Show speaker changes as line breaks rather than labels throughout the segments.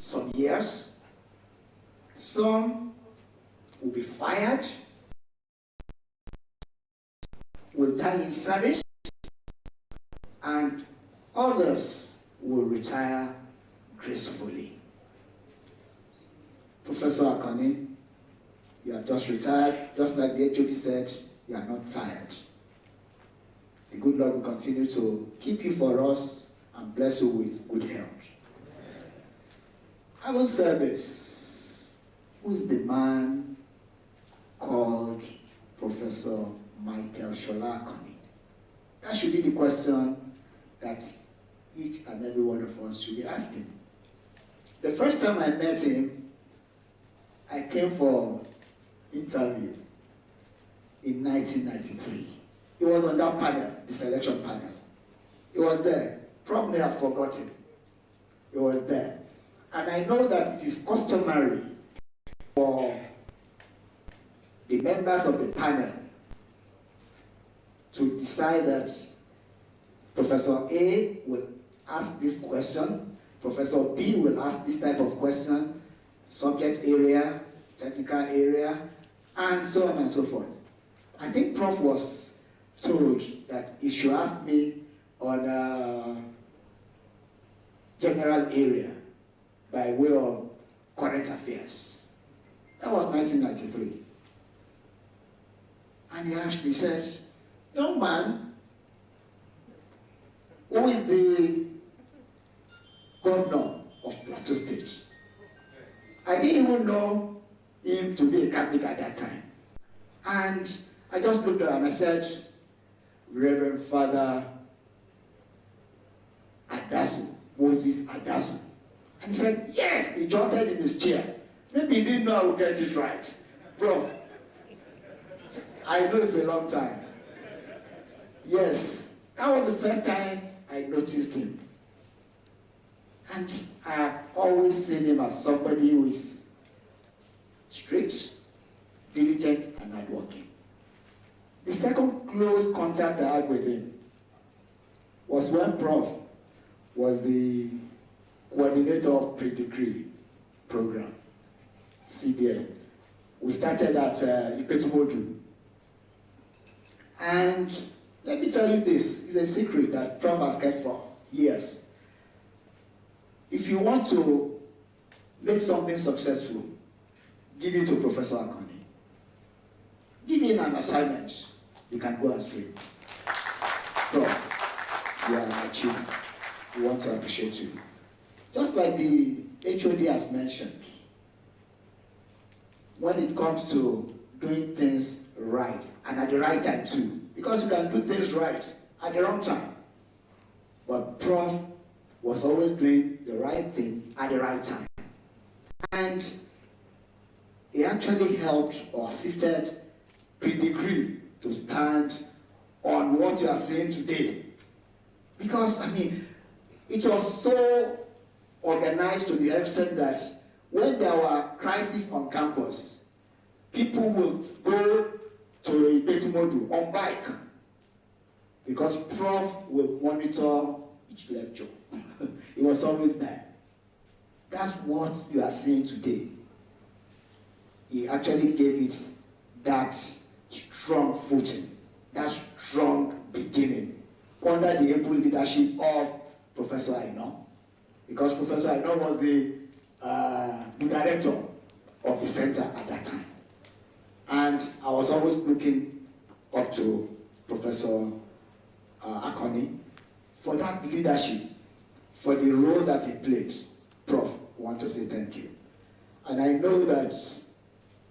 some years. Some will be fired, will die in service, and others will retire gracefully. Professor AKANNI, you have just retired. Just like the HOD said, you are not tired. The good Lord will continue to keep you for us and bless you with good health. Having said this, who is the man called Professor Michael Shola AKANNI? That should be the question that each and every one of us should be asking. The first time I met him, I came for interview in 1993. He was on that panel, the selection panel. He was there. Prof may have forgotten. He was there. And I know that it is customary for the members of the panel to decide that Professor A will ask this question, Professor B will ask this type of question, subject area, technical area, and so on and so forth. I think Prof was told that he should ask me on a general area by way of current affairs. That was 1993. And he asked me, he said, young man, who is the governor of Plateau State? I didn't even know him to be a Catholic at that time. And I just looked at him and I said, Reverend Father Adazu, Moses Adazu. And he said, yes, he jotted in his chair. Maybe he didn't know I would get it right. Prof, I know it's a long time. Yes, that was the first time I noticed him. And I have always seen him as somebody who is strict, diligent, and hardworking. The second close contact I had with him was when Prof was the coordinator of pre-degree program, CDN. We started at Ipetumoju. And let me tell you this, it's a secret that Prof has kept for years. If you want to make something successful, give it to Professor AKANNI. Give him an assignment, you can go and sleep. Prof, you are an achiever. We want to appreciate you. Just like the HOD has mentioned, when it comes to doing things right, and at the right time too, because you can do things right at the wrong time. But Prof was always doing the right thing at the right time. And he actually helped or assisted pre-degree to stand on what you are saying today. Because, I mean, it was so organized to the extent that when there were crises on campus, people would go to a Betumodu on bike because Prof will monitor each lecture. He was always there. That's what you are seeing today. He actually gave it that strong footing, that strong beginning under the able leadership of Professor Aino. Because Professor Aino was the director of the center at that time. And I was always looking up to Professor AKANNI for that leadership, for the role that he played. Prof, I want to say thank you. And I know that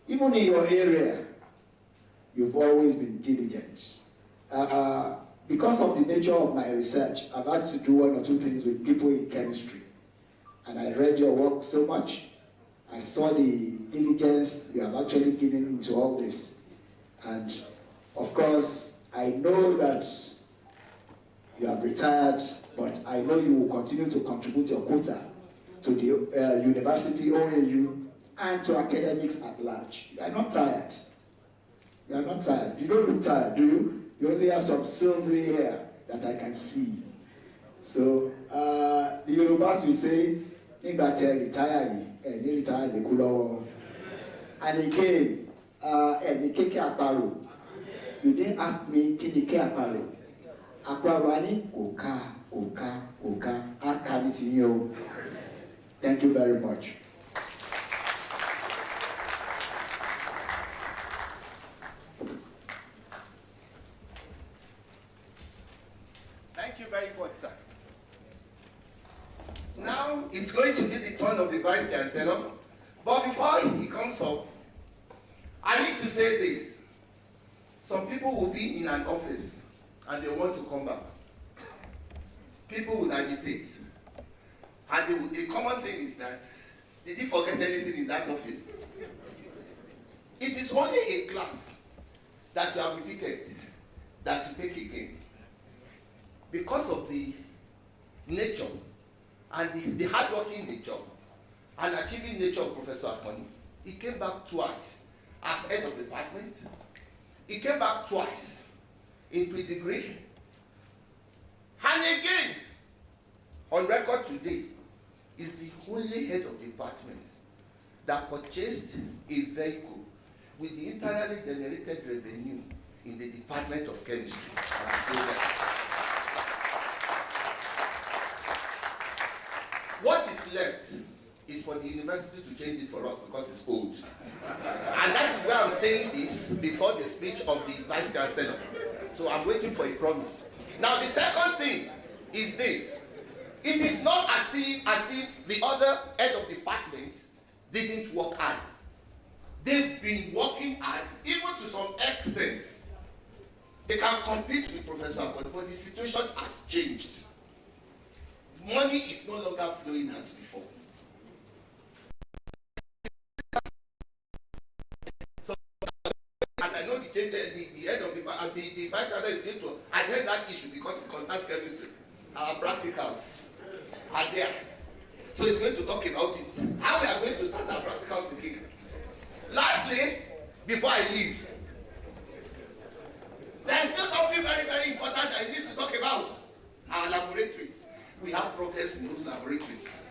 even in your area, you've always been diligent. Because of the nature of my research, I've had to do one or two things with people in chemistry. And I read your work so much. I saw the diligence you have actually given into all this. And of course, I know that you have retired, but I know you will continue to contribute your quota to the university, OAU, and to academics at large. You are not tired. You are not tired. You don't look tired, do you? You only have some silvery hair that I can see. So the Yorubas will say, nígbà tẹ retire yìí ní retire lè kú lọ́wọ́. And again, ní kéèké àparò, you didn't ask me kí ni ké àparò. Àparò á ní kò ká, AKANNI ti yín o. Thank you very much.
Thank you very much, sir. Now it's going to be the turn of the Vice Chancellor. But before he comes up, I need to say this. Some people will be in an office and they want to come back. People would agitate. And the common thing is that, did he forget anything in that office? It is only a class that you have repeated that you take again. Because of the nature and the hardworking nature and achieving nature of Professor AKANNI, he came back twice as head of department. He came back twice in pre-degree. And again, on record today, is the only head of department that purchased a vehicle with the internally generated revenue in the Department of Chemistry. What is left is for the university to change it for us because it's old. And that is why I'm saying this before the speech of the Vice Chancellor. So I'm waiting for a promise. Now the second thing is this. It is not as if the other head of departments didn't work hard. They've been working hard, even to some extent. They can compete with Professor AKANNI, but the situation has changed. Money is no longer flowing as before. So, and I know the head of the Vice Chancellor is going to address that issue because it concerns chemistry. Our practicals are there. So he's going to talk about it. How we are going to start our practicals again. Lastly, before I leave, there is still something very, very important that I need to talk about. Our laboratories. We have problems in those laboratories.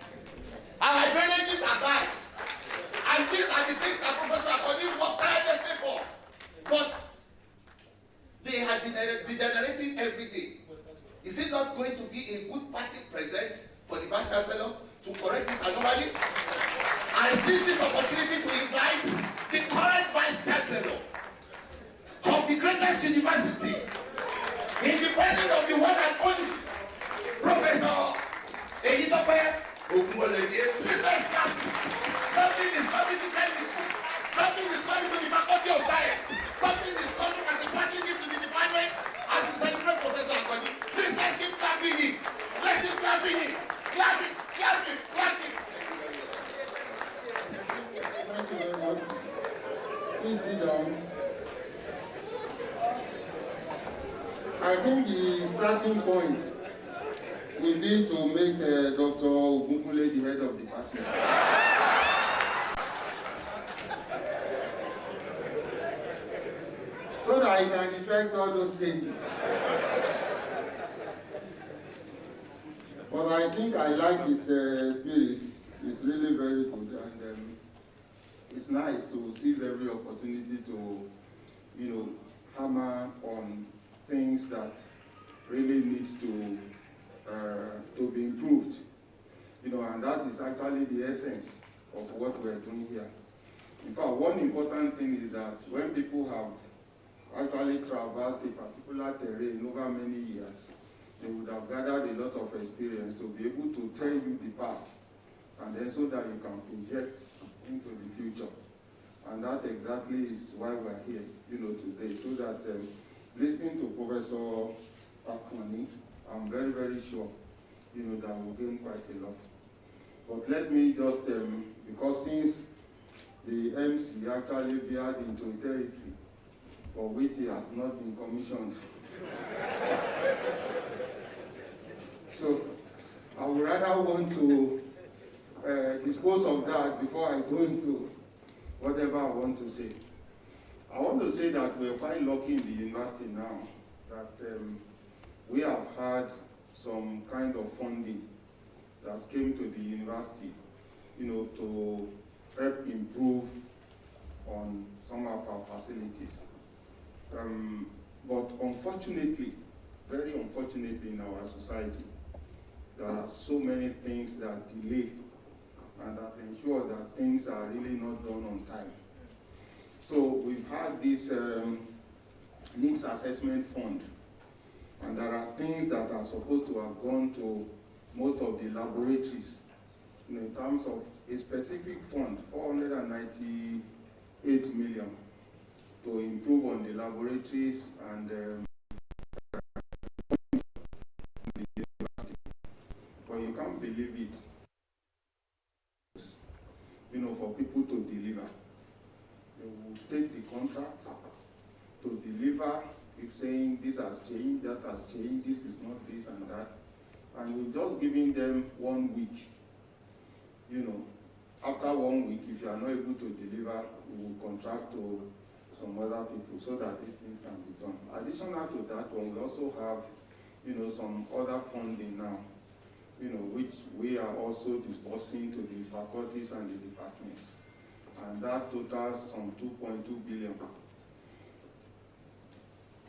Our drainages are bad. And these are the things that Professor AKANNI worked tirelessly for. But they are degenerating every day. Is it not going to be a good party present for the Vice Chancellor to correct this anomaly? I seize this opportunity to invite the current Vice Chancellor of the greatest university in the presence of the one and only Professor Please let's start. Something is coming to chemistry. Something is coming to the Faculty of Science. Something is coming as a party gift to the department as we celebrate Professor AKANNI. Please let's keep clapping him. Let's keep clapping him. Clap it, clap it, clap it.
Thank you very much. Please sit down. I think the starting point will be to make Dr. Ogunkunle the head of the department. So that I can effect all those changes. But I think I like his spirit. It's really very good, and it's nice to seize every opportunity to, hammer on things that really needs to be improved. And that is actually the essence of what we're doing here. In fact, one important thing is that when people have actually traversed a particular terrain over many years, they would have gathered a lot of experience to be able to tell you the past, and then so that you can project into the future. And that exactly is why we're here, today, so that listening to Professor AKANNI, I'm very, very sure, that we'll gain quite a lot. But let me just, because since the MC actually veered into a territory for which he has not been commissioned, so I would rather want to dispose of that before I go into whatever I want to say. I want to say that we're quite lucky in the university now that we have had some kind of funding that came to the university, to help improve on some of our facilities. But unfortunately, very unfortunately in our society, there are so many things that delay and that ensure that things are really not done on time. So we've had this needs assessment fund, and there are things that are supposed to have gone to most of the laboratories in terms of a specific fund, 498 million, to improve on the laboratories and but you can't believe it, for people to deliver. They will take the contract to deliver, if saying this has changed, that has changed, this is not this and that, and we're just giving them 1 week. After 1 week, if you are not able to deliver, we will contract to some other people so that these things can be done. Additional to that one, we also have, some other funding now, which we are also disbursing to the faculties and the departments. And that totals some 2.2 billion.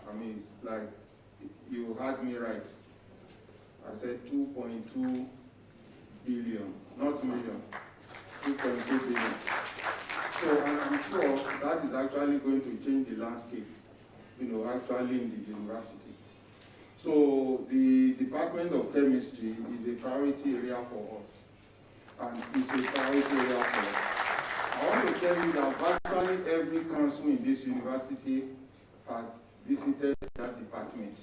I mean, it's like, you heard me right. I said 2.2 billion, not million, 2.2 billion. So, and I'm sure that is actually going to change the landscape, actually in the university. So the Department of Chemistry is a priority area for us, and it's a priority area for us. I want to tell you that virtually every council in this university had visited that department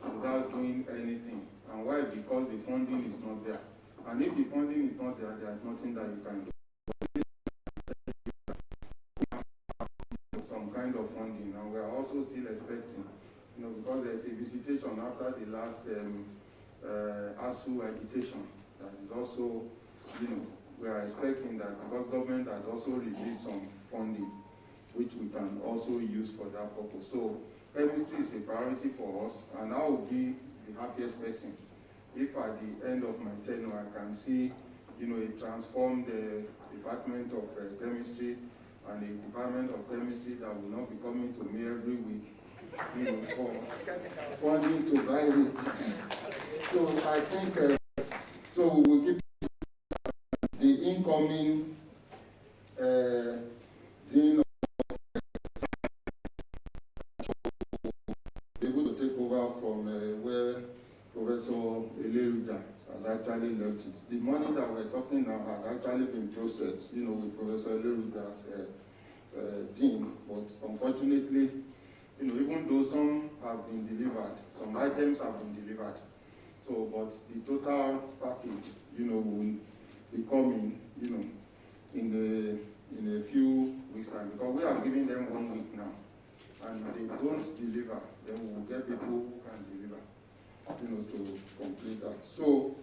without doing anything. And why? Because the funding is not there. And if the funding is not there, there's nothing that you can do. Some kind of funding, and we are also still expecting, because there's a visitation after the last ASU agitation that is also, we are expecting that because government has also released some funding which we can also use for that purpose. So chemistry is a priority for us, and I will be the happiest person if at the end of my tenure I can see, a transformed Department of Chemistry and a Department of Chemistry that will not be coming to me every week, for funding to buy reagents. So I think, so we will give the incoming Dean of able to take over from where Professor Eleruda has actually left it. The money that we're talking now has actually been processed, with Professor Eleruda's Dean, but unfortunately, even though some have been delivered, some items have been delivered, so, but the total package, will be coming, in a few weeks' time, because we are giving them 1 week now, and if they don't deliver, then we will get people who can deliver, to complete that. So,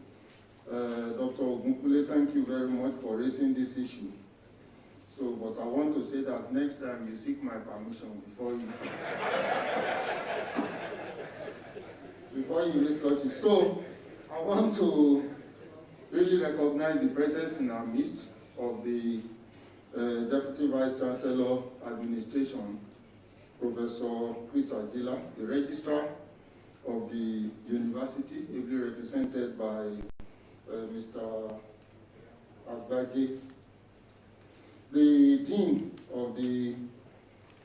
Dr. Ogunkule, thank you very much for raising this issue. So, but I want to say that next time you seek my permission before you raise such issue. So, I want to really recognize the presence in our midst of the Deputy Vice Chancellor Administration, Professor Chris Adila, the Registrar of the University, ably represented by Mr. Agbaje, the Dean of the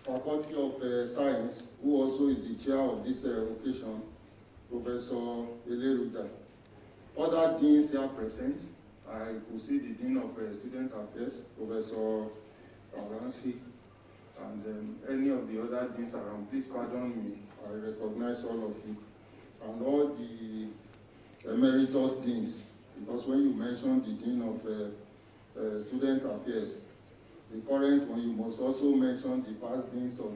Faculty of Science, who also is the chair of this occasion, Professor Eleruda. Other deans here present, I could see the Dean of Student Affairs, Professor Aransi, and any of the other deans around. Please pardon me, I recognize all of you, and all the emeritus deans, because when you mention the Dean of Student Affairs, the current one, you must also mention the past deans of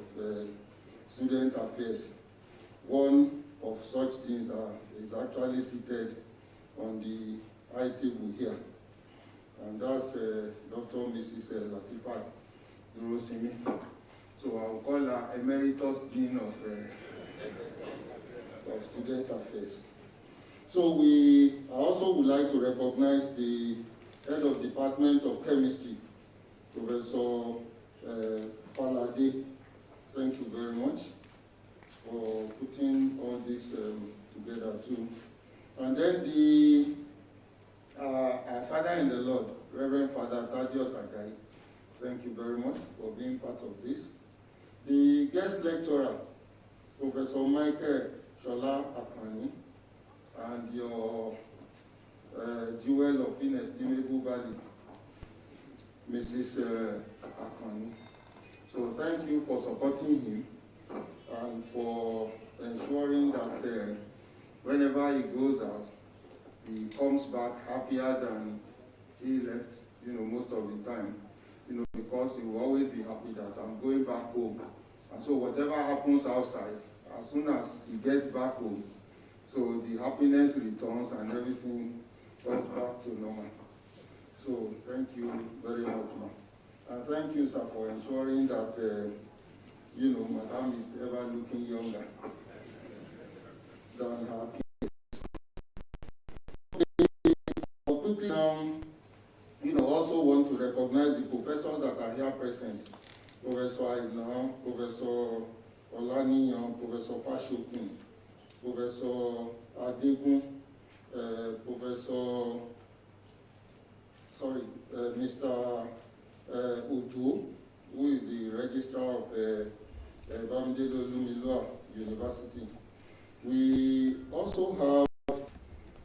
Student Affairs. One of such deans is actually seated on the high table here, and that's Dr. Mrs. Latifat Durosimi. So I'll call her Emeritus Dean of Student Affairs. So I also would like to recognize the head of Department of Chemistry, Professor Valecdictory. Thank you very much for putting all this together too. And then our Father in the Lord, Reverend Father Thaddeus Agai. Thank you very much for being part of this. The guest lecturer, Professor Michael Shola AKANNI, and your jewel of inestimable value, Mrs. AKANNI. So thank you for supporting him and for ensuring that whenever he goes out, he comes back happier than he left, most of the time, because he will always be happy that I'm going back home. And so whatever happens outside, as soon as he gets back home, so the happiness returns and everything goes back to normal. So thank you very much, ma'am. And thank you, sir, for ensuring that, Madam is ever looking younger than her peers. Quickly now, also want to recognize the professors that are here present. Professor Aina, Professor Olaniyan, Professor Fashokun, Professor Adegun, Mr. Ojo, who is the registrar of Bamidele Olumilua University. We also have,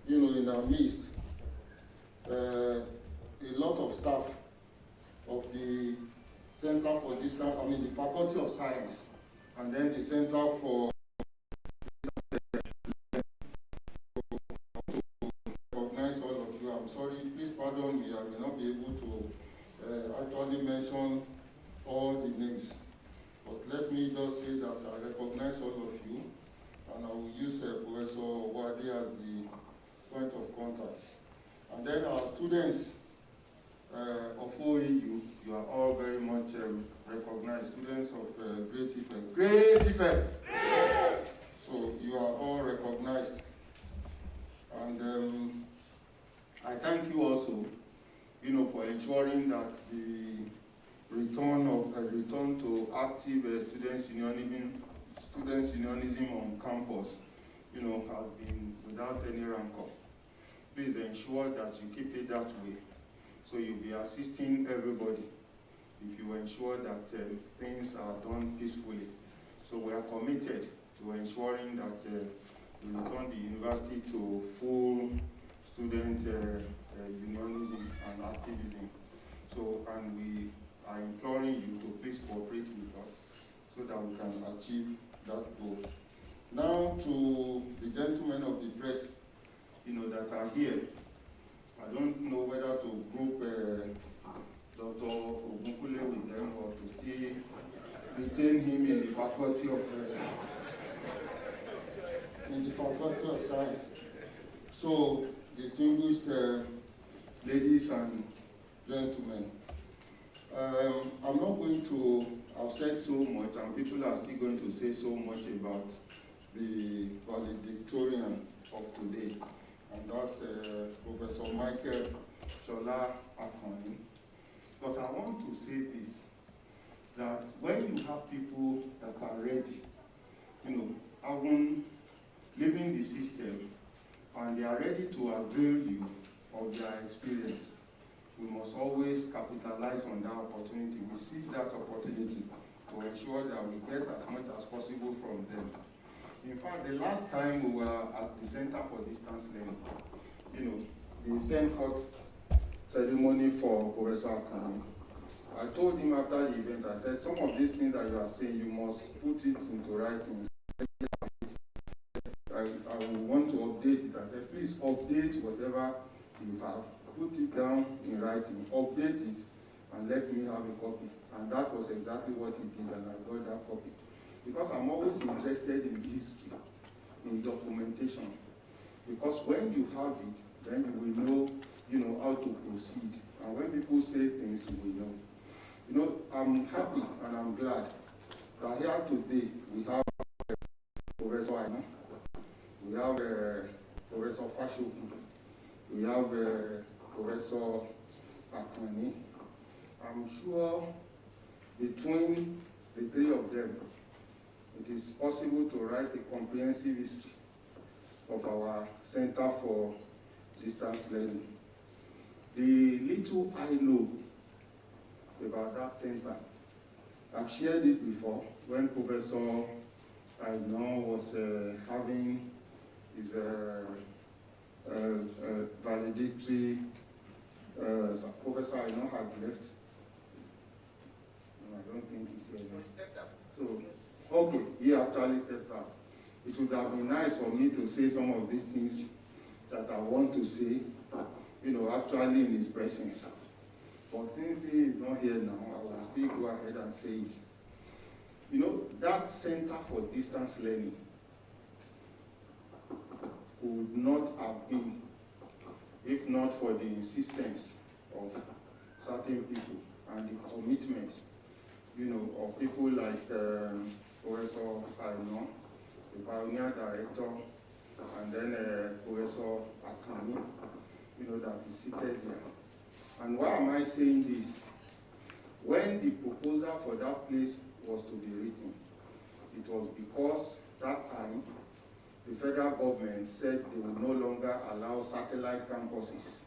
in our midst, a lot of staff of the Center for the Faculty of Science, and then the Center for recognize all of you. I'm sorry, please pardon me, I will not be able to actually mention all the names. But let me just say that I recognize all of you, and I will use Professor Wade as the point of contact. And then our students of OEU, you are all very much recognized. Students of Great Effect. Great Effect! So you are all recognized. And I thank you also, for ensuring that the return to active students unionism on campus, has been without any rancor. Please ensure that you keep it that way. So you'll be assisting everybody if you ensure that things are done peacefully. So we are committed to ensuring that we return the university to full student unionism and activism. So, and we are imploring you to please cooperate with us so that we can achieve that goal. Now to the gentlemen of the press, that are here. I don't know whether to group Dr. Ogunkule with them or to still retain him in the Faculty of Science. So, distinguished ladies and gentlemen, I'm not going to, I've said so much, and people are still going to say so much about the valedictorian of today. And that's Professor Michael Shola AKANNI. But I want to say this, that when you have people that are ready, leaving the system, and they are ready to avail you of their experience, we must always capitalize on that opportunity. We seize that opportunity to ensure that we get as much as possible from them. In fact, the last time we were at the Center for Distance Learning, the sent forth ceremony for Professor AKANNI. I told him after the event, I said, some of these things that you are saying, you must put it into writing. I want to update it. I said, please update whatever you have. Put it down in writing, update it, and let me have a copy. And that was exactly what he did, and I got that copy. Because I'm always interested in history, in documentation. Because when you have it, then you will know, how to proceed. And when people say things, you will know. I'm happy and I'm glad that here today we have Professor Aina, we have Professor Fashoku, we have Professor AKANNI. I'm sure between the three of them, it is possible to write a comprehensive history of our Center for Distance Learning. The little I know about that center, I've shared it before when Professor Aino was having his valedictory. Professor Aino had left. No, I don't think he's here now.
He stepped out.
So, okay, he actually stepped out. It would have been nice for me to say some of these things that I want to say, actually in his presence. But since he is not here now, I will still go ahead and say it. That Center for Distance Learning would not have been if not for the insistence of certain people and the commitment, of people like Professor Aino, the pioneer director, and then Professor AKANNI, that is seated here. And why am I saying this? When the proposal for that place was to be written, it was because that time the federal government said they would no longer allow satellite campuses.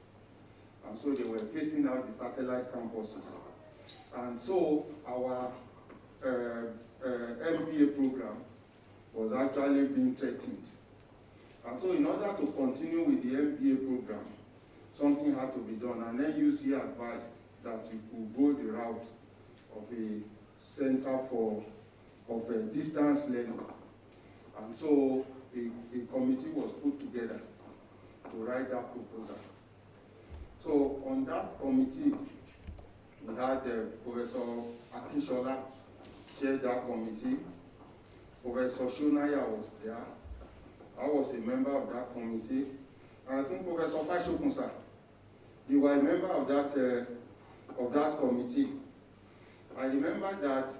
And so they were phasing out the satellite campuses. And so our MBA program was actually being threatened. And so in order to continue with the MBA program, something had to be done. And then UC advised that we could go the route of a center of distance learning. And so a committee was put together to write that proposal. So on that committee, we had Professor Akishola chaired that committee. Professor Shonaya was there. I was a member of that committee. And I think Professor Fashoku, you were a member of that committee. I remember that,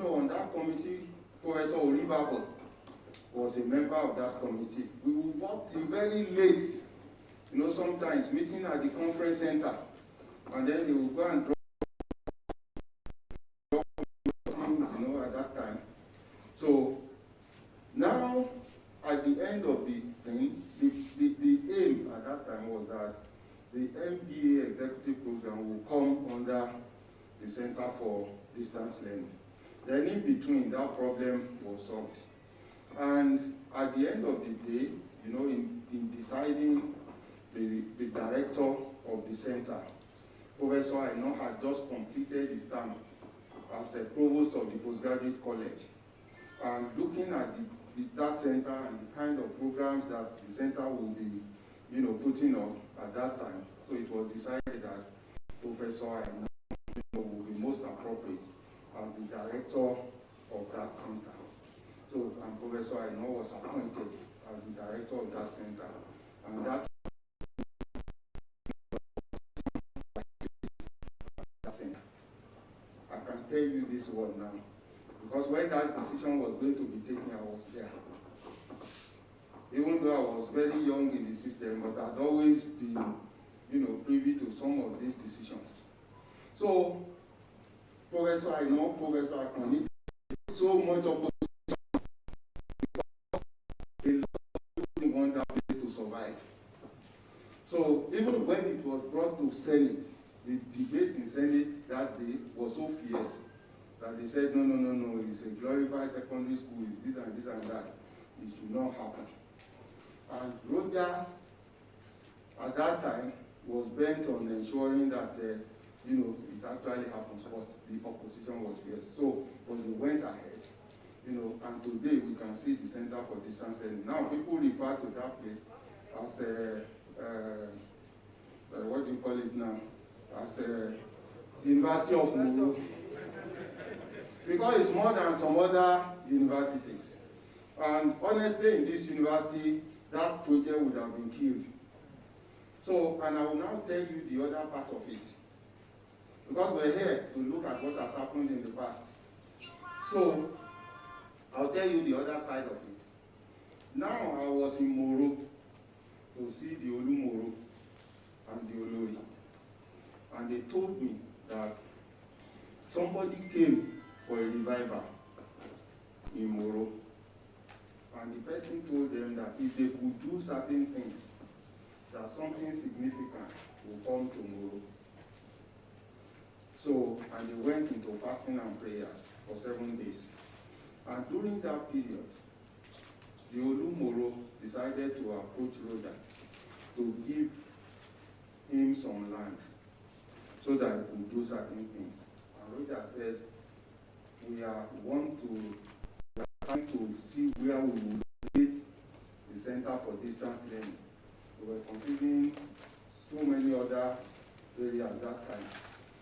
on that committee, Professor Olibabo was a member of that committee. We would work till very late, sometimes meeting at the conference center, and then they would go and drop things, at that time. So now, at the end of the thing, the aim at that time was that the MBA executive program will come under the Center for Distance Learning. Then in between, that problem was solved. And at the end of the day, in deciding the director of the center, Professor Aino had just completed his term as a provost of the postgraduate college. And looking at that center and the kind of programs that the center will be, putting up at that time, so it was decided that Professor Aino will be most appropriate as the director of that center. So, and Professor Aino was appointed as the director of that center. And that center. I can tell you this one now. Because when that decision was going to be taken, I was there. Even though I was very young in the system, but I'd always been, privy to some of these decisions. So, Professor Aino, Professor AKANNI, so much opposition because they didn't want that place to survive. So, even when it was brought to Senate, the debate in Senate that day was so fierce that they said, no, it's a glorified secondary school, it's this and this and that. It should not happen. And Roger, at that time, was bent on ensuring that, it actually happens, but the opposition was fierce. So, but we went ahead, and today we can see the Center for Distance Learning. Now, people refer to that place as what do you call it now? As University of Muru. Because it's more than some other universities. And honestly, in this university, that project would have been killed. So, and I will now tell you the other part of it. Because we're here to look at what has happened in the past. So, I'll tell you the other side of it. Now, I was in Moro to see the Olumoro and the Olori. And they told me that somebody came for a revival in Moro. And the person told them that if they could do certain things, that something significant will come to Moro. So, and they went into fasting and prayers for 7 days. And during that period, the Olumoro decided to approach Rhoda to give him some land so that he could do certain things. And Rhoda said, we are trying to see where we will locate the Center for Distance Learning. We were considering so many other areas at that time.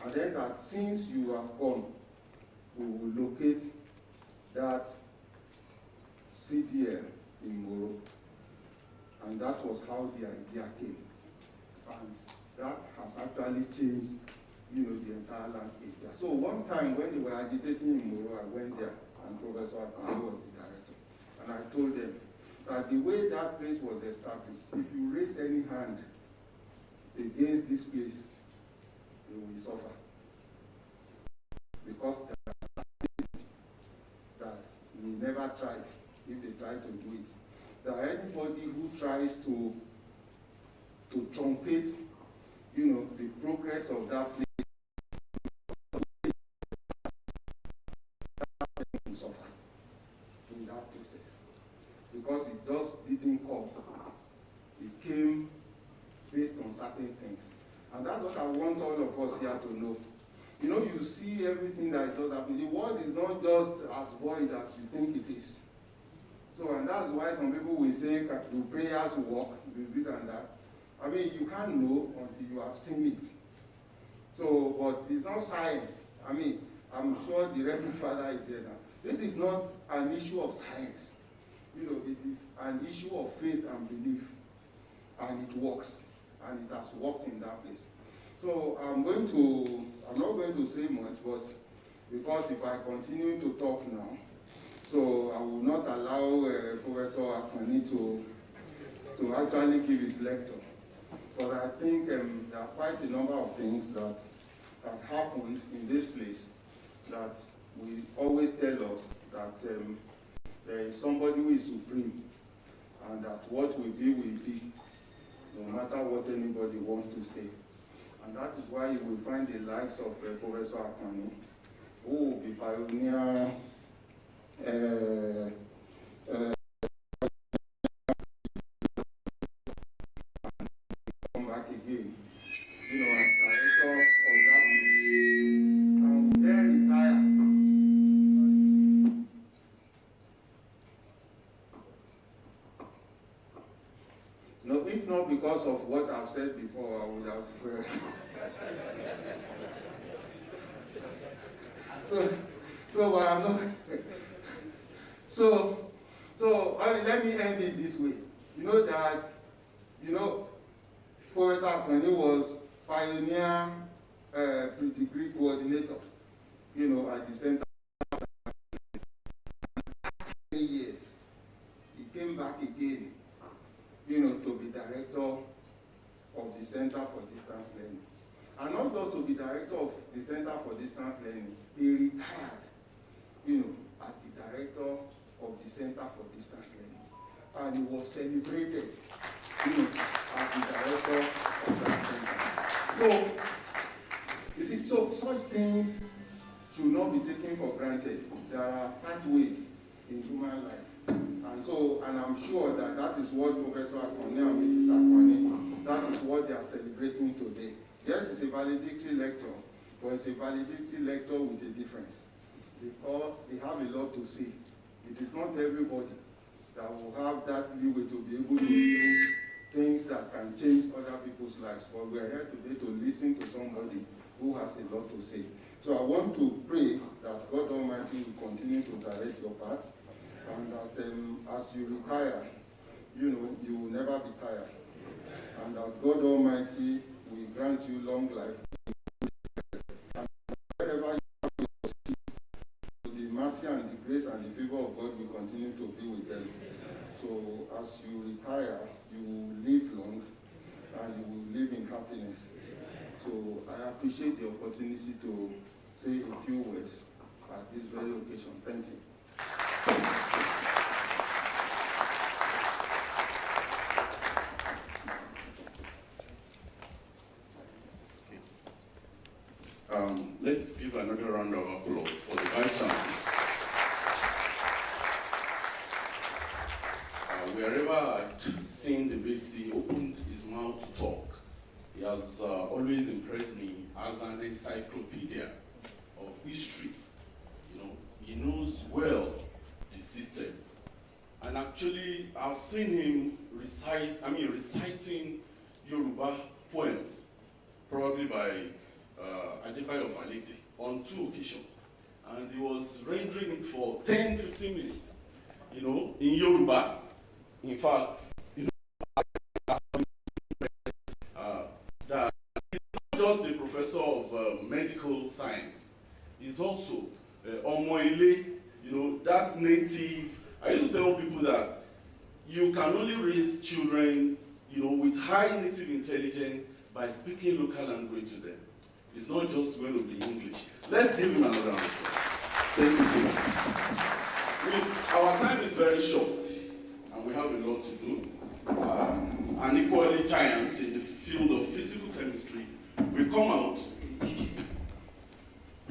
And then that since you have gone, we will locate that CDL in Moro. And that was how the idea came. And that has actually changed, the entire landscape there. So one time when they were agitating in Moro, I went there and Professor AKANNI was the director. And I told them that the way that place was established, if you raise any hand against this place, you will suffer. Because there are things that we never tried if they try to do it. That anybody who tries to truncate, the progress of that place, will suffer in that process. Because it just didn't come. It came based on certain things. And that's what I want all of us here to know. You see everything that does happen. The world is not just as void as you think it is. So, and that's why some people will say, do prayers work, do this and that. I mean, you can't know until you have seen it. So, but it's not science. I mean, I'm sure the Reverend Father is here now. This is not an issue of science. It is an issue of faith and belief. And it works. And it has worked in that place. So I'm not going to say much, but because if I continue to talk now, so I will not allow Professor AKANNI to actually give his lecture. But I think there are quite a number of things that happened in this place that will always tell us that there is somebody who is supreme, and that what will be, no matter what anybody wants to say. And that is why you will find the likes of Professor AKANNI, who will be pioneer come back again, as director of that place, and will then retire. No, if not because of what I've said before, I would have. So I'm not. So let me end it this way. Professor AKANNI was pioneer pre-degree coordinator, at the center. After 10 years, he came back again, to be director of the Center for Distance Learning. And not just to be director of the Center for Distance Learning, he retired, as the director of the Center for Distance Learning. And he was celebrated, as the director of that center. So, you see, so such things should not be taken for granted. There are pathways in human life. And I'm sure that is what Professor AKANNI and Mrs. AKANNI, that is what they are celebrating today. Yes, it's a valedictory lecture, but it's a valedictory lecture with a difference. Because they have a lot to say. It is not everybody that will have that leeway to be able to do things that can change other people's lives. But we are here today to listen to somebody who has a lot to say. So I want to pray that God Almighty will continue to direct your path, and that as you retire, you will never be tired. And that God Almighty will grant you long life. And wherever you have your seat, the mercy and the grace and the favor of God will continue to be with them. So as you retire, you will live long and you will live in happiness. So I appreciate the opportunity to say a few words at this very occasion. Thank you.
Let's give another round of applause for the Vice Chancellor. Wherever I've seen the VC opened his mouth to talk, he has always impressed me as an encyclopedia of history. You know, he knows well the system. And actually, I've seen him reciting Yoruba poems, probably by Adebayo Valecdictory, on 2 occasions. And he was rendering it for 10-15 minutes, you know, in Yoruba. In fact, you know, that he's not just a professor of medical science, he's also Omoile, you know, that native. I used to tell people that you can only raise children, you know, with high native intelligence by speaking local language to them. It's not just going to be English. Let's give him another round of applause. Thank you so much. Our time is very short, and we have a lot to do. And equally giants in the field of physical chemistry will come out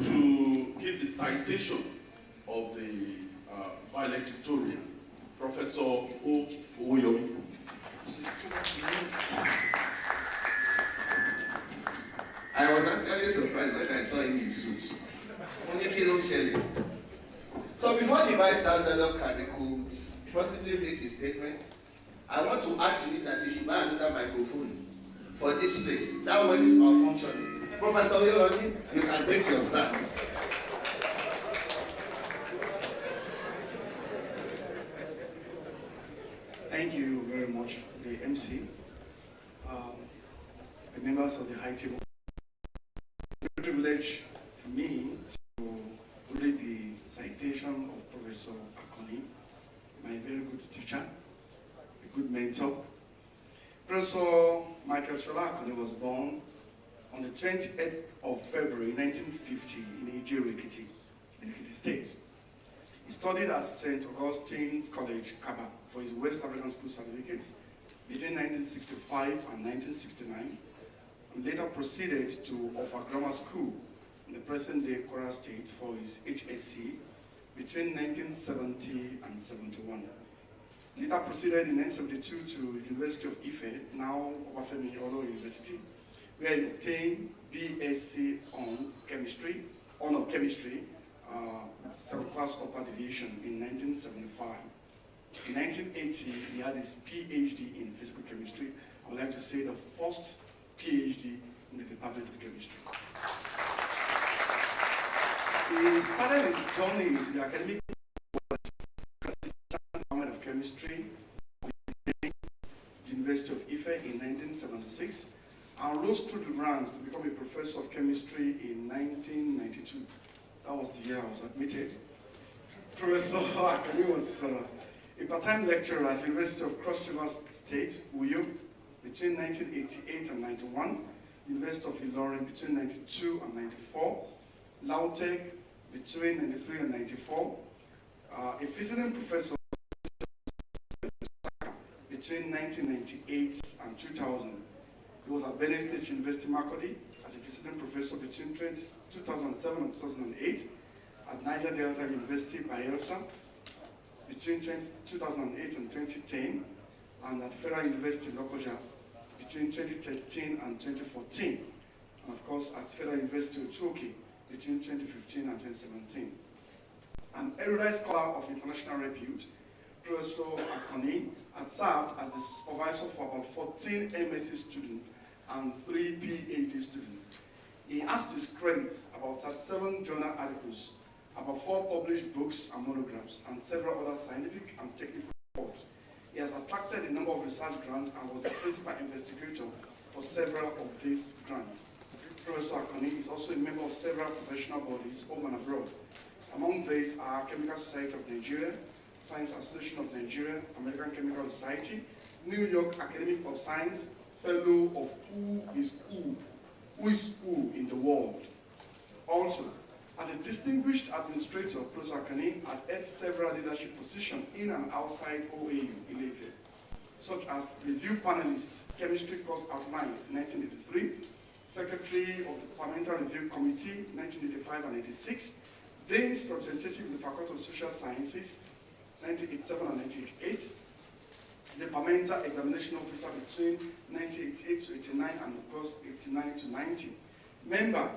to give the citation of the valedictorian, Professor Owoyomi.
I was actually surprised when I saw him in suit. So before the Vice Chancellor could possibly make a statement, I want to add to it that he should buy another microphone for this place. That one is malfunctioning. Professor Owoyomi, you can take your stand.
Thank you very much, the MC, the members of the high table. It's a privilege for me to read the citation of Professor AKANNI, my very good teacher, a good mentor. Professor Michael SOLA AKANNI was born on the 28th of February 1950 in Ijeru-Ekiti, in Ekiti State. He studied at St. Augustine's College, Kaba, for his West African School certificate between 1965 and 1969, and later proceeded to Offa Grammar School in the present-day Kwara State for his HSc between 1970 and 71. Later proceeded in 1972 to University of Ife, now Obafemi Awolowo University, where he obtained B.Sc on chemistry, honor chemistry, class upper division in 1975. In 1980, he had his Ph.D. in physical chemistry. I would like to say the first Ph.D. in the Department of Chemistry. He started his journey into the academic Department of Chemistry at the University of Ife in 1976 and rose through the ranks to become a professor of chemistry in 1992. That was the year I was admitted. Professor AKANNI was a part-time lecturer at the University of Cross River State, Uyo, between 1988 and 91, University of Ilorin between 92 and 94, Lautech between 93 and 94, a visiting professor between 1998 and 2000. He was at Benin State University, Makurdi, as a visiting professor between 2007 and 2008, at Niger Delta University, Bayelsa, between 2008 and 2010, and at Federal University, Lokoja, between 2013 and 2014, and of course at Federal University, Utoki, between 2015 and 2017. An erudite scholar of international repute, Professor AKANNI had served as the supervisor for about 14 MSc students and 3 PhD students. He has to his credit about 37 journal articles, about 4 published books and monographs, and several other scientific and technical reports. He has attracted a number of research grants and was the principal investigator for several of these grants. Professor AKANNI is also a member of several professional bodies home and abroad. Among these are Chemical Society of Nigeria, Science Association of Nigeria, American Chemical Society, New York Academy of Science, Fellow of who is who in the world. Also, as a distinguished administrator, Professor AKANNI had held several leadership positions in and outside OAU Ile-Ife, such as review panelist, chemistry course outline, 1983, secretary of the Parliamentary Review Committee, 1985 and 86, Dean's representative in the Faculty of Social Sciences, 1987 and 1988, the Parliamentary Examination Officer between 1988 to 89 and of course 89 to 90. Member,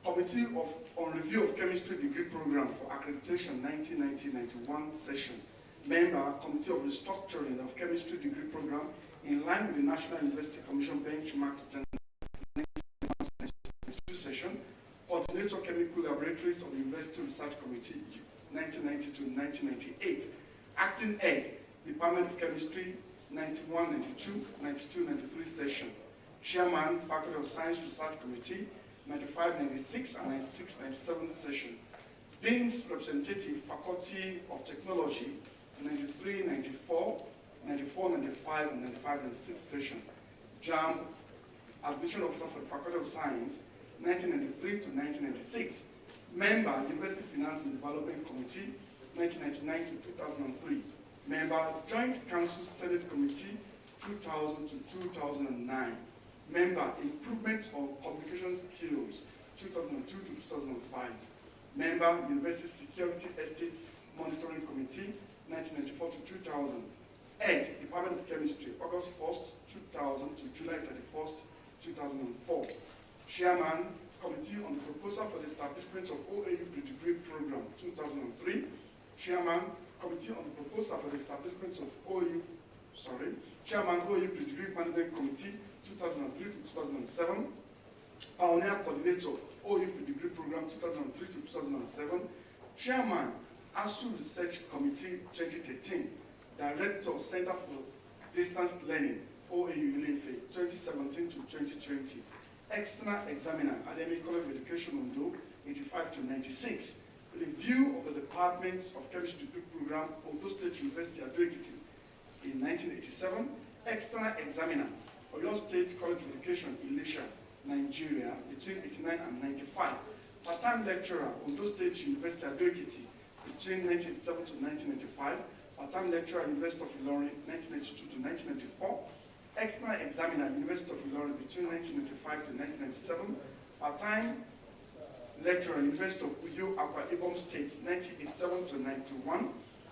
Committee on Review of Chemistry Degree Program for Accreditation 1990-91 session. Member, Committee of Restructuring of Chemistry Degree Program in line with the National University Commission benchmarks 1992 session. Coordinator Chemical Laboratories of the University Research Committee 1990 to 1998. Acting Head, Department of Chemistry 91-92, 92-93 session. Chairman, Faculty of Science Research Committee 95-96 and 96-97 session. Dean's Representative, Faculty of Technology 93-94, 94-95 and 95-96 session. JAM, Admission Officer for the Faculty of Science 1993 to 1996. Member, University Finance and Development Committee 1999 to 2003. Member, Joint Council Senate Committee 2000 to 2009. Member, Improvement on Communication Skills 2002 to 2005. Member, University Security Estates Monitoring Committee 1994 to 2000. Head, Department of Chemistry, August 1st, 2000 to July 31st, 2004. Chairman, Committee on the Proposal for the Establishment of OAU Pre-Degree Program 2003. Chairman, Committee on the Proposal for the Establishment of Chairman, OAU Pre-Degree Management Committee 2003 to 2007. Pioneer Coordinator, OAU Pre-Degree Program 2003 to 2007. Chairman, ASU Research Committee 2013. Director, Center for Distance Learning, OAU Ile-Ife 2017 to 2020. External Examiner, Academic College of Education Ondo 85 to 96. Review of the Department of Chemistry Degree Program, Ondo State University, Ado-Ekiti in 1987. External Examiner, Oyo State College of Education, Ilesha, Nigeria, between 89 and 95. Part-time lecturer, Ondo State University, Ado-Ekiti, between 1987 to 1995. Part-time lecturer, University of Ilorin, 1992 to 1994. External Examiner, University of Ilorin, between 1995 to 1997. Part-time lecturer, University of Uyo, Akwa Ibom State, 1987 to 91.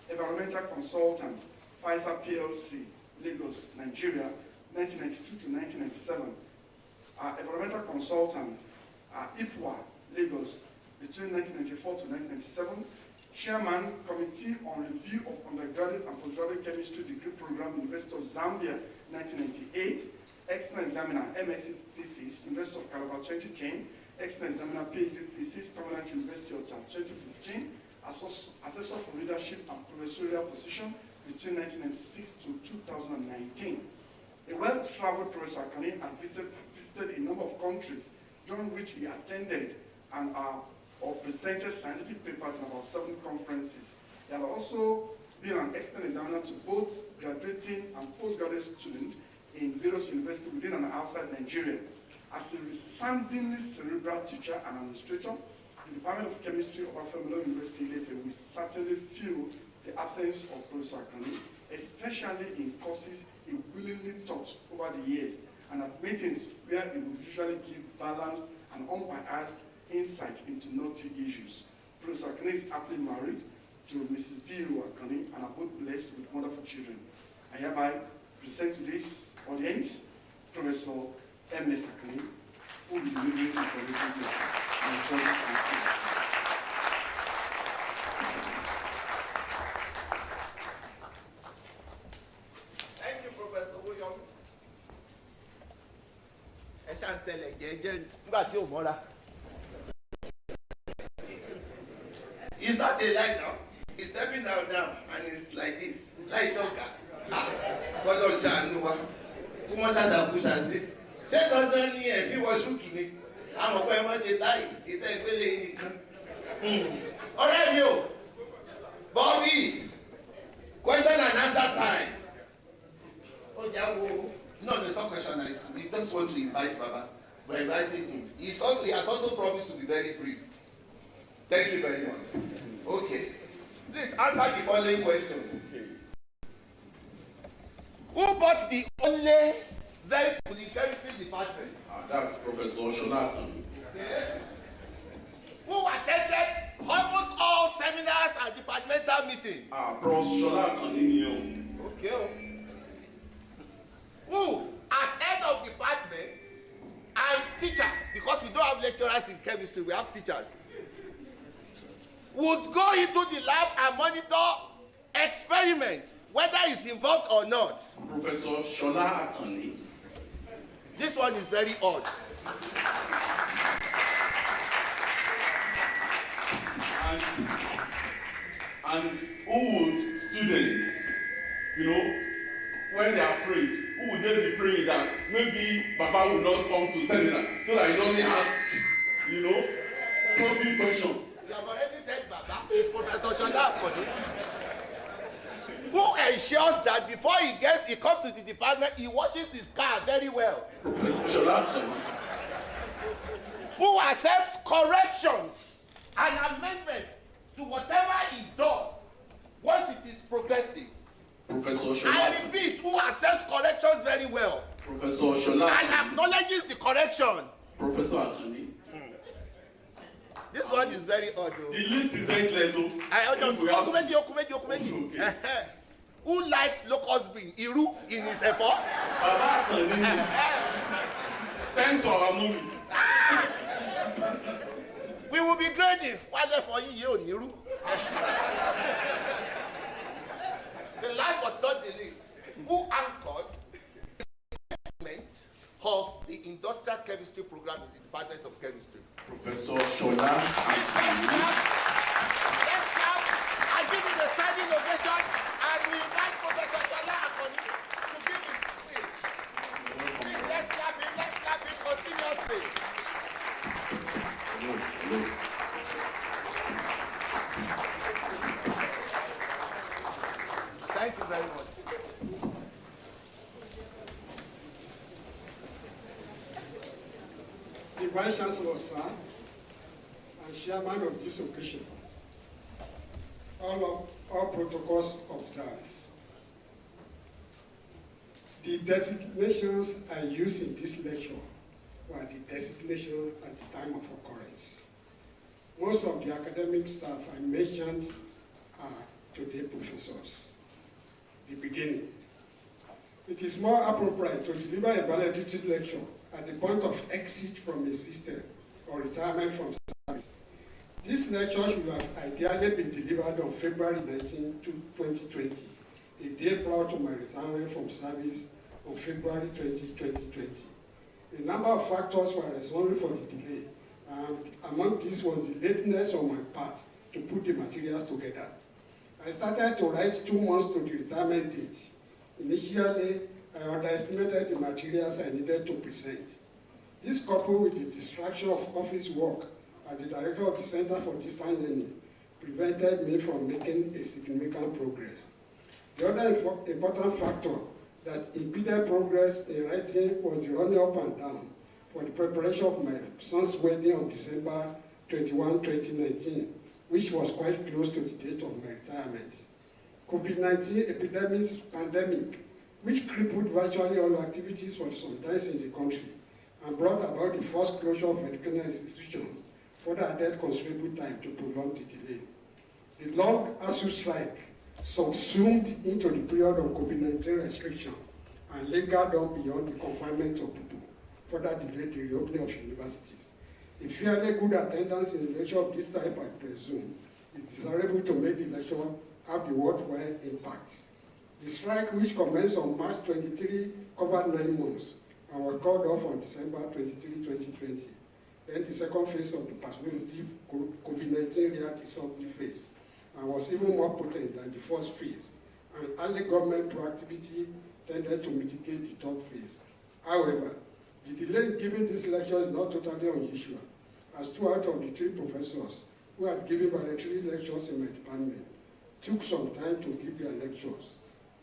Environmental Consultant, Pfizer PLC, Lagos, Nigeria, 1992 to 1997. Environmental Consultant, IPWA, Lagos, between 1994 to 1997. Chairman, Committee on Review of Undergraduate and Postgraduate Chemistry Degree Program, University of Zambia, 1998. External Examiner, MSc Thesis, University of Calabar, 2010. External Examiner, Ph.D. Thesis, Permanent University of 2015. Assessor for Leadership and Professorial Position between 1996 to 2019. A well-traveled Professor AKANNI had visited a number of countries, during which he attended and or presented scientific papers in about 7 conferences. He had also been an external examiner to both graduating and postgraduate students in various universities within and outside Nigeria. As a resoundingly cerebral teacher and administrator, the Department of Chemistry of Afemelo University Ile-Ife will certainly feel the absence of Professor AKANNI, especially in courses he willingly taught over the years and at meetings where he would usually give balanced and unbiased insight into knotty issues. Professor AKANNI is happily married to Mrs. B.U. AKANNI and are both blessed with wonderful children. I hereby present to this audience Professor M.S. AKANNI, who will be delivering the information.
Thank you, Professor William. Ẹ ṣàǹtẹ̀lẹ̀ jẹ́jẹ́ nígbà tí ò mọ́ra. It's not a lie now. He's stepping down now and it's like this. Like Shoka. Gbọ́dọ̀ ṣàánú wa. Kó mọ́ ṣàṣàkóṣà sí. Ṣé dandan ni ẹ̀ fi wọ ṣúùtù ni? Àwọn ọ̀pọ̀ ẹ̀wọ̀n ti táyì ìtẹ́ ìpele nìkan. Ọ̀rẹ́ mi o, Bobby, Question and answer time. Oh, yeah, no, there's no question. We just want to invite Baba. We're inviting him. He has also promised to be very brief. Thank you very much. Okay. Please answer the following questions. Who bought the only vehicle in chemistry department?
That's Professor SOLA.
Okay. Who attended almost all seminars and departmental meetings?
Prof. SOLA.
Okay. Who, as head of department and teacher, because we don't have lecturers in chemistry, we have teachers, would go into the lab and monitor experiments, whether it's involved or not?
Professor SOLA.
This one is very odd.
And who would students, when they are afraid, who would they be praying that maybe Baba will not come to seminar so that he doesn't ask, probing questions?
You have already said Baba is Professor SOLA. Who ensures that before he comes to the department, he watches his car very well?
Professor SOLA.
Who accepts corrections and amendments to whatever he does once it is progressive?
Professor SOLA.
I repeat, who accepts corrections very well?
Professor SOLA.
And acknowledges the correction?
Professor AKANNI.
This one is very odd.
The list is endless.
Okay. Who likes locust bean? Iru in his effort?
Thanks for our movie.
We will be grading. Why for you, Niru? The last but not the least, who anchored the investment of the industrial chemistry program in the Department of Chemistry?
Professor SOLA.
Let's clap and give him a standing ovation and we invite Professor SOLA to give his speech. Please, let's clap him continuously. Thank you very much.
The Vice Chancellor, sir, and Chairman of this occasion, all protocols observed. The designations I used in this lecture were the designations at the time of occurrence. Most of the academic staff I mentioned are today professors. The beginning. It is more appropriate to deliver a valedictory lecture at the point of exit from a system or retirement from service. This lecture should have ideally been delivered on February 19, 2020, a day prior to my retirement from service on February 20, 2020. A number of factors were responsible for the delay, and among these was the lateness on my part to put the materials together. I started to write 2 months to the retirement date. Initially, I underestimated the materials I needed to present. This, coupled with the distraction of office work as the director of the Center for Distance Learning, prevented me from making a significant progress. The other important factor that impeded progress in writing was the running up and down for the preparation of my son's wedding on December 21, 2019, which was quite close to the date of my retirement. COVID-19 pandemic, which crippled virtually all activities for some time in the country and brought about the forced closure of educational institutions, further added considerable time to prolong the delay. The long ASU strike subsumed into the period of COVID-19 restriction and lingered on beyond the confinement of people, further delayed the reopening of universities. A fairly good attendance in a lecture of this type, I presume, is desirable to make the lecture have the worthwhile impact. The strike, which commenced on March 23, covered 9 months and was called off on December 23, 2020. Then the second phase of the pervasive COVID-19 reacted suddenly phase and was even more potent than the first phase, and early government proactivity tended to mitigate the third phase. However, the delay in giving this lecture is not totally unusual, as 2 out of the 3 professors who had given valedictory lectures in my department took some time to give their lectures,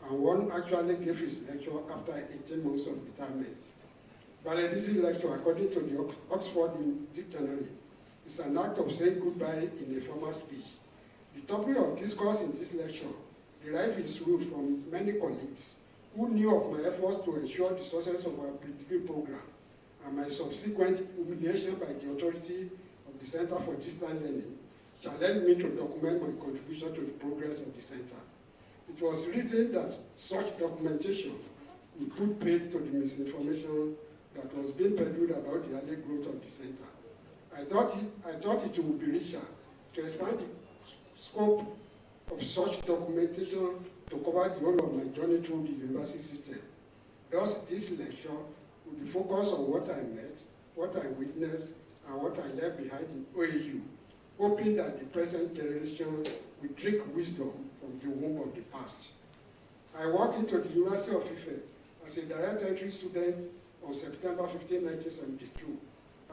and one actually gave his lecture after 18 months of retirement. Valedictory lecture, according to the Oxford Dictionary, is an act of saying goodbye in a formal speech. The topic of discourse in this lecture derived its roots from many colleagues who knew of my efforts to ensure the success of our pre-degree program and my subsequent humiliation by the authority of the Center for Distant Learning challenged me to document my contribution to the progress of the center. It was reasoned that such documentation would put paid to the misinformation that was being peddled about the early growth of the center. I thought it would be richer to expand the scope of such documentation to cover the whole of my journey through the university system. Thus, this lecture will be focused on what I met, what I witnessed, and what I left behind in OAU, hoping that the present generation will drink wisdom from the womb of the past. I walked into the University of Ife as a direct entry student on September 15, 1972.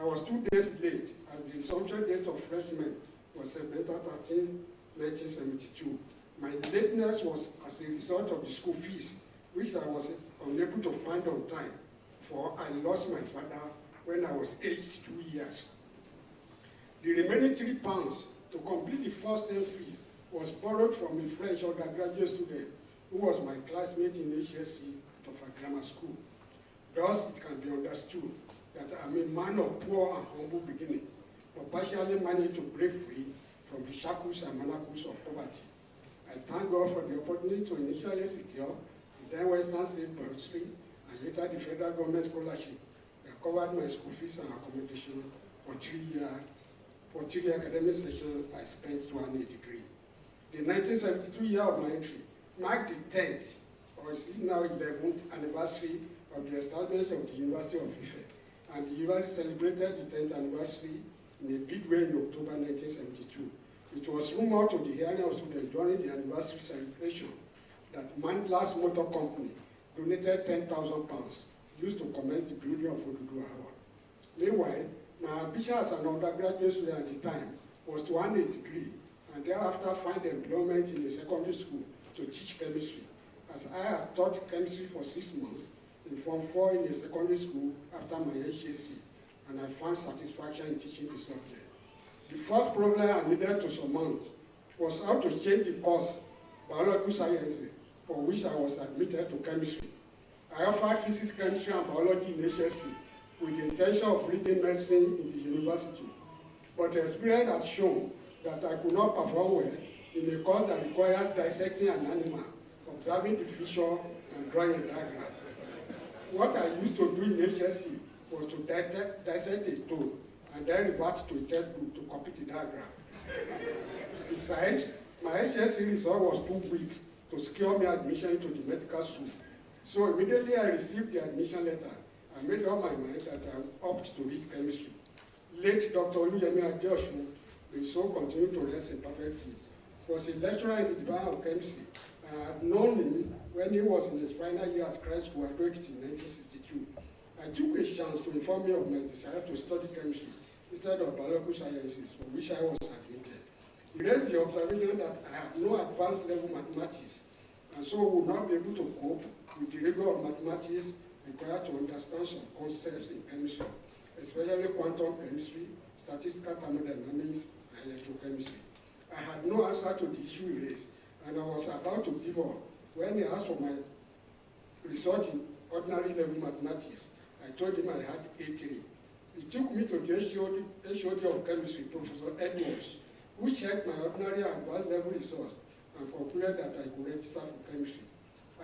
I was 2 days late, as the resumption date of freshmen was September 13, 1972. My lateness was as a result of the school fees, which I was unable to find on time, for I lost my father when I was aged 2 years. The remaining £3 to complete the first term fees was borrowed from a French undergraduate student who was my classmate in HSC at Ofa Grammar School. Thus, it can be understood that I'm a man of poor and humble beginning, but partially managed to break free from the shackles and manacles of poverty. I thank God for the opportunity to initially secure the then Western State bursary and later the federal government scholarship that covered my school fees and accommodation for 3 academic sessions I spent to earn a degree. The 1972 year of my entry marked the 10th, or is it now 11th anniversary of the establishment of the University of Ife, and the university celebrated the 10th anniversary in a big way in October 1972. It was rumored to the hearing of students during the anniversary celebration that Mandela's Motor Company donated £10,000 used to commence the building of Oduduwa Hall. Meanwhile, my ambition as an undergraduate student at the time was to earn a degree and thereafter find employment in a secondary school to teach chemistry, as I had taught chemistry for 6 months in Form 4 in a secondary school after my HSC, and I found satisfaction in teaching the subject. The first problem I needed to surmount was how to change the course, biological sciences, for which I was admitted to chemistry. I offered physics, chemistry, and biology in HSC with the intention of reading medicine in the university, but experience had shown that I could not perform well in a course that required dissecting an animal, observing the feature, and drawing a diagram. What I used to do in HSC was to dissect a toad and then revert to a textbook to copy the diagram. Besides, my HSC result was too weak to secure me admission into the medical school. So immediately I received the admission letter, I made up my mind that I would opt to read chemistry. Late Dr. Oluyemi Adeosun may so continue to rest in perfect peace. He was a lecturer in the Department of Chemistry. I had known him when he was in his final year at Christ School at Valecdictory in 1962. I took a chance to inform me of my desire to study chemistry instead of biological sciences, for which I was admitted. He raised the observation that I had no advanced level mathematics, and so would not be able to cope with the rigor of mathematics required to understand some concepts in chemistry, especially quantum chemistry, statistical thermodynamics, and electrochemistry. I had no answer to the issue he raised, and I was about to give up when he asked for my research in ordinary level mathematics. I told him I had A3. He took me to the HOD of chemistry, Professor Edwards, who checked my ordinary and advanced level results and concluded that I could register for chemistry.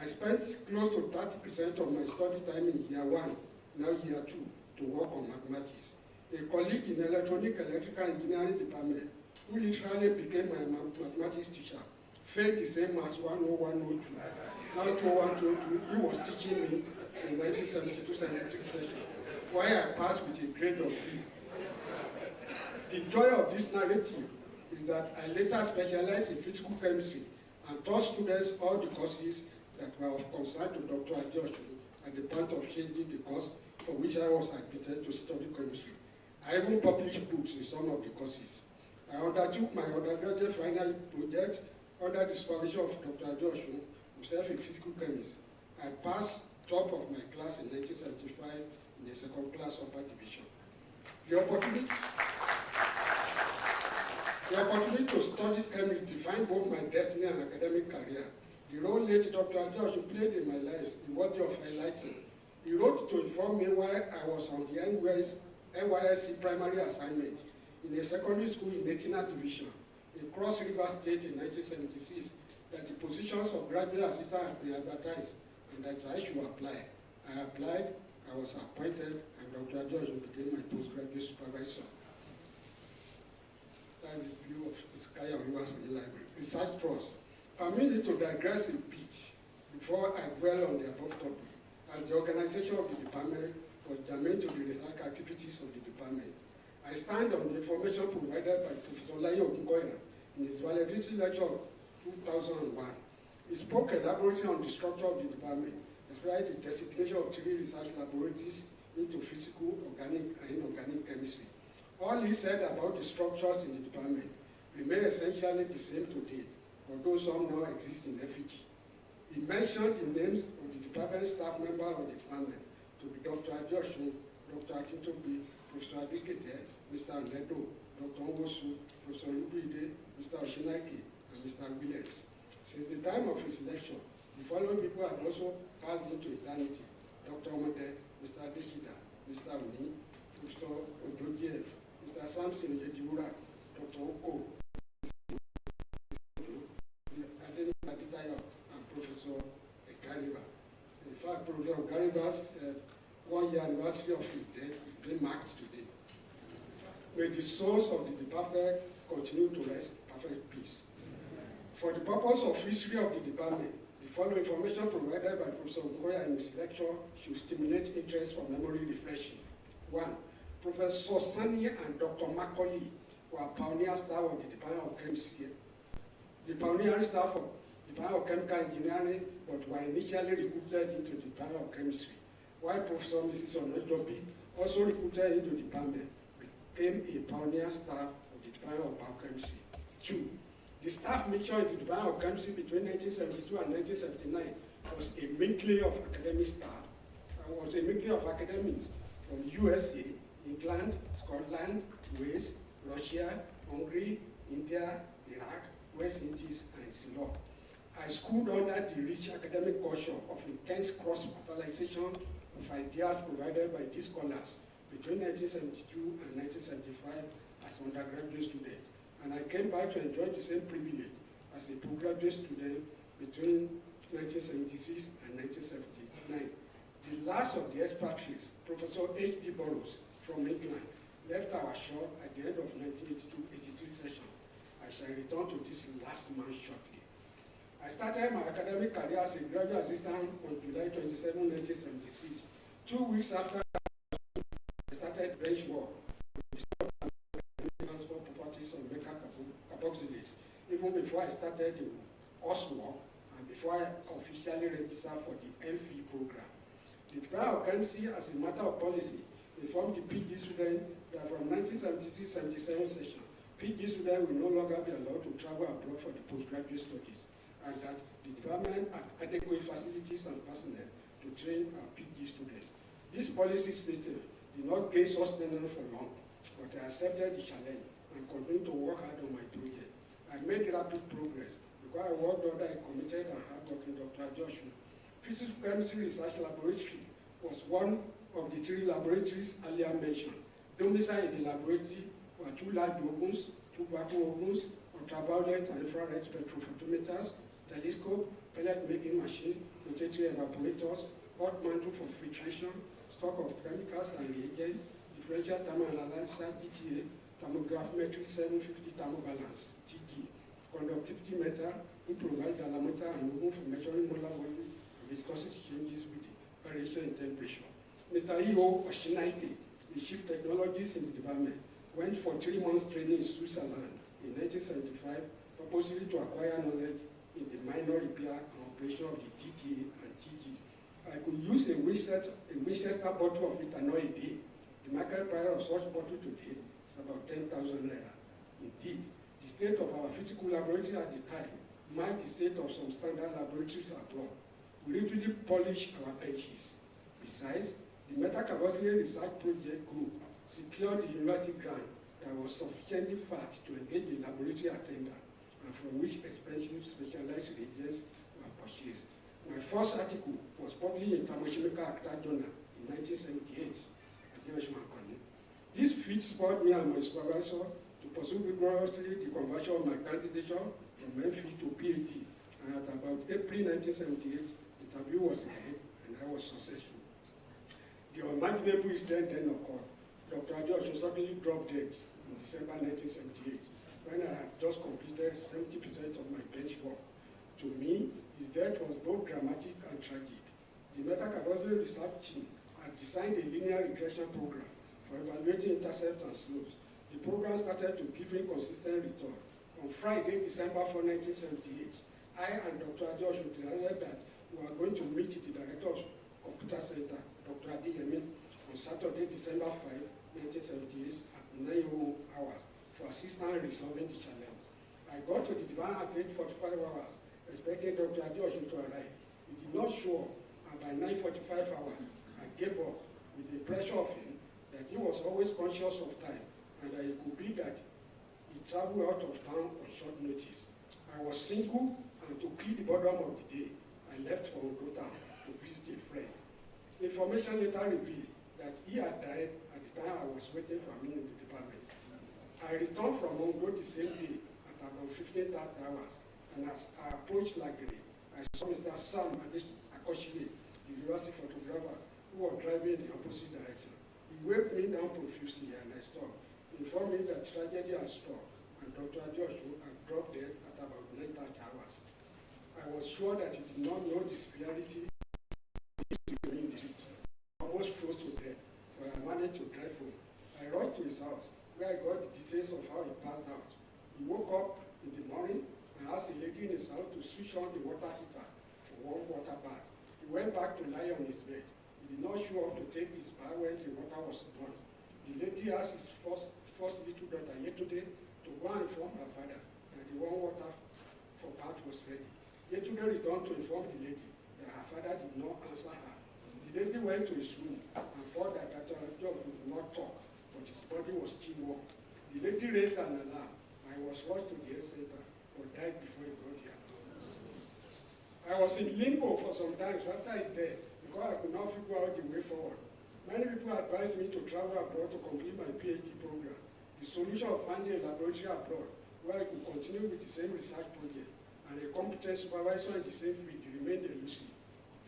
I spent close to 30% of my study time in year 1, now year 2, to work on mathematics. A colleague in electrical engineering department, who literally became my mathematics teacher, failed the same as 10102. Now 20122, he was teaching me in 1972-73 session, why I passed with a grade of B. The joy of this narrative is that I later specialized in physical chemistry and taught students all the courses that were of concern to Dr. Adeosun at the point of changing the course for which I was admitted to study chemistry. I even published books in some of the courses. I undertook my undergraduate final project Under the supervision of Dr. Joshua, himself a physical chemist, I passed top of my class in 1975 in the second class upper division. The opportunity to study chemistry defined both my destiny and academic career. The role late Dr. Joshua played in my life is worthy of highlighting. He wrote to inform me while I was on the NYSC primary assignment in a secondary school in 18th Division, in Cross River State in 1976, that the positions of graduate assistant had been advertised and that I should apply. I applied, I was appointed, and Dr. Joshua became my postgraduate supervisor. That's the view of the Sky of Rivers in the library. Research Trust. Permit me to digress a bit before I dwell on the above topic, as the organization of the department was germane to the research activities of the department. I stand on the information provided by Professor Layo Ogunkoya in his valedictory lecture of 2001. He spoke elaborately on the structure of the department, especially the designation of 3 research laboratories into physical, organic, and inorganic chemistry. All he said about the structures in the department remain essentially the same today, although some now exist in effigy. He mentioned the names of the department staff members of the department to be Dr. Joshua, Dr. Akintobi, Professor Adikete, Mr. Nedo, Dr. Nwosu, Professor Lubide, Mr. Oshinaike, and Mr. Willets. Since the time of his lecture, the following people have also passed into eternity: Dr. Omode, Mr. Adeshida, Mr. Oni, Professor Ododiev, Mr. Samson Yediwura, Dr. Oko, and Professor Gariba. In fact, Professor Gariba's 1-year anniversary of his death is being marked today. May the souls of the department continue to rest in perfect peace. For the purpose of history of the department, the following information provided by Professor Ogunkoya in his lecture should stimulate interest for memory refreshing. 1. Professor Sani and Dr. Macaulay were pioneer staff of the Department of Chemistry. The pioneering staff of the Department of Chemical Engineering, but were initially recruited into the Department of Chemistry, while Professor Mrs. Onodobi, also recruited into the department, became a pioneer staff of the Department of Biochemistry. 2. The staff mixture in the Department of Chemistry between 1972 and 1979 was a mingling of academic staff, was a mingling of academics from USA, England, Scotland, Wales, Russia, Hungary, India, Iraq, West Indies, and Ceylon. I schooled under the rich academic culture of intense cross-fertilization of ideas provided by these scholars between 1972 and 1975 as undergraduate student, and I came back to enjoy the same privilege as a postgraduate student between 1976 and 1979. The last of the expatriates, Professor H.D. Burroughs from England, left our shore at the end of 1982-83 session. I shall return to this last man shortly. I started my academic career as a graduate assistant on July 27, 1976. 2 weeks after I started bench work on the transport properties of mecha carboxylates, even before I started the coursework and before I officially registered for the MPhil program. The Department of Chemistry, as a matter of policy, informed the Ph.D. student that from 1976-77 session, Ph.D. students will no longer be allowed to travel abroad for the postgraduate studies, and that the department had adequate facilities and personnel to train our Ph.D. students. This policy statement did not gain sustenance for long, but I accepted the challenge and continued to work hard on my project. I made rapid progress because I worked under a committed and hardworking Dr. Joshua. Physical Chemistry Research Laboratory was one of the 3 laboratories earlier mentioned. Domiciled in the laboratory were 2 large ovens, 2 vacuum ovens, ultraviolet and infrared spectrophotometers, telescope, pellet making machine, rotatory evaporators, hot mantle for filtration, stock of chemicals and reagents, differential thermal analyzer, GTA, thermographimetry 750 thermobalance, TG, conductivity meter, improvised galameter and oven for measuring molar volume and viscosity changes with the variation in temperature. Mr. E.O. Oshinaike, the chief technologist in the department, went for 3 months training in Switzerland in 1975, purposely to acquire knowledge in the minor repair and operation of the GTA and TG. I could use a Winchester bottle of ethanol a day. The market price of such bottle today is about 10,000 naira. Indeed, the state of our physical laboratory at the time match the state of some standard laboratories abroad. We literally polish our benches. Besides, the metacarboxylate research project group secured the university grant that was sufficiently fat to engage the laboratory attendant and from which expensive specialized reagents were purchased. My first article was published in Thermochemical Acta Journal in 1978 at AKANNI. This feat spurred me and my supervisor to pursue vigorously the conversion of my candidature from MPhil to Ph.D. And at about April 1978, interview was held and I was successful. The unimaginable incident then occurred. Dr. Adeosho suddenly dropped dead in December 1978 when I had just completed 70% of my bench work. To me, his death was both dramatic and tragic. The metacarboxylate research team had designed a linear regression program for evaluating intercept and slopes. The program started to give him consistent return. On Friday, December 4, 1978, I and Dr. Adeosho decided that we were going to meet the director of Computer Center, Dr. Adeyemi, on Saturday, December 5, 1978 at 9:00 hours for assistance in resolving the challenge. I got to the divan at 8:45 hours, expecting Dr. Adeosho to arrive. He did not show up, and by 9:45 hours, I gave up with the impression of him that he was always conscious of time and that it could be that he traveled out of town on short notice. I was single, and to kill the boredom of the day, I left for Ondo town to visit a friend. Information later revealed that he had died at the time I was waiting for him in the department. I returned from Ondo the same day at about 15:30 hours, and as I approached Lagere, I saw Mr. Sam Akoshile, the university photographer, who was driving in the opposite direction. He waved me down profusely and I stopped. He informed me that tragedy had struck and Dr. Adeosho had dropped dead at about 9:30 hours. I was sure that he did not know the severity in the street. I almost froze to death, but I managed to drive home. I rushed to his house, where I got the details of how he passed out. He woke up in the morning and asked a lady in his house to switch on the water heater for warm water bath. He went back to lie on his bed. He did not show up to take his bath when the water was done. The lady asked his first little daughter, Yetunde, to go and inform her father that the warm water for bath was ready. Yetunde returned to inform the lady that her father did not answer her. The lady went to his room and found that Dr. Adeosho would not talk, but his body was still warm. The lady raised an alarm. I was rushed to the health center, but died before he got there. I was in limbo for some time after his death because I could not figure out the way forward. Many people advised me to travel abroad to complete my Ph.D. program. The solution of finding a laboratory abroad where I could continue with the same research project and a competent supervisor in the same field remained elusive.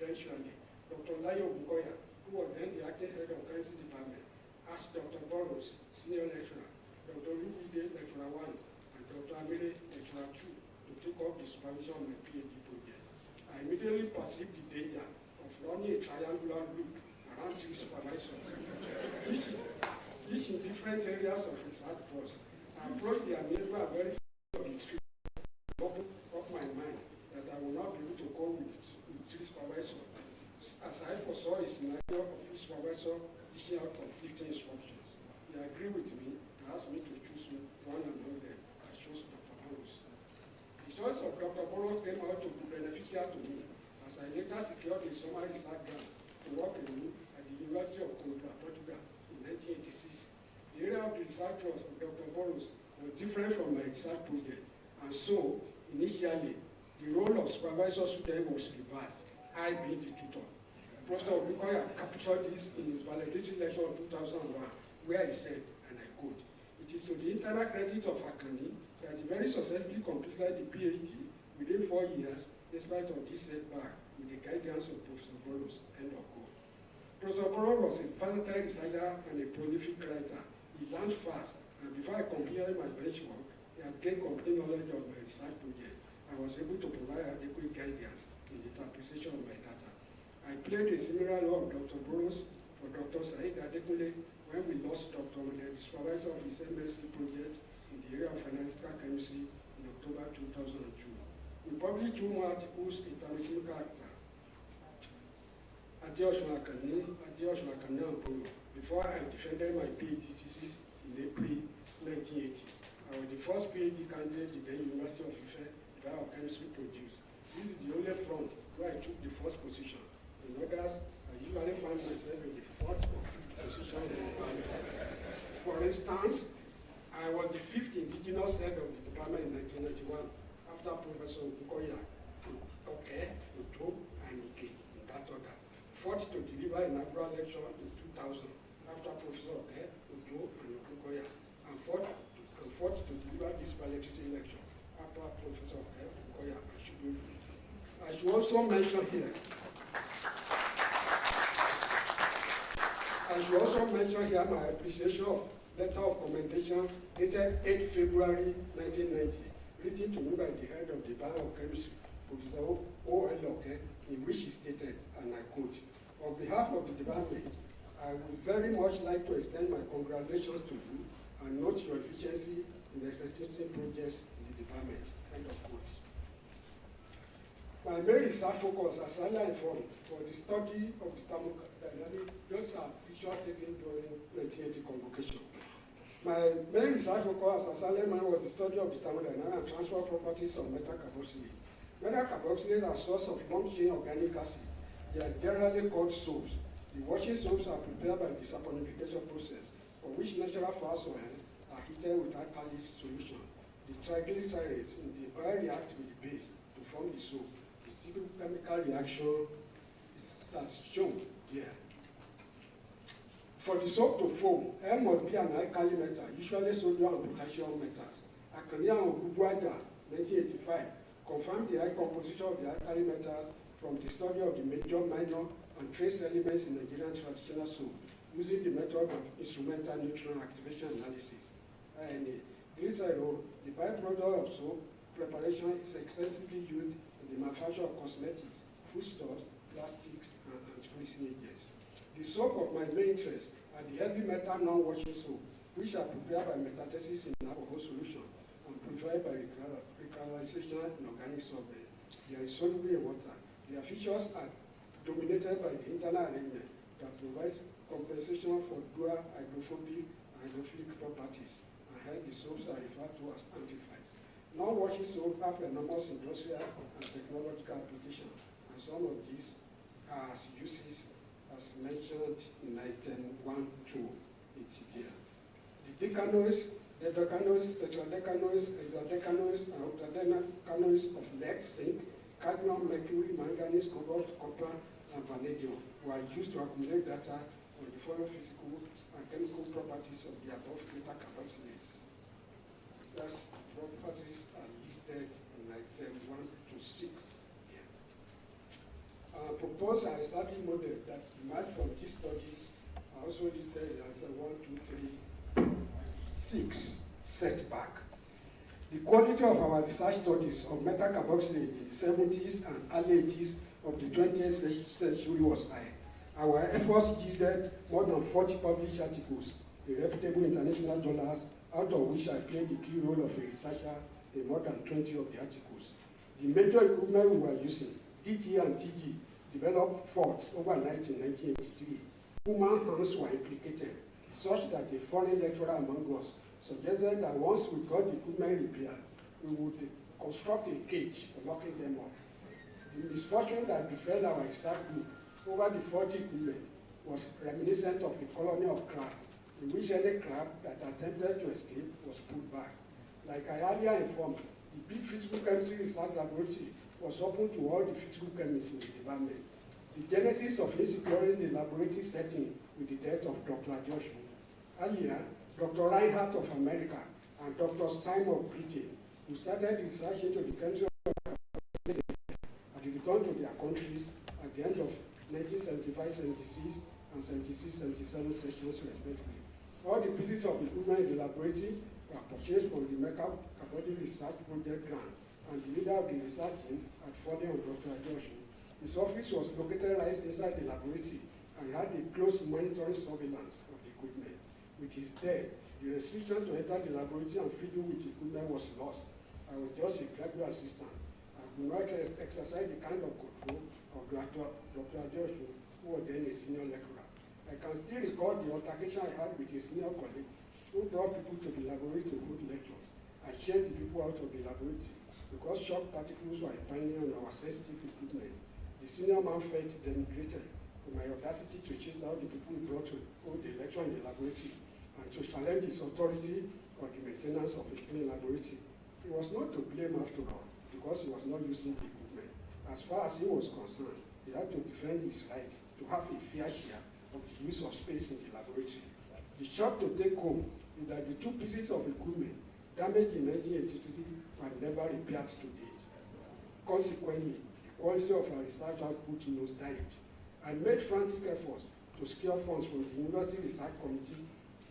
Eventually, Dr. Layo Bunkoya, who was then the acting head of chemistry department, asked Dr. Burroughs, senior lecturer, Dr. Rubide, lecturer 1, and Dr. Amire, lecturer 2, to take up the supervision of my Ph.D. project. I immediately perceived the danger of running a triangular loop around three supervisors, each in different areas of research course. I approached the Amire very of the tree, opened up my mind that I would not be able to go with three supervisors, as I foresaw a scenario of each supervisor dishing out conflicting instructions. He agreed with me and asked me to choose one among them. I chose Dr. Burroughs. The choice of Dr. Burroughs came out to be beneficial to me, as I later secured a summer research grant to work alone at the University of Coimbra, Portugal, in 1986. The area of the research of Dr. Burroughs was different from my research project, and so, initially, the role of supervisor student was reversed, I being the tutor. Professor Bunkoya captured this in his Valecdictory lecture of 2001, where he said, and I quote, "It is to the internal credit of AKANNI that he very successfully completed the Ph.D. within 4 years, despite of this setback, with the guidance of Professor Burroughs." End of quote. Professor Burroughs was a versatile researcher and a prolific writer. He learned fast, and before I completed my bench work, he had gained complete knowledge of my research project. I was able to provide adequate guidance in the interpretation of my data. I played a similar role of Dr. Burroughs for Dr. Said Adekunle when we lost Dr. Mode, the supervisor of his M.Sc project in the area of analytical chemistry in October 2002. We published 2 more articles in Thermochemical Acta, Adeosho AKANNI and Polo, before I defended my Ph.D. thesis in April 1980. I was the first Ph.D. candidate at the University of Ife, biochemistry produced. This is the only front where I took the first position. In others, I usually find myself in the fourth or fifth position in the department. For instance, I was the fifth indigenous head of the department in 1991 after Professor Nkoya, Oke, Oto, and Ike, in that order. Fourth to deliver an inaugural lecture in 2000 after Professor Oke, Oto, and Nkoya, and fourth to deliver this valedictory lecture after Professor Oke, Nkoya, and Shubu. I should also mention here my appreciation of letter of commendation dated 8 February 1990, written to me by the head of the biochemistry, Professor O.L. Oke, in which he stated, and I quote, "On behalf of the department, I would very much like to extend my congratulations to you and note your efficiency in executing projects in the department." End of quote. My main research focus, as I informed, for the study of the thermodynamic. Those are pictures taken during 1980 convocation. My main research focus as I was the study of the thermodynamic and transfer properties of metal carboxylates. Metal carboxylates are source of long-chain organic acid. They are generally called soaps. The washing soaps are prepared by the saponification process, for which natural fats oil are heated with alkali solution. The triglycerides in the oil react with the base to form the soap. The typical chemical reaction is as shown there. For the soap to foam, air must be an alkali metal, usually sodium and potassium metals. AKANNI and Ogugwaja, 1985, confirmed the high composition of the alkali metals from the study of the major, minor, and trace elements in Nigerian traditional soap, using the method of instrumental neutron activation analysis. And glycerol, the byproduct of soap preparation, is extensively used in the manufacture of cosmetics, foodstuffs, plastics, and anti-freezing agents. The soap of my main interest are the heavy metal non-washing soap, which are prepared by metathesis in alcohol solution and purified by recrystallization in organic solvent. They are insoluble in water. Their features are dominated by the internal arrangement that provides compensation for dual hydrophobic and hydrophilic properties, and hence the soaps are referred to as amplifiers. Non-washing soap have enormous industrial and technological application, and some of these are uses as mentioned in item 1.2, it's here. The decanoes, decanoes, tetradecanoes, hexadecanoes, and octadecanoes of lead, zinc, cadmium, mercury, manganese, cobalt, copper, and vanadium were used to accumulate data on the following physical and chemical properties of the above metal carboxylates. Thus, the properties are listed in item 1 to 6. Proposed and established model that emerged from these studies are also listed as a 1, 2, 3, 4, 5, 6 setback. The quality of our research studies of metal carboxylate in the 70s and early 80s of the 20th century was high. Our efforts yielded more than 40 published articles in reputable international journals, out of which I played the key role of a researcher in more than 20 of the articles. The major equipment we were using, DT and TG, developed faults overnight in 1983. Human hands were implicated, such that a foreign lecturer among us suggested that once we got the equipment repaired, we would construct a cage for locking them up. The misfortune that befell our research group over the 40 equipment was reminiscent of a colony of crab, in which any crab that attempted to escape was put back. Like I earlier informed, the big physical chemistry research laboratory was open to all the physical chemists in the department. The genesis of insecurity in the laboratory setting with the death of Dr. Joshua. Earlier, Dr. Reinhardt of America and Dr. Stein of Britain, who started research into the chemistry of at the return to their countries at the end of 1975-76 and 76-77 sessions respectively. All the pieces of equipment in the laboratory were purchased from the Metal Carboxylate Research Project grant, and the leader of the research team had fallen on Dr. Joshua. His office was located right inside the laboratory and had a close monitoring surveillance of the equipment. With his death, the restriction to enter the laboratory and fiddle with equipment was lost. I was just a graduate assistant. I could not exercise the kind of control of Dr. Joshua, who was then a senior lecturer. I can still recall the altercation I had with a senior colleague who brought people to the laboratory to hold lectures. I chased the people out of the laboratory. Because shock particles were a pioneer on our sensitive equipment, the senior man felt denigrated for my audacity to chase out the people he brought to hold the lecture in the laboratory and to challenge his authority on the maintenance of a clean laboratory. He was not to blame after all, because he was not using the equipment. As far as he was concerned, he had to defend his right to have a fair share of the use of space in the laboratory. The shock to take home is that the 2 pieces of equipment damaged in 1983 were never repaired to date. Consequently, the quality of our research output nosedived. I made frantic efforts to secure funds from the University Research Committee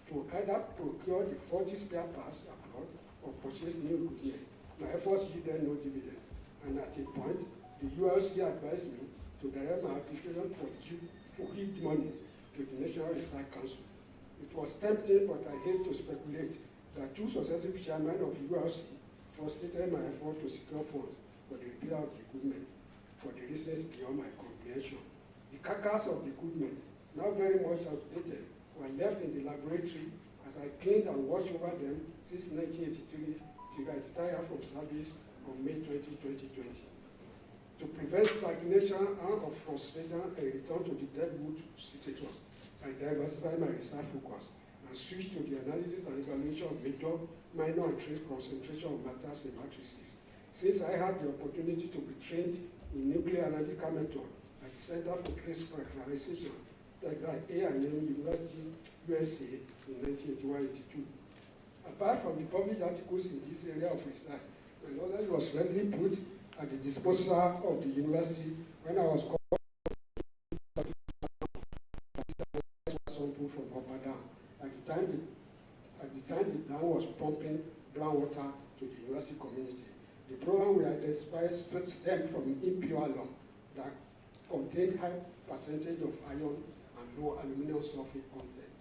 to either procure the 40 spare parts abroad or purchase new equipment. My efforts yielded no dividend, and at a point, the ULC advised me to direct my application for huge money to the National Research Council. It was tempting, but I hate to speculate that 2 successive chairmen of the ULC frustrated my effort to secure funds for the repair of the equipment for the reasons beyond my comprehension. The carcass of the equipment, now very much outdated, were left in the laboratory as I cleaned and watched over them since 1983 till I retired from service on May 20, 2020. To prevent stagnation and of frustration and return to the deadwood status, I diversified my research focus and switched to the analysis and evaluation of major, minor, and trace concentration of matters in matrices. Since I had the opportunity to be trained in nuclear analytical method at the Center for Trace Characterization, at A&M University, USA, in 1981-82. Apart from the published articles in this area of research, my knowledge was readily put at the disposal of the university when I was called sample from up and down. At the time, the dam was pumping groundwater to the university community. The program we identified stemmed from impure alum that contained high percentage of iron and low aluminum sulfate content.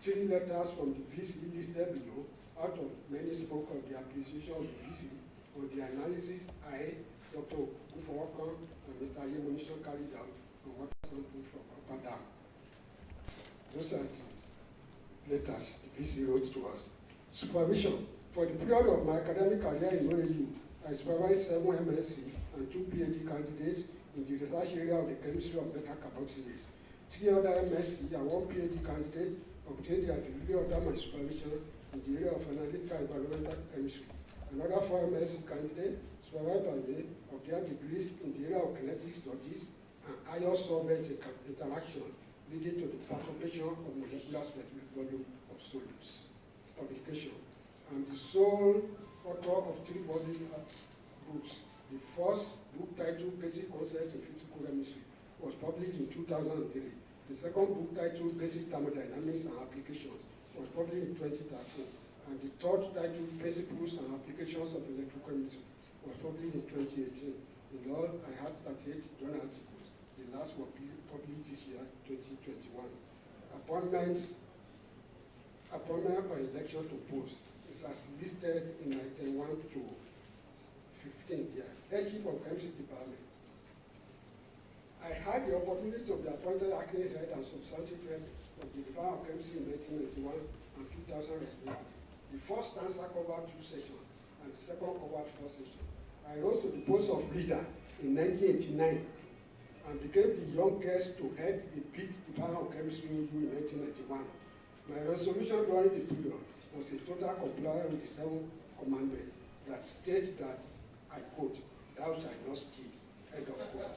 3 letters from the VC listed below, out of many spoke of the appreciation of the VC on the analysis I, Dr. Kufawakan, and Mr. Yemonishan carried out on water sample from Upper Dam. Those are the letters the VC wrote to us. Supervision. For the period of my academic career in OAU, I supervised 7 MSc and 2 PhD candidates in the research area of the chemistry of metal carboxylates. 3 other MSc and 1 PhD candidate obtained their degree under my supervision in the area of analytical environmental chemistry. Another 4 MSc candidates supervised by me obtained degrees in the area of kinetic studies and ion solvent interactions leading to the perturbation of molecular specific volume of solids. Publication. I'm the sole author of 3 published books. The first book titled Basic Concepts in Physical Chemistry was published in 2003. The second book titled Basic Thermodynamics and Applications was published in 2013. And the third titled Principles and Applications of Electrochemistry was published in 2018. In all, I had 38 journal articles. The last was published this year, 2021. Appointment or election to post is as listed in item 1 to 15 here. Headship of Chemistry Department. I had the opportunity to be appointed acting head and substantive head of the Department of Chemistry in 1991 and 2000 respectively. The first stanza covered 2 sections and the second covered 4 sections. I rose to the post of leader in 1989 and became the youngest to head a big Department of Chemistry in 1991. My resolution during the period was a total compliance with the 7th commandment that states that, I quote, "Thou shalt not steal," end of quote.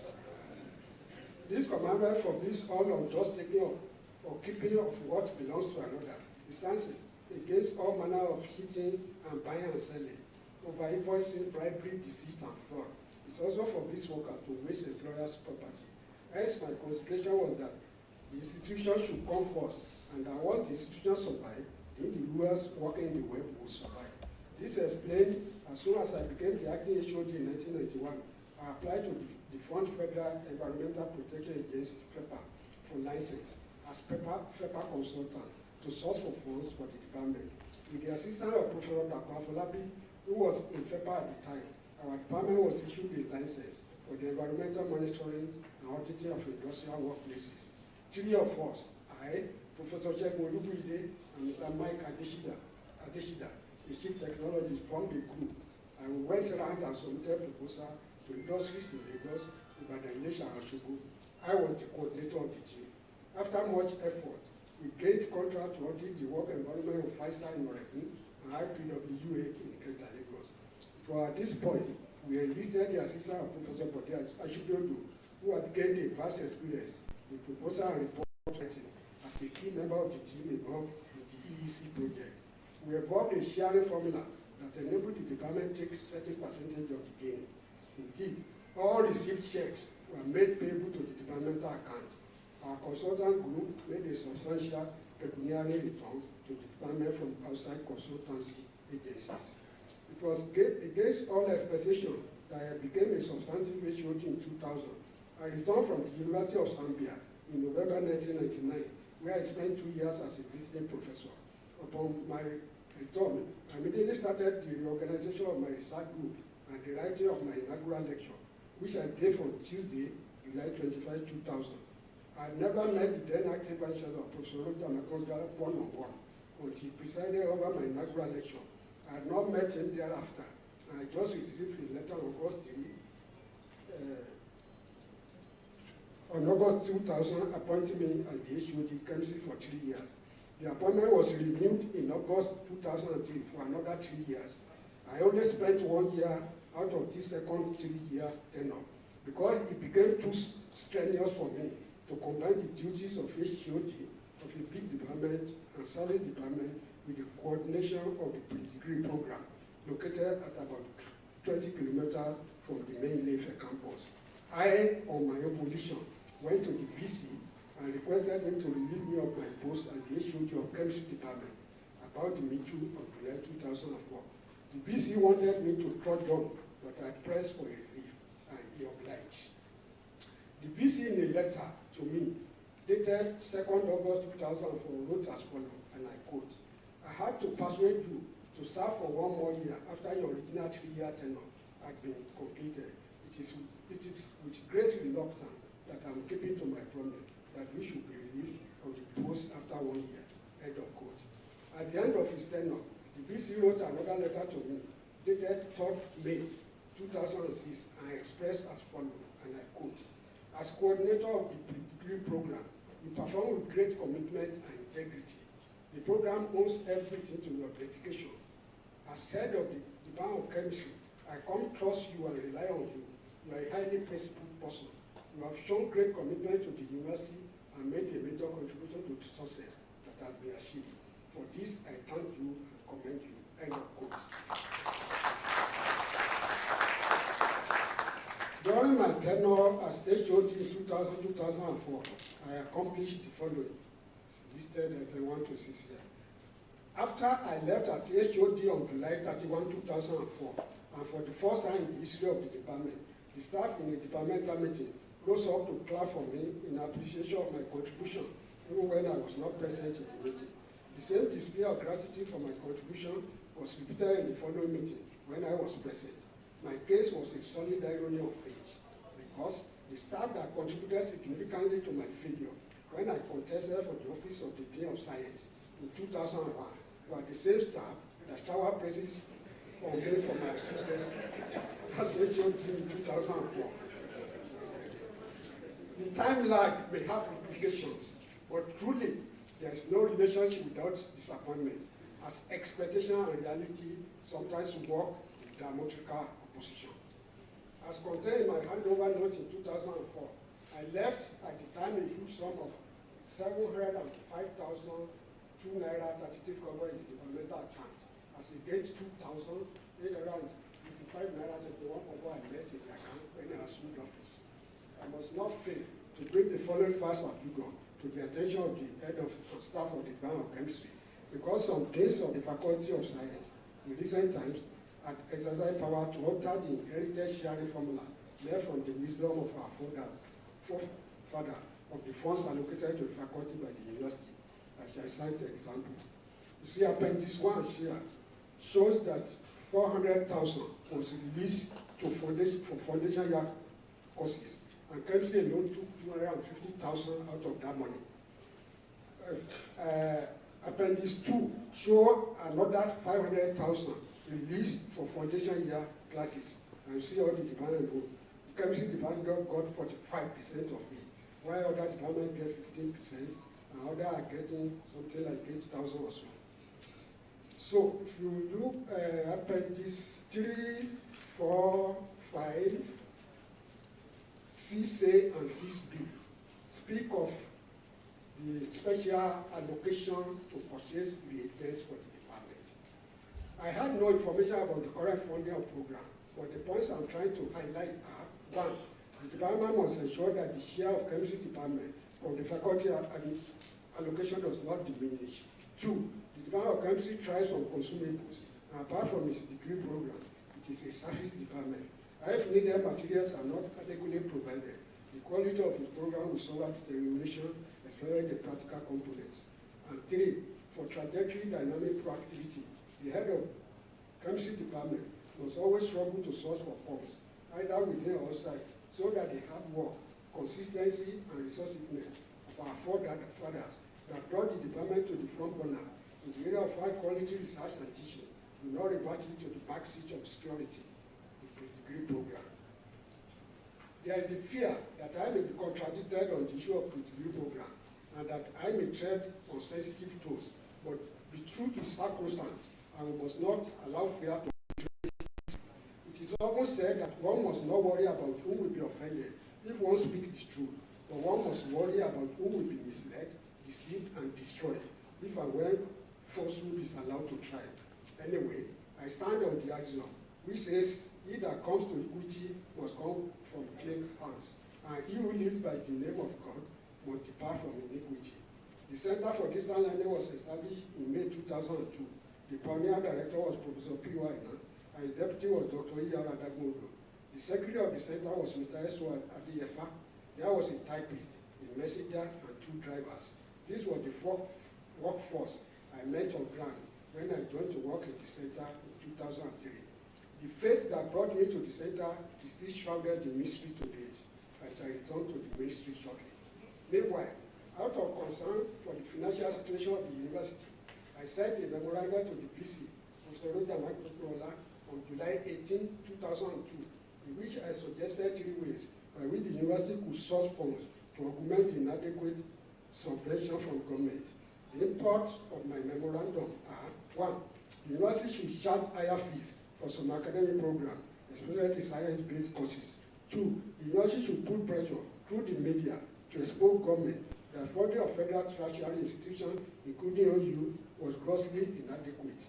This commandment forbids all unjust taking of or keeping of what belongs to another. It stands against all manner of cheating and buying and selling, over invoicing, bribery, deceit, and fraud. It also forbids workers to waste employers' property. Hence, my consideration was that the institution should come first, and that once the institution survives, the individuals working in the web will survive. This explained as soon as I became the acting HOD in 1991, I applied to the Fund Federal Environmental Protection Agency, FEPA, for license as FEPA consultant to source for funds for the department. With the assistance of Professor Dr. Afolabi, who was in FEPA at the time, our department was issued a license for the environmental monitoring and auditing of industrial workplaces. 3 of us, I, Professor Shegun Olubuide, and Mr. Mike Adeshida, the chief technologist, formed a group. I And we went around and submitted proposal to industries in Lagos, Ibadan, Ilesha, and Osogbo. I was the coordinator of the team. After much effort, we gained contract to audit the work environment of Pfizer in Oregon and IPWA in Ikeja, Lagos. So at this point, we enlisted the assistant of Professor Bode Ashubiodo, who had gained a vast experience in proposal and report writing as a key member of the team involved in the EEC project. We evolved a sharing formula that enabled the department to take a certain percentage of the gain. Indeed, all received checks were made payable to the departmental account. Our consultant group made a substantial pecuniary return to the department from outside consultancy agencies. It was against all expectation that I became a substantive HOD in 2000. I returned from the University of Zambia in November 1999, where I spent 2 years as a visiting professor. Upon my return, I immediately started the reorganization of my research group and the writing of my inaugural lecture, which I gave on Tuesday, July 25, 2000. I never met the then active vice chancellor of Professor Roger Makonga one-on-one until he presided over my inaugural lecture. I had not met him thereafter, and I just received a letter on August 3, on August 2000, appointing me as the HOD chemistry for 3 years. The appointment was renewed in August 2003 for another 3 years. I only spent 1 year out of this second 3 years tenure because it became too strenuous for me to combine the duties of HOD of a big department and service department with the coordination of the pre-degree program located at about 20 kilometers from the main Ife campus. I, on my own volition, went to the VC and requested him to relieve me of my post as the HOD of chemistry department about the middle of July 2004. The VC wanted me to trudge on, but I pressed for a relief, and he obliged. The VC in a letter to me, dated 2nd August 2004, wrote as follows, and I quote, "I had to persuade you to serve for 1 more year after your original 3-year tenure had been completed. It is with great reluctance that I am keeping to my promise that we should be relieved of the post after 1 year." End of quote. At the end of his tenure, the VC wrote another letter to me, dated 3rd May 2006, and expressed as follows, and I quote, "As coordinator of the pre-degree program, you perform with great commitment and integrity. The program owes everything to your dedication. As head of the Department of Chemistry, I come trust you and rely on you. You are a highly principled person. You have shown great commitment to the university and made a major contribution to the success that has been achieved. For this, I thank you and commend you." End of quote. During my tenure as HOD in 2000-2004, I accomplished the following. It's listed at 1 to 6 here. After I left as HOD on July 31, 2004, and for the first time in the history of the department, the staff in a departmental meeting rose up to clap for me in appreciation of my contribution, even when I was not present in the meeting. The same display of gratitude for my contribution was repeated in the following meeting when I was present. My case was a solid irony of fate, because the staff that contributed significantly to my failure when I contested for the office of the Dean of Science in 2001 were the same staff that showered praises on me for my achievement as HOD in 2004. The time lag may have implications, but truly there is no relationship without disappointment, as expectation and reality sometimes work in diametrical opposition. As contained in my handover note in 2004, I left at the time a huge sum of 705,002 naira 33 kobo in the departmental account, as against 2,855 naira 71 kobo I left in the account when I assumed office. I must not fail to bring the following facts of figure to the attention of the head of staff of the Department of Chemistry, because some days of the Faculty of Science in recent times had exercised power to alter the inherited sharing formula left from the wisdom of our forefather of the funds allocated to the faculty by the university. I shall cite an example. You see, Appendix 1 here shows that 400,000 was released to for foundation year courses, and chemistry alone took 250,000 out of that money. Appendix 2 show another 500,000 released for foundation year classes. And you see all the department go. The chemistry department got 45% of it, while other departments get 15%, and others are getting something like 8,000 or so. So if you look at Appendix 3, 4, 5, 6A and 6B, speak of the special allocation to purchase reagents for the department. I had no information about the current funding of program, but the points I'm trying to highlight are: 1, the department must ensure that the share of chemistry department from the faculty allocation does not diminish. 2, the Department of Chemistry thrives on consumables, and apart from its degree program, it is a service department. If needed materials are not adequately provided, the quality of its program will suffer deterioration, especially the practical components. And 3, for trajectory dynamic proactivity, the head of chemistry department must always struggle to source for funds, either within or outside, so that the hard work, consistency, and resourcefulness of our forefathers that brought the department to the front runner in the area of high-quality research and teaching will not revert it to the backseat of obscurity in the degree program. There is the fear that I may be contradicted on the issue of the degree program, and that I may tread on sensitive toes, but the truth is sacrosanct, and we must not allow fear to. It is often said that one must not worry about who will be offended if one speaks the truth, but one must worry about who will be misled, deceived, and destroyed if and when falsehood is allowed to thrive. Anyway, I stand on the axiom which says, he that comes to equity must come from clean hands, and he who lives by the name of God must depart from iniquity. The Center for Distant Learning was established in May 2002. The pioneer director was Professor P. Waina, and his deputy was Dr. E.R. Adagmodo. The secretary of the center was Mr. S.O. Adeyefa. There was a typist, a messenger, and 2 drivers. This was the workforce I met on ground when I joined to work at the center in 2003. The faith that brought me to the center is still shrouded in mystery to date, as I return to the ministry shortly. Meanwhile, out of concern for the financial situation of the university, I sent a memorandum to the B.Sc, Professor Roja on July 18, 2002, in which I suggested 3 ways by which the university could source funds to augment inadequate subvention from government. The import of my memorandum are: 1, the university should charge higher fees for some academic programs, especially science-based courses. 2, the university should put pressure through the media to expose government that funding of federal tertiary institutions, including OU, was grossly inadequate.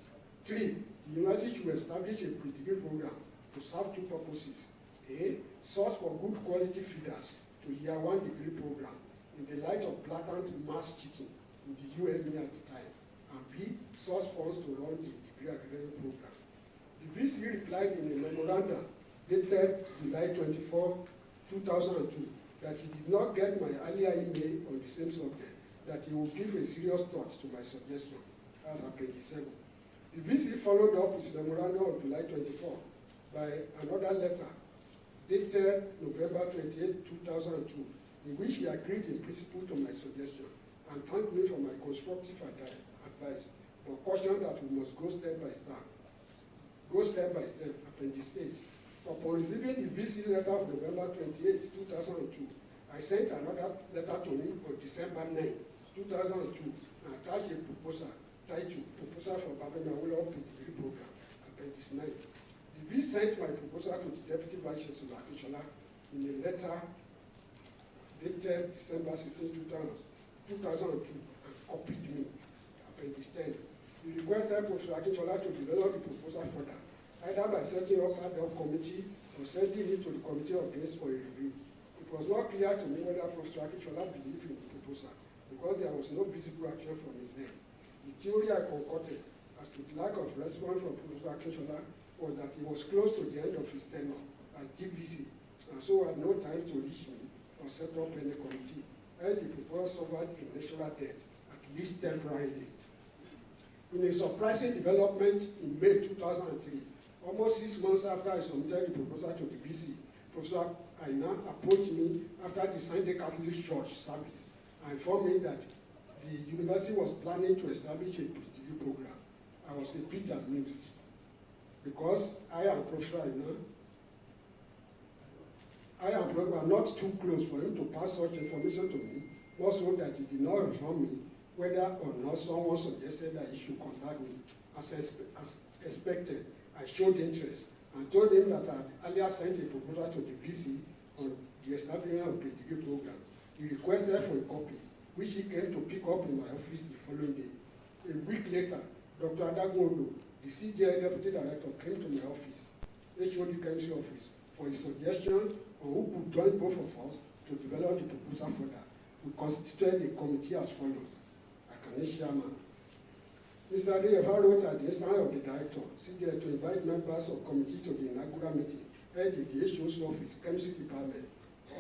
3, the university should establish a pre-degree program to serve 2 purposes: A, source for good quality feeders to year 1 degree program in the light of blatant mass cheating in the UME at the time, and B, source funds to run the degree academic program. The VC replied in a memorandum dated July 24, 2002, that he did not get my earlier email on the same subject, that he would give a serious thought to my suggestion, as Appendix 7. The VC followed up his memorandum of July 24 by another letter dated November 28, 2002, in which he agreed in principle to my suggestion and thanked me for my constructive advice, but cautioned that we must go step by step. Appendix 8. Upon receiving the VC letter of November 28, 2002, I sent another letter to him on December 9, 2002, and attached a proposal titled Proposal for Babema Awolowo Degree Program, Appendix 9. The VC sent my proposal to the Deputy Vice Chancellor Akishola in a letter dated December 16, 2002, and copied me, Appendix 10. He requested Professor Akishola to develop the proposal further, either by setting up ad hoc committee or sending it to the Committee of Days for a review. It was not clear to me whether Professor Akishola believed in the proposal, because there was no visible action from his end. The theory I concocted as to the lack of response from Professor Akishola was that he was close to the end of his tenure as DVC, and so had no time to reach me or set up any committee, and the proposal suffered a natural death, at least temporarily. In a surprising development in May 2003, almost 6 months after I submitted the proposal to the B.Sc, Professor Aina approached me after the Sunday Catholic Church service and informed me that the university was planning to establish a PhD program, I was a bit amused because I am Professor Ina. We are not too close for him to pass such information to me, more so that he did not inform me whether or not someone suggested that he should contact me. As expected, I showed interest and told him that I had earlier sent a proposal to the VC on the establishment of a PhD program. He requested for a copy, which he came to pick up in my office the following day. A week later, Dr. Adagondo, the CGI Deputy Director, came to my office, HOD Chemistry office, for a suggestion on who could join both of us to develop the proposal further. We constituted a committee as follows. AKANNI chairman. Mr. Adeyeva wrote at the instance of the director, CGI, to invite members of committee to the inaugural meeting held in the HO's office, Chemistry Department,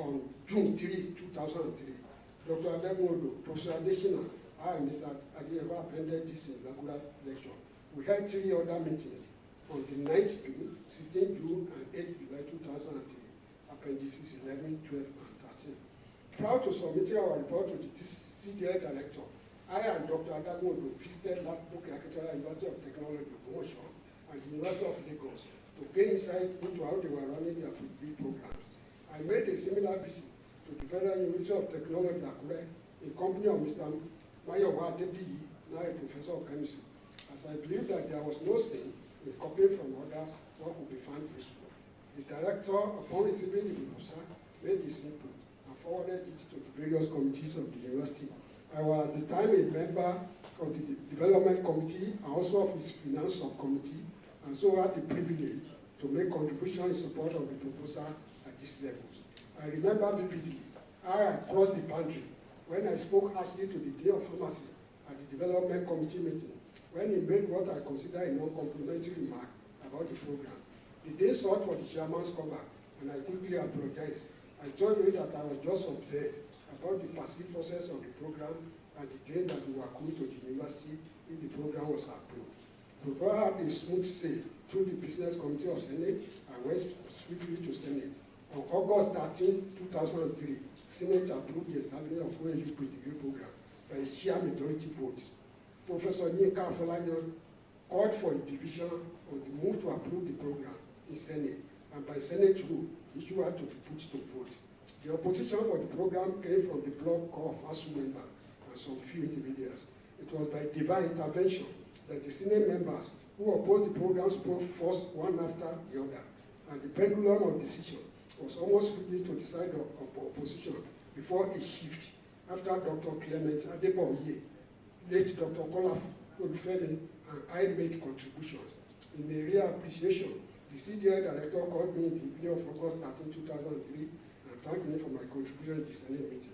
on June 3, 2003. Dr. Adagondo, Professor Adeshina, I and Mr. Adeyeva attended this inaugural lecture. We held 3 other meetings on the 9th June, 16th June, and 8th July 2003, appendices 11, 12, and 13. Prior to submitting our report to the CDI director, I and Dr. Adagondo visited Valecdictory University of Technology, Ogbomoso, and the University of Lagos to gain insight into how they were running their PhD programs. I made a similar visit to the Federal University of Technology, Akure, in company of Mr. Mayowa Adebiyi, now a professor of chemistry, as I believe that there was no sin in copying from others what could be found useful. The director, upon receiving the proposal, made his input and forwarded it to the various committees of the university. I was at the time a member of the development committee and also of its finance subcommittee, and so had the privilege to make contributions in support of the proposal at these levels. I remember vividly how I crossed the boundary when I spoke harshly to the Dean of Pharmacy at the development committee meeting, when he made what I consider a non-complimentary remark about the program. The Dean sought for the chairman's cover, and I quickly apologized. I told him that I was just upset about the perceived process of the program and the gain that we were accrued to the university if the program was approved. The program had a smooth sail through the business committee of Senate and went swiftly to Senate. On August 13, 2003, Senate approved the establishment of OAU pre-degree program by a sheer majority vote. Professor Yinka Afolanyan called for a division on the move to approve the program in Senate, and by Senate rule, the issue had to be put to vote. The opposition for the program came from the bloc of ASU members and some few individuals. It was by divine intervention that the Senate members who opposed the program spoke first one after the other, and the pendulum of decision was almost ready to the side of opposition before a shift after Dr. Clement Adeboye, late Dr. Kolafu Olufemi, and I made contributions. In a real appreciation, the CDI director called me in the evening of August 13, 2003, and thanked me for my contribution at the Senate meeting.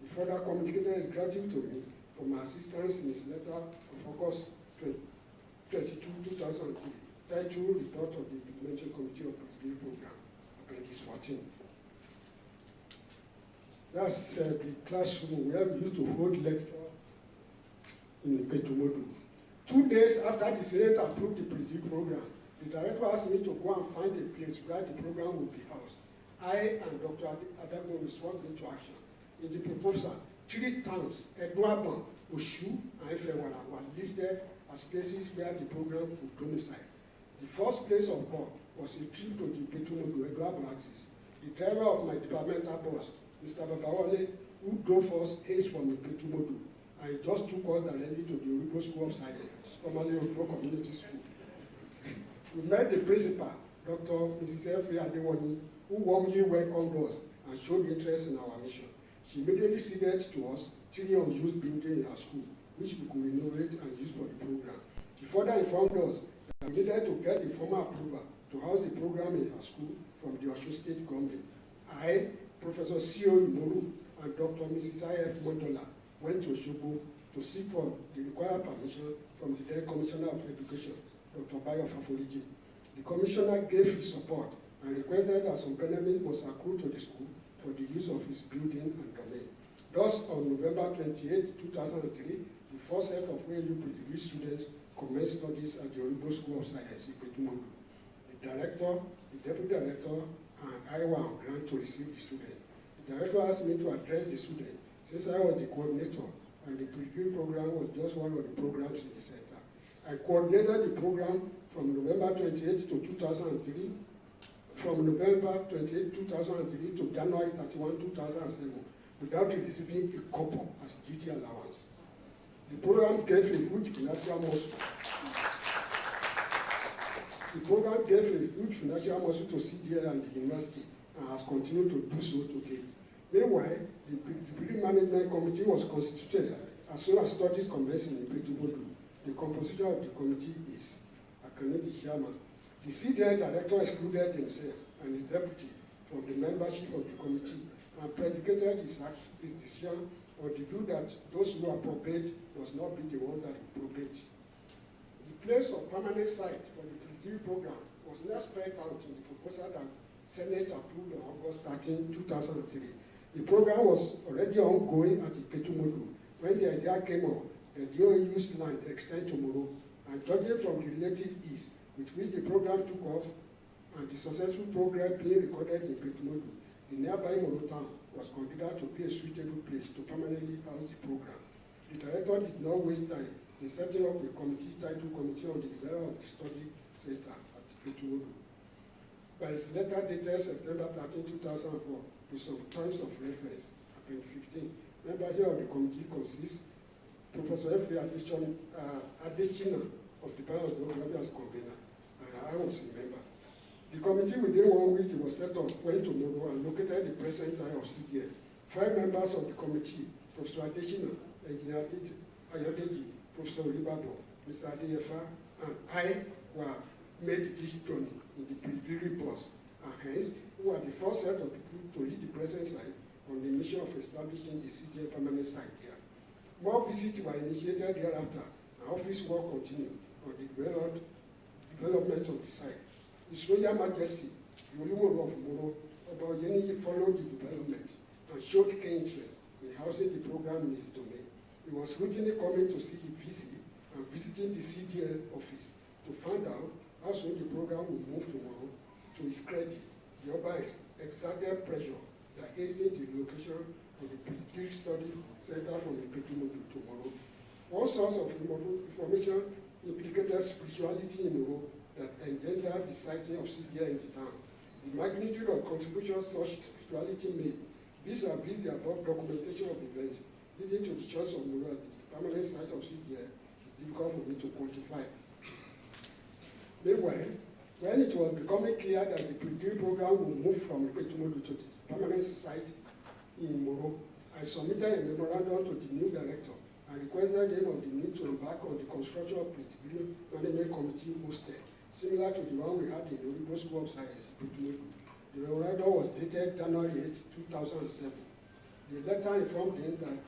He further communicated his gratitude to me for my assistance in his letter of August 22, 2003, titled Report of the Implementation Committee of the Program, Appendix 14. That's the classroom where we used to hold lecture in Petumodu. 2 days after the Senate approved the PhD program, the director asked me to go and find a place where the program would be housed. I and Dr. Adagondo swerved into action. In the proposal, 3 towns, Edwabon, Oshu, and Ifewara, were listed as places where the program would domicile. The first place of call was a trip to the Petumodu Edwabon axis. The driver of my departmental boss, Mr. Babawale, who drove us haste from Petumodu, and he just took us directly to the Oribo School of Science, formerly Oribo Community School. We met the principal, Dr. Mrs. F. Adewani, who warmly welcomed us and showed interest in our mission. She immediately ceded to us 3 unused buildings in her school, which we could renovate and use for the program. She further informed us that we needed to get a formal approval to house the program in her school from the Osho State government. I, Professor C.O. Imoru, and Dr. Mrs. I.F. Mondola went to Oshogo to seek for the required permission from the then Commissioner of Education, Dr. Bayo Faforiji. The Commissioner gave his support and requested that some benefits must accrue to the school for the use of his building and domain. Thus, on November 28, 2003, the first set of OAU pre-degree students commenced studies at the Oribo School of Science in Petumodu. The director, the deputy director, and I were on ground to receive the student. The director asked me to address the student. Since I was the coordinator, I and the PhD program was just one of the programs in the center. I coordinated the program from November 28 to 2003, from November 28, 2003 to January 31, 2007, without receiving a copper as duty allowance. The program gave a huge financial muscle. The program gave a huge financial muscle to CDL and the university, and has continued to do so to date. Meanwhile, the Degree Management Committee was constituted as soon as studies commenced in Ipetumodu. The composition of the committee is AKANNI chairman. The CDL director excluded himself and his deputy from the membership of the committee and predicated his decision on the view that those who appropriate must not be the ones that appropriate. The place of permanent site for the PhD program was not spelled out in the proposal that Senate approved on August 13, 2003. The program was already ongoing at Ipetumodu when the idea came up that the OAU's land extend to Moro, and judging from the relative ease with which the program took off and the successful program being recorded in Ipetumodu, the nearby Moro town was considered to be a suitable place to permanently house the program. The director did not waste time in setting up a committee titled Committee on the Development of the Study Center at Ipetumodu. By his letter dated September 13, 2004, with some terms of reference, Appendix 15, membership of the committee consists Professor F. Adechina of the Department of Geography as convener, and I was a member. The committee within 1 week it was set up went to Moro and located the present time of CDL. 5 members of the committee, Professor Adechina, Engineer Ayodeji, Professor Olibado, Mr. Adeyefa, and I were made this journey in the PhD bus, and hence we were the first set of people to lead the present site on the mission of establishing the CDL permanent site here. More visits were initiated thereafter, and office work continued on the development of the site. His Royal Majesty, the Olumoro of Moro, Oba Oyeniyi followed the development and showed keen interest in housing the program in his domain. He was routinely coming to see the VC and visiting the CDL office to find out how soon the program would move tomorrow. To his credit, the Oba exerted pressure that hastened the relocation of the PhD study center from Ipetumodu to Moro. One source of information implicated spirituality in Moro that engendered the sighting of CDL in the town. The magnitude of contributions such spirituality made, vis-a-vis the above documentation of events leading to the choice of Moro as the permanent site of CDL, is difficult for me to quantify. Meanwhile, when it was becoming clear that the PhD program would move from Ipetumodu to the permanent site in Moro, I submitted a memorandum to the new director and requested him of the need to embark on the construction of the Degree Management Committee hostel, similar to the one we had in the Oribo School of Science, Ipetumodu. The memorandum was dated January 8, 2007. The letter informed him that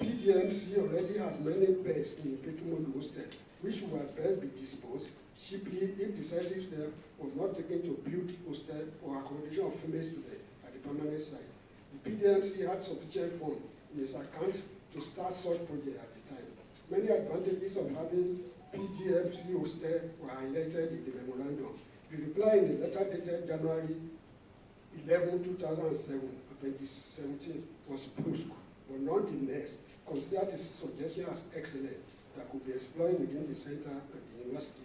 PDMC already had many beds in the Ipetumodu hostel, which would best be disposed cheaply if decisive step was not taken to build hostel or accommodation of female students at the permanent site. The PDMC had sufficient funds in its account to start such project at the time. Many advantages of having PDMC hostel were highlighted in the memorandum. The reply in the letter dated January 11, 2007, Appendix 17, was brusque, but nonetheless considered the suggestion as excellent that could be explored within the center and the university.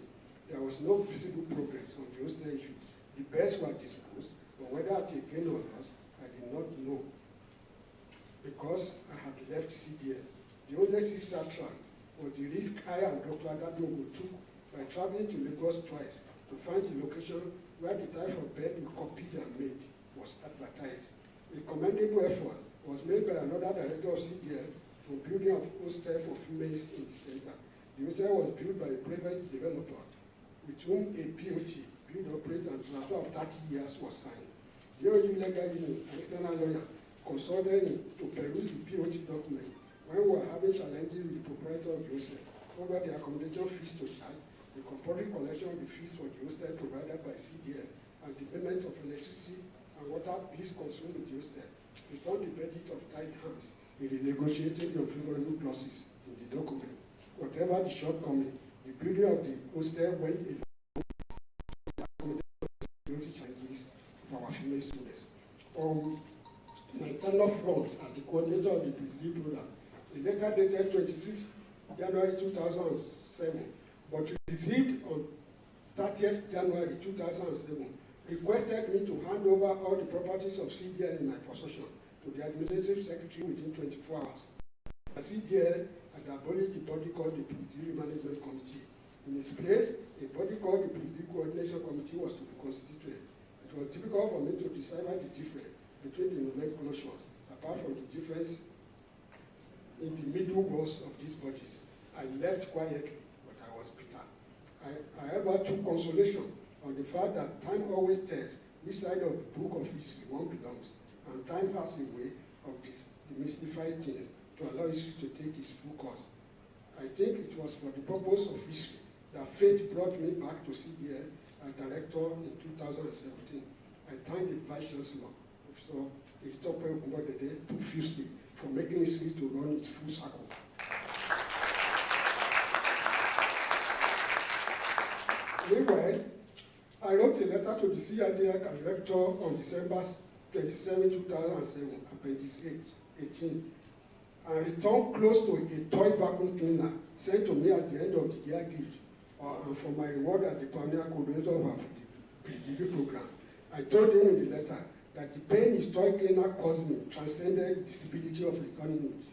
There was no visible progress on the hostel issue. The beds were disposed, but whether at a gain or loss, I did not know, because I had left CDL. The only CSAT was the risk I and Dr. Adadogo took by traveling to Lagos twice to find the location where the type of bed we copied and made was advertised. A commendable effort was made by another director of CDL for building of hostel for females in the center. The hostel was built by a private developer with whom a PhD, build, operate, and transfer of 30 years was signed. The OU legal unit, an external lawyer, consulted him to peruse the PhD document when we were having challenges with the proprietor of the hostel over the accommodation fees to charge, the compulsory collection of the fees for the hostel provided by CDL, and the payment of electricity and water bills consumed with the hostel. We found the verdict of tied hands in renegotiating the unfavorable clauses in the document. Whatever the shortcoming, the building of the hostel went a long security challenges for our female students. On my tenure front as the coordinator of the PhD program, a letter dated 26 January 2007, but received on 30th January 2007, requested me to hand over all the properties of CDL in my possession to the administrative secretary within 24 hours. The CDL had abolished the body called the P.D. Management Committee. In its place, a body called the P.D. Coordination Committee was to be constituted. It was difficult for me to decipher the difference between the nomenclatures, apart from the difference in the middle words of these bodies. I left quietly, but I was bitter. I ever took consolation on the fact that time always tells which side of the book of history one belongs, and time has a way of demystifying things to allow history to take its full course. I think it was for the purpose of history that fate brought me back to CDL as director in 2017. I thank the Vice Chancellor, Professor Valecdictory, profusely for making history to run its full circle. Meanwhile, I wrote a letter to the CIDI director on December 27, 2007, Appendix 18, and returned close to a toy vacuum cleaner sent to me at the end of the year gift, and for my reward as the pioneer coordinator of our pre-degree program. I told him in the letter that the pain his toy cleaner caused me transcended the disability of returning it.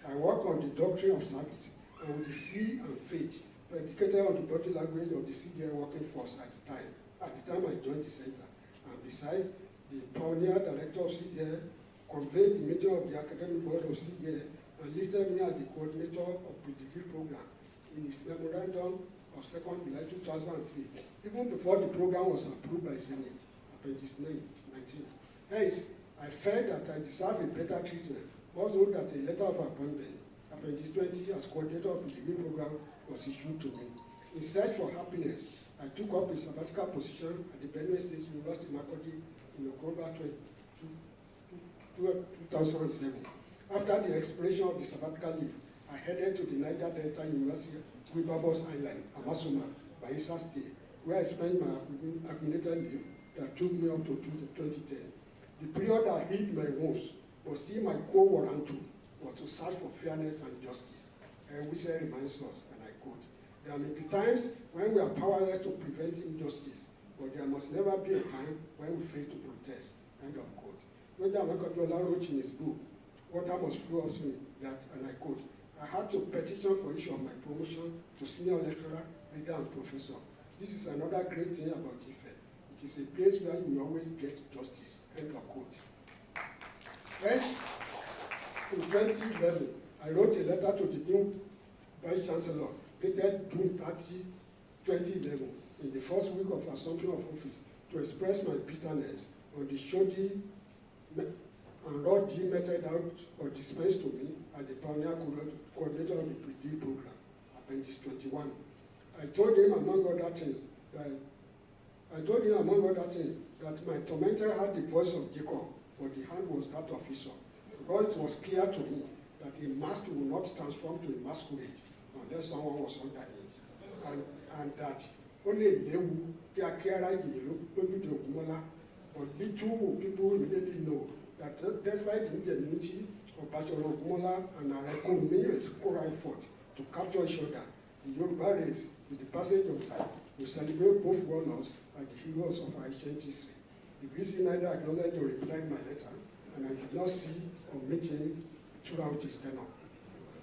I work on the doctrine of service and with the C and faith predicated on the body language of the CDL working force at the time I joined the center. And besides, the pioneer director of CDL convened the meeting of the academic board of CDL and listed me as the coordinator of the degree program in his memorandum of 2nd July 2003, even before the program was approved by Senate, Appendix 19. Hence, I felt that I deserved a better treatment, also that a letter of appointment, Appendix 20, as coordinator of the degree program, was issued to me. In search for happiness, I took up a sabbatical position at the Benue State University, Makurdi, in October 2007. After the expiration of the sabbatical leave, I headed to the Niger Delta University, Guibabos Island, Amasoma, Bayelsa State, where I spent my accumulated leave that took me up to 2010. The period that healed my wounds, but still my core warranto was to search for fairness and justice. Whistle reminds us, and I quote, "There may be times when we are powerless to prevent injustice, but there must never be a time when we fail to protest." End of quote. Roger Makodola wrote in his book, "Water Must Flow Up Stream," that, and I quote, "I had to petition for issue of my promotion to senior lecturer, reader, and professor. This is another great thing about Ife. It is a place where you always get justice." End of quote. Hence, in 2011, I wrote a letter to the new Vice Chancellor, dated June 30, 2011, in the first week of assumption of office, to express my bitterness on the shoddy and raw deal meted out or dispensed to me as the pioneer coordinator of the pre-deal program, Appendix 21. I told him, among other things, that my tormentor had the voice of Jacob, but the hand was that of Esau, because it was clear to me that a mask will not transform to a masquerade unless someone was underneath, and that only Lewu, but little people really know that despite the ingenuity of Bashir Ogumola and Arekunmi's core effort to capture each other, the Yoruba race, with the passage of time, will celebrate both warlords as the heroes of our ancient history. The BC neither acknowledged or replied my letter, and I did not see or meet him throughout his tenure.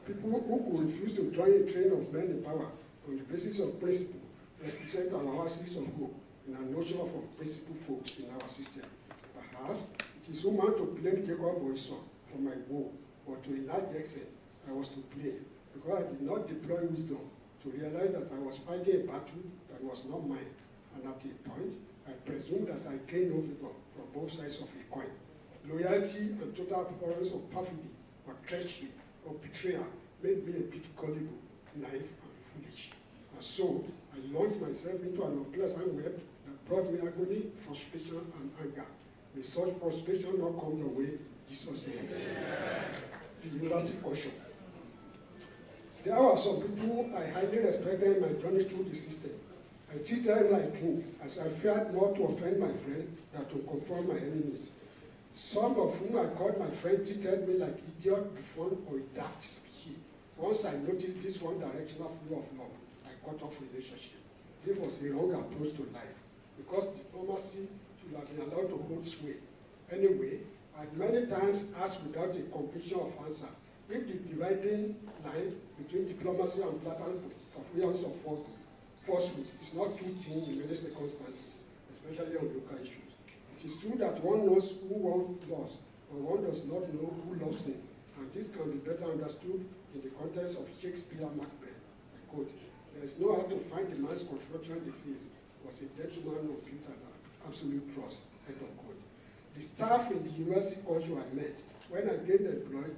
People who could refuse to join a train of men in power on the basis of principle represent our oasis of hope and a notion of principle folks in our system. Perhaps it is human to blame Jacob or Esau for my woe, but to a large extent, I was to blame because I did not deploy wisdom to realize that I was fighting a battle that was not mine, and at a point, I presumed that I gained no favor from both sides of a coin. Loyalty and total abhorrence of perfidy or treachery or betrayal made me a bit gullible, naive, and foolish. And so, I launched myself into an unpleasant web that brought me agony, frustration, and anger. May such frustration not come your way in Jesus' name. The university caution. There were some people I highly respected in my journey through the system. I treated them like kings, as I feared more to offend my friend than to confront my enemies. Some of whom I called my friend treated me like idiot, buffon, or a daft species. Once I noticed this one directional flow of love, I cut off relationship. This was a wrong approach to life, because diplomacy should have been allowed to hold sway. Anyway, I many times asked without a conviction of answer if the dividing line between diplomacy and blatant performance of falsehood is not too thin in many circumstances, especially on local issues. It is true that one knows who one loves, but one does not know who loves him, and this can be better understood in the context of Shakespeare's Macbeth. I quote, "There is no how to find the man's construction defense was a gentleman of built an absolute trust," end of quote. The staff in the university culture I met when I gained employed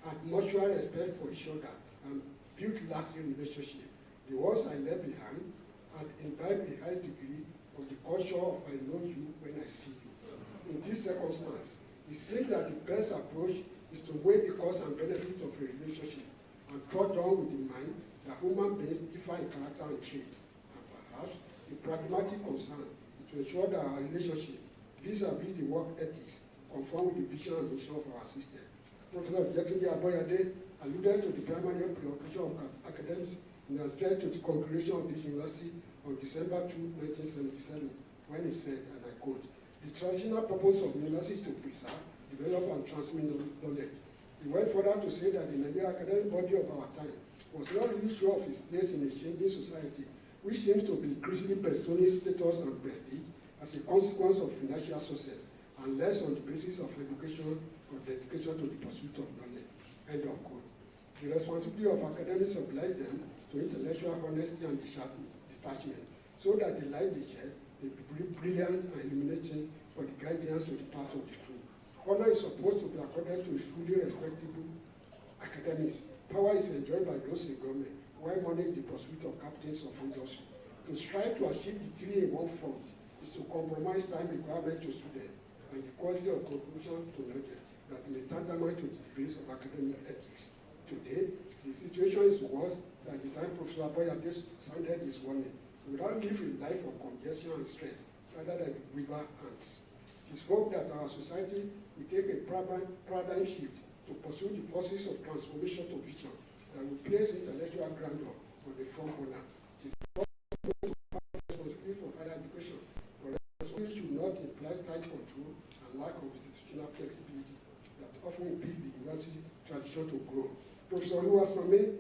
had mutual respect for each other and built lasting relationships. The ones I left behind had imbibed a high degree of the culture of I know you when I see you. In this circumstance, it seems that the best approach is to weigh the cost and benefit of a relationship and trot down with the mind that human beings differ in character and trait, and perhaps the pragmatic concern is to ensure that our relationship vis-a-vis the work ethics conform with the vision and mission of our system. Professor Valecdictory alluded to the primary preoccupation of academics in his address to the congregation of this university on December 2, 1977, when he said, and I quote, "The traditional purpose of university is to preserve, develop, and transmit knowledge." He went further to say that the Nigerian academic body of our time was not really sure of its place in a changing society, which seems to be increasingly bestowing status and prestige as a consequence of financial success, and less on the basis of education or dedication to the pursuit of knowledge. End of quote. The responsibility of academics obliges them to intellectual honesty and detachment, so that the light they shed may be brilliant and illuminating for the guidance to the path of the truth. Honor is supposed to be accorded to fully respectable academics. Power is enjoyed by those in government, while money is the pursuit of captains of industry. To strive to achieve the three in one front is to compromise time requirement to students and the quality of conclusion to knowledge that may tantamount to the base of academic ethics. Today, the situation is worse than the time Professor Aboyade sounded his warning. We don't live a life of congestion and stress, rather than river ants. It is hoped that our society will take a paradigm shift to pursue the forces of transformation to vision that will place intellectual grandeur on the front burner. It is possible to have responsibility for higher education, but responsibility should not imply tight control and lack of institutional flexibility that often impedes the university tradition to grow. Professor Oluwasami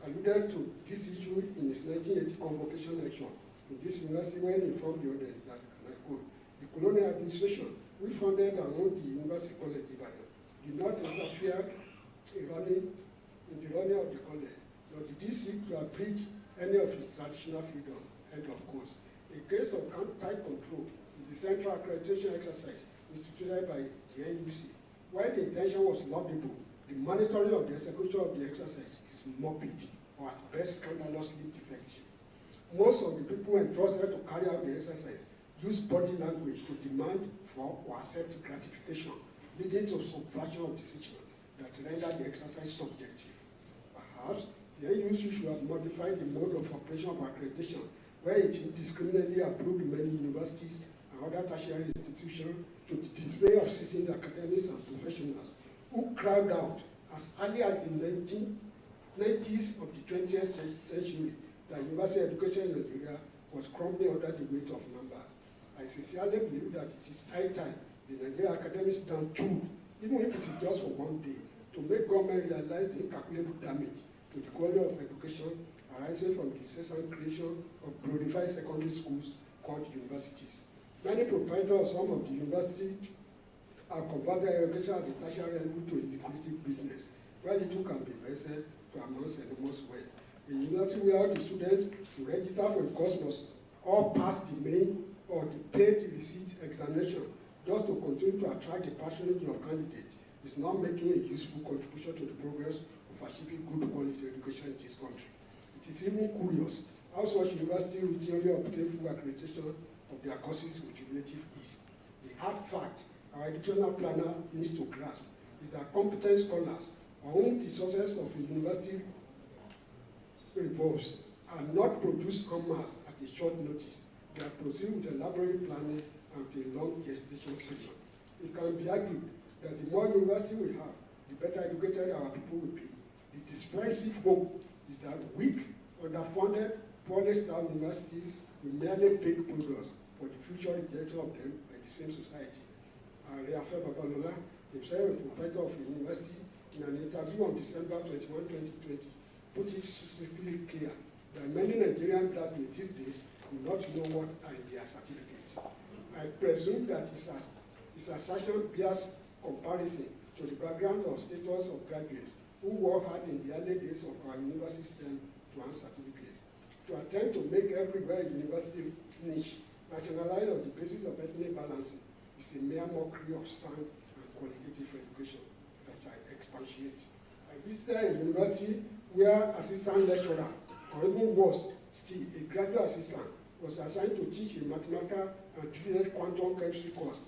alluded to this issue in his 1980 convocation lecture in this university when he informed the audience that, and I quote, "The colonial administration, which founded and owned the University College Ibadan, did not interfere in the running of the college, nor did it seek to abridge any of its traditional freedom." End of quote. A case of tight control is the central accreditation exercise instituted by the NUC. While the intention was laudable, the monitoring of the execution of the exercise is morbid, or at best scandalously defective. Most of the people entrusted to carry out the exercise use body language to demand for or accept gratification, leading to subversion of decision that render the exercise subjective. Perhaps the NUC should have modified the mode of operation of accreditation, where it indiscriminately approved many universities and other tertiary institutions to the display of seasoned academics and professionals who cried out as early as the 1990s of the 20th century that university education in Nigeria was crumbling under the weight of numbers. I sincerely believe that it is high time the Nigerian academics done too, even if it is just for one day, to make government realize the incalculable damage to the quality of education arising from the incessant creation of glorified secondary schools called universities. Many proprietors of some of the universities have converted education at the tertiary level to a lucrative business, where little can be invested to amass enormous wealth. A university where the students who register for a course must all pass the main or the paid receipt examination just to continue to attract the patronage of candidates is not making a useful contribution to the progress of achieving good quality education in this country. It is even curious how such universities routinely obtain full accreditation of their courses with relative ease. The hard fact our educational planner needs to grasp is that competent scholars on whom the success of a university revolves are not produced en masse at a short notice. They are proceeding with elaborate planning and with a long gestation period. It can be argued that the more university we have, the better educated our people will be, The decisive hope is that weak, underfunded, poorly staffed universities will merely take progress for the future rejection of them by the same society. Reafe Babalola, himself a professor of the university, in an interview on December 21, 2020, put it succinctly clear that many Nigerian graduates these days do not know what are in their certificates. I presume that his assertion bears comparison to the background or status of graduates who work hard in the early days of our university system to earn certificates. To attempt to make everywhere a university niche nationalized on the basis of ethnic balancing is a mere mockery of sound and qualitative education that I expatiate. I visited a university where assistant lecturer, or even worse still, a graduate assistant, was assigned to teach a mathematical and treated quantum chemistry course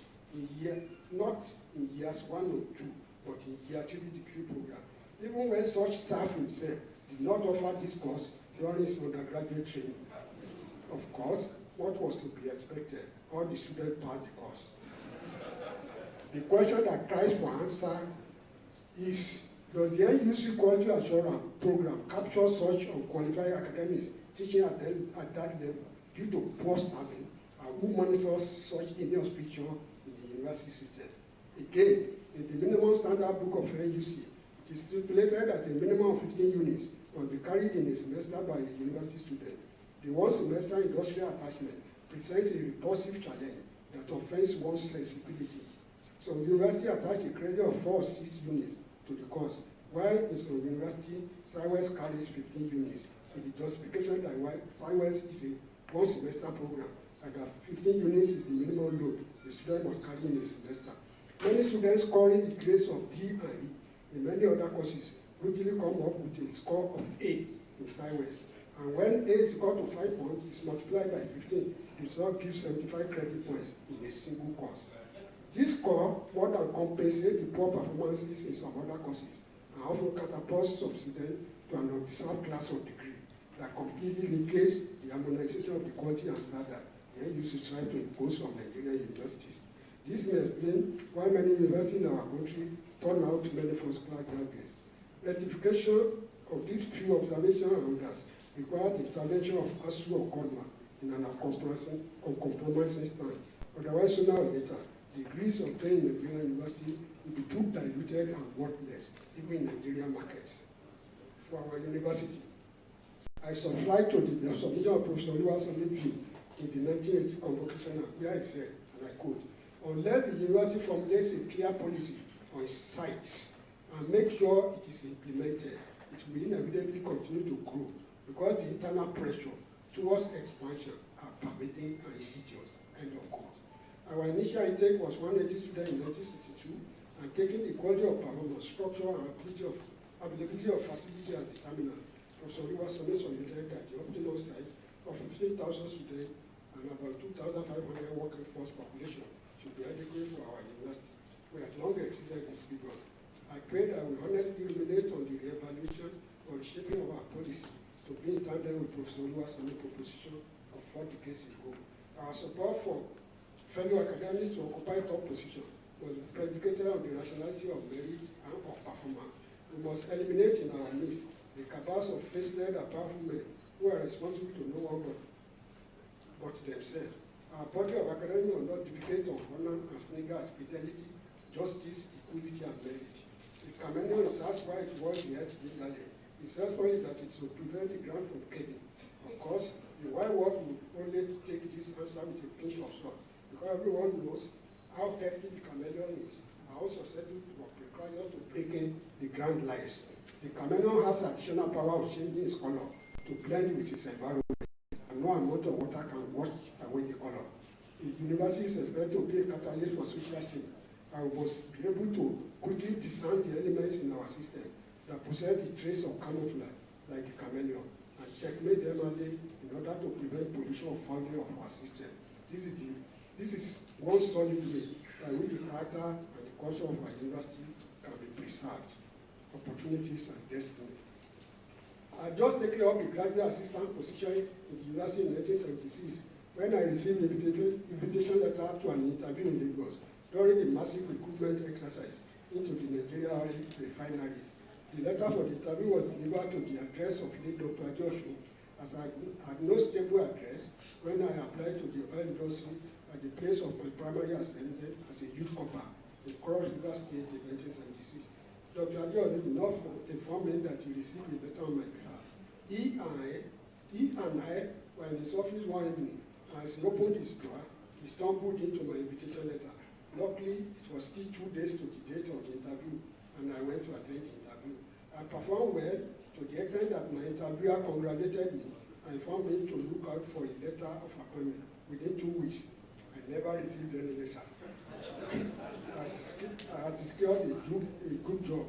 not in years 1 or 2, but in year 3 degree program. Even when such staff himself did not offer this course during his undergraduate training. Of course, what was to be expected? All the students passed the course. The question that cries for answer is, does the NUC Quality Assurance Program capture such unqualified academics teaching at that level due to poor staffing, and who monitors such heinous picture in the university system? Again, in the minimum standard book of NUC, it is stipulated that a minimum of 15 units must be carried in a semester by a university student. The one semester industrial attachment presents a repulsive challenge that offends one's sensibility. Some universities attach a credit of 4 or 6 units to the course, while in some universities, SOLA carries 15 units, with the justification that SOLA is a one semester program, and that 15 units is the minimum load the student must carry in a semester. Many students scoring the grades of D and E in many other courses routinely come up with a score of A in SOLA. And when A is equal to 5 points, it's multiplied by 15. It does not give 75 credit points in a single course. This score more than compensates the poor performances in some other courses and often catapults some students to an undeserved class of degree that completely negates the harmonization of the quality and standard the NUC try to impose on Nigerian universities. This may explain why many universities in our country turn out many first-class graduates. Rectification of these few observations and others require the intervention of ASU or CONMA in an uncompromising stand. Otherwise, sooner or later, degrees obtained in Nigerian university will be too diluted and worthless, even in Nigerian markets. For our university, I subscribe to the submission of Professor Oluwaseun view in the 1980 convocation where I said, and I quote, unless the university formulates a clear policy on its sites and make sure it is implemented, it will inevitably continue to grow because the internal pressure towards expansion are pervading and insidious. End of quote. Our initial intake was 180 students in 1962, and taking the quality of performance, structure, and availability of facility as determinant, Professor Oluwaseun suggested that the optimal size of 15,000 students and about 2,500 working force population should be adequate for our university. We had long exceeded these figures. I pray that we honestly ruminate on the re-evaluation or shaping of our policy to be in tandem with Professor Oluwaseun's proposition of 4 decades ago. Our support for fellow academics to occupy top position was predicated on the rationality of merit and of performance. We must eliminate in our midst the cabals of faceless and powerful men who are responsible to no one but themselves. Our body of academics will not deviate on honor and snigger at fidelity, justice, equality, and merit. The Kameno is asked why it was the head generally. His response is that it will prevent the ground from caving. Of course, the wide world will only take this answer with a pinch of salt, because everyone knows how hefty the chameleon is, and how susceptible to precursors to breaking the ground lies. The chameleon has additional power of changing its color to blend with its environment, and no amount of water can wash away the color. The university is expected to be a catalyst for social change, and we must be able to quickly discern the elements in our system that possess the trace of camouflage, like the chameleon, and checkmate them early in order to prevent pollution or fouling of our system. This is one solid way by which the character and the culture of our university can be preserved, opportunities and destiny. I just taken up the graduate assistant position in the university in 1976 when I received an invitation letter to an interview in Lagos during the massive recruitment exercise into the Nigerian refineries. The letter for the interview was delivered to the address of late Dr. Joshua, as I had no stable address when I applied to the oil industry at the place of my primary assignment as a youth corper in Cross River State in 1976. Dr. Joshua did not inform me that he received a letter on my behalf. He and I were in his office one evening. As he opened his door, he stumbled into my invitation letter. Luckily, it was still 2 days to the date of the interview, and I went to attend the interview. I performed well to the extent that my interviewer congratulated me and informed me to look out for a letter of appointment. Within 2 weeks, I never received any letter. I had secured a good job.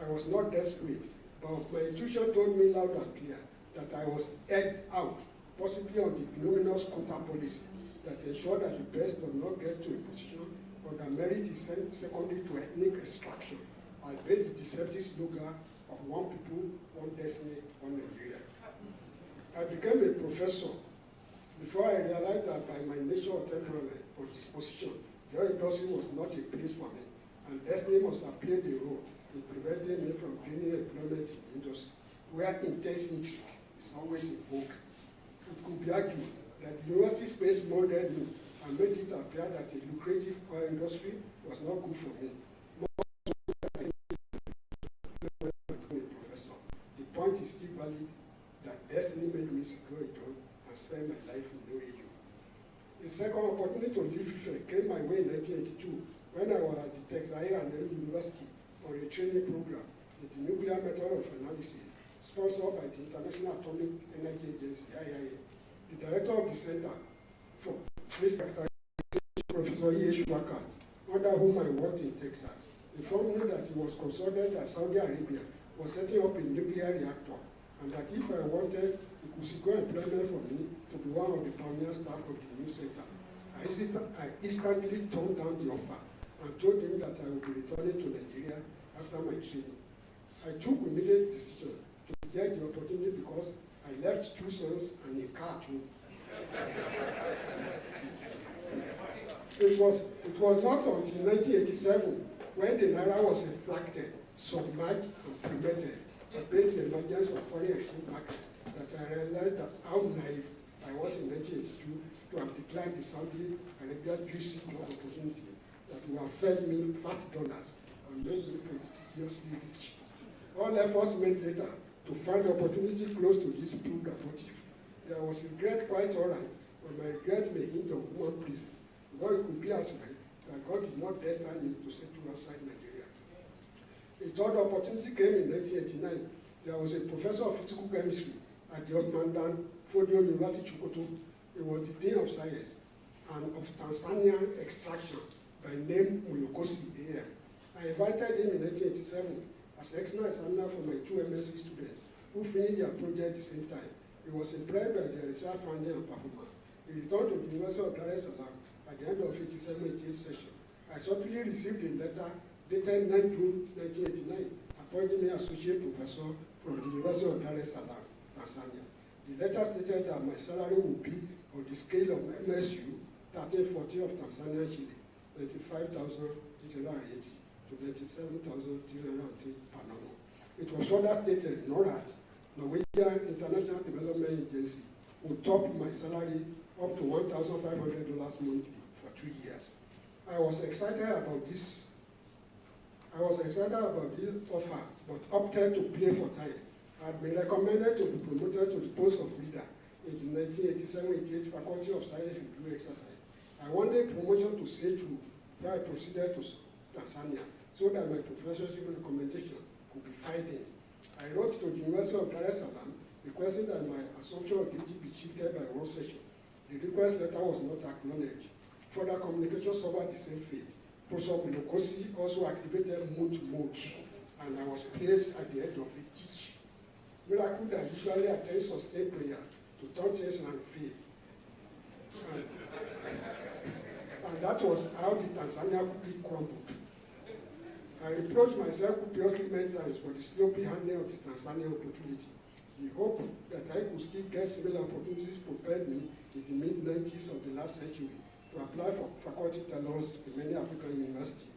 I was not desperate, but my intuition told me loud and clear that I was edged out, possibly on the ignominious quota policy that ensured that the best does not get to a position or that merit is secondary to ethnic extraction. I made the deceptive slogan of one people, one destiny, one Nigeria. I became a professor before I realized that by my nature of temperament or disposition, the oil industry was not a place for me, and destiny must have played a role in preventing me from gaining employment in the industry, where intense intrigue is always in vogue. It could be argued that the university space molded me and made it appear that a lucrative oil industry was not good for me. More so than I became a professor. The point is still valid that destiny made me secure a job and spend my life in OAU. The second opportunity to leave Ife came my way in 1982 when I was at the Texas A&M University on a training program with the nuclear method of analysis sponsored by the International Atomic Energy Agency, IAEA. The director of the Center for Space Characterization, Professor E.H. Wakat, under whom I worked in Texas, informed me that he was consulted that Saudi Arabia was setting up a nuclear reactor, and that if I wanted, he could secure employment for me to be one of the pioneer staff of the new center. I instantly turned down the offer and told him that I would be returning to Nigeria after my training. I took immediate decision to get the opportunity because I left 2 sons and a car too. It was not until 1987 when the Naira was infracted, submerged, and prevented amid the emergence of foreign exchange market that I realized that how naive I was in 1982 to have declined the Saudi Arabia juicy job opportunity that would have fed me fat dollars and made me prestigiously rich. All efforts made later to find the opportunity close to this proved abortive. There was regret quite all right, but my regret may hinge on one reason. Because it could be as well that God did not destine me to settle outside Nigeria. A third opportunity came in 1989. There was a professor of physical chemistry at the Ottoman Fodio University, Chukoto. He was the Dean of Science and of Tanzanian extraction by name Mulukosi A.M. I invited him in 1987 as external examiner for my 2 MSc students who finished their project at the same time. He was impressed by their research finding and performance. He returned to the University of Dar es Salaam at the end of 87-88 session. I subsequently received a letter dated 9 June 1989, appointing me associate professor from the University of Dar es Salaam, Tanzania. The letter stated that my salary would be on the scale of MSU 1340 of Tanzania shilling, 95,880 to 97,380 per annum. It was further stated, NORAD, Norwegian International Development Agency, would top my salary up to $1,500 monthly for 2 years. I was excited about this offer, but opted to play for time. I had been recommended to be promoted to the post of leader in the 1987-88 Faculty of Science Review exercise. I wanted promotion to C2, where I proceeded to Tanzania, so that my professorship recommendation could be filed in. I wrote to the University of Dar es Salaam requesting that my assumption of duty be shifted by 1 session. The request letter was not acknowledged. Further communication suffered the same fate. Professor Mulukosi also activated mode, and I was placed at the head of a teach. Miracle that usually attend sustained prayers to turn things and faith. And that was how the Tanzania cookie crumbled. I reproached myself copiously many times for the sloppy handling of this Tanzanian opportunity. The hope that I could still get similar opportunities propelled me in the mid-90s of the last century to apply for faculty tenures in many African universities.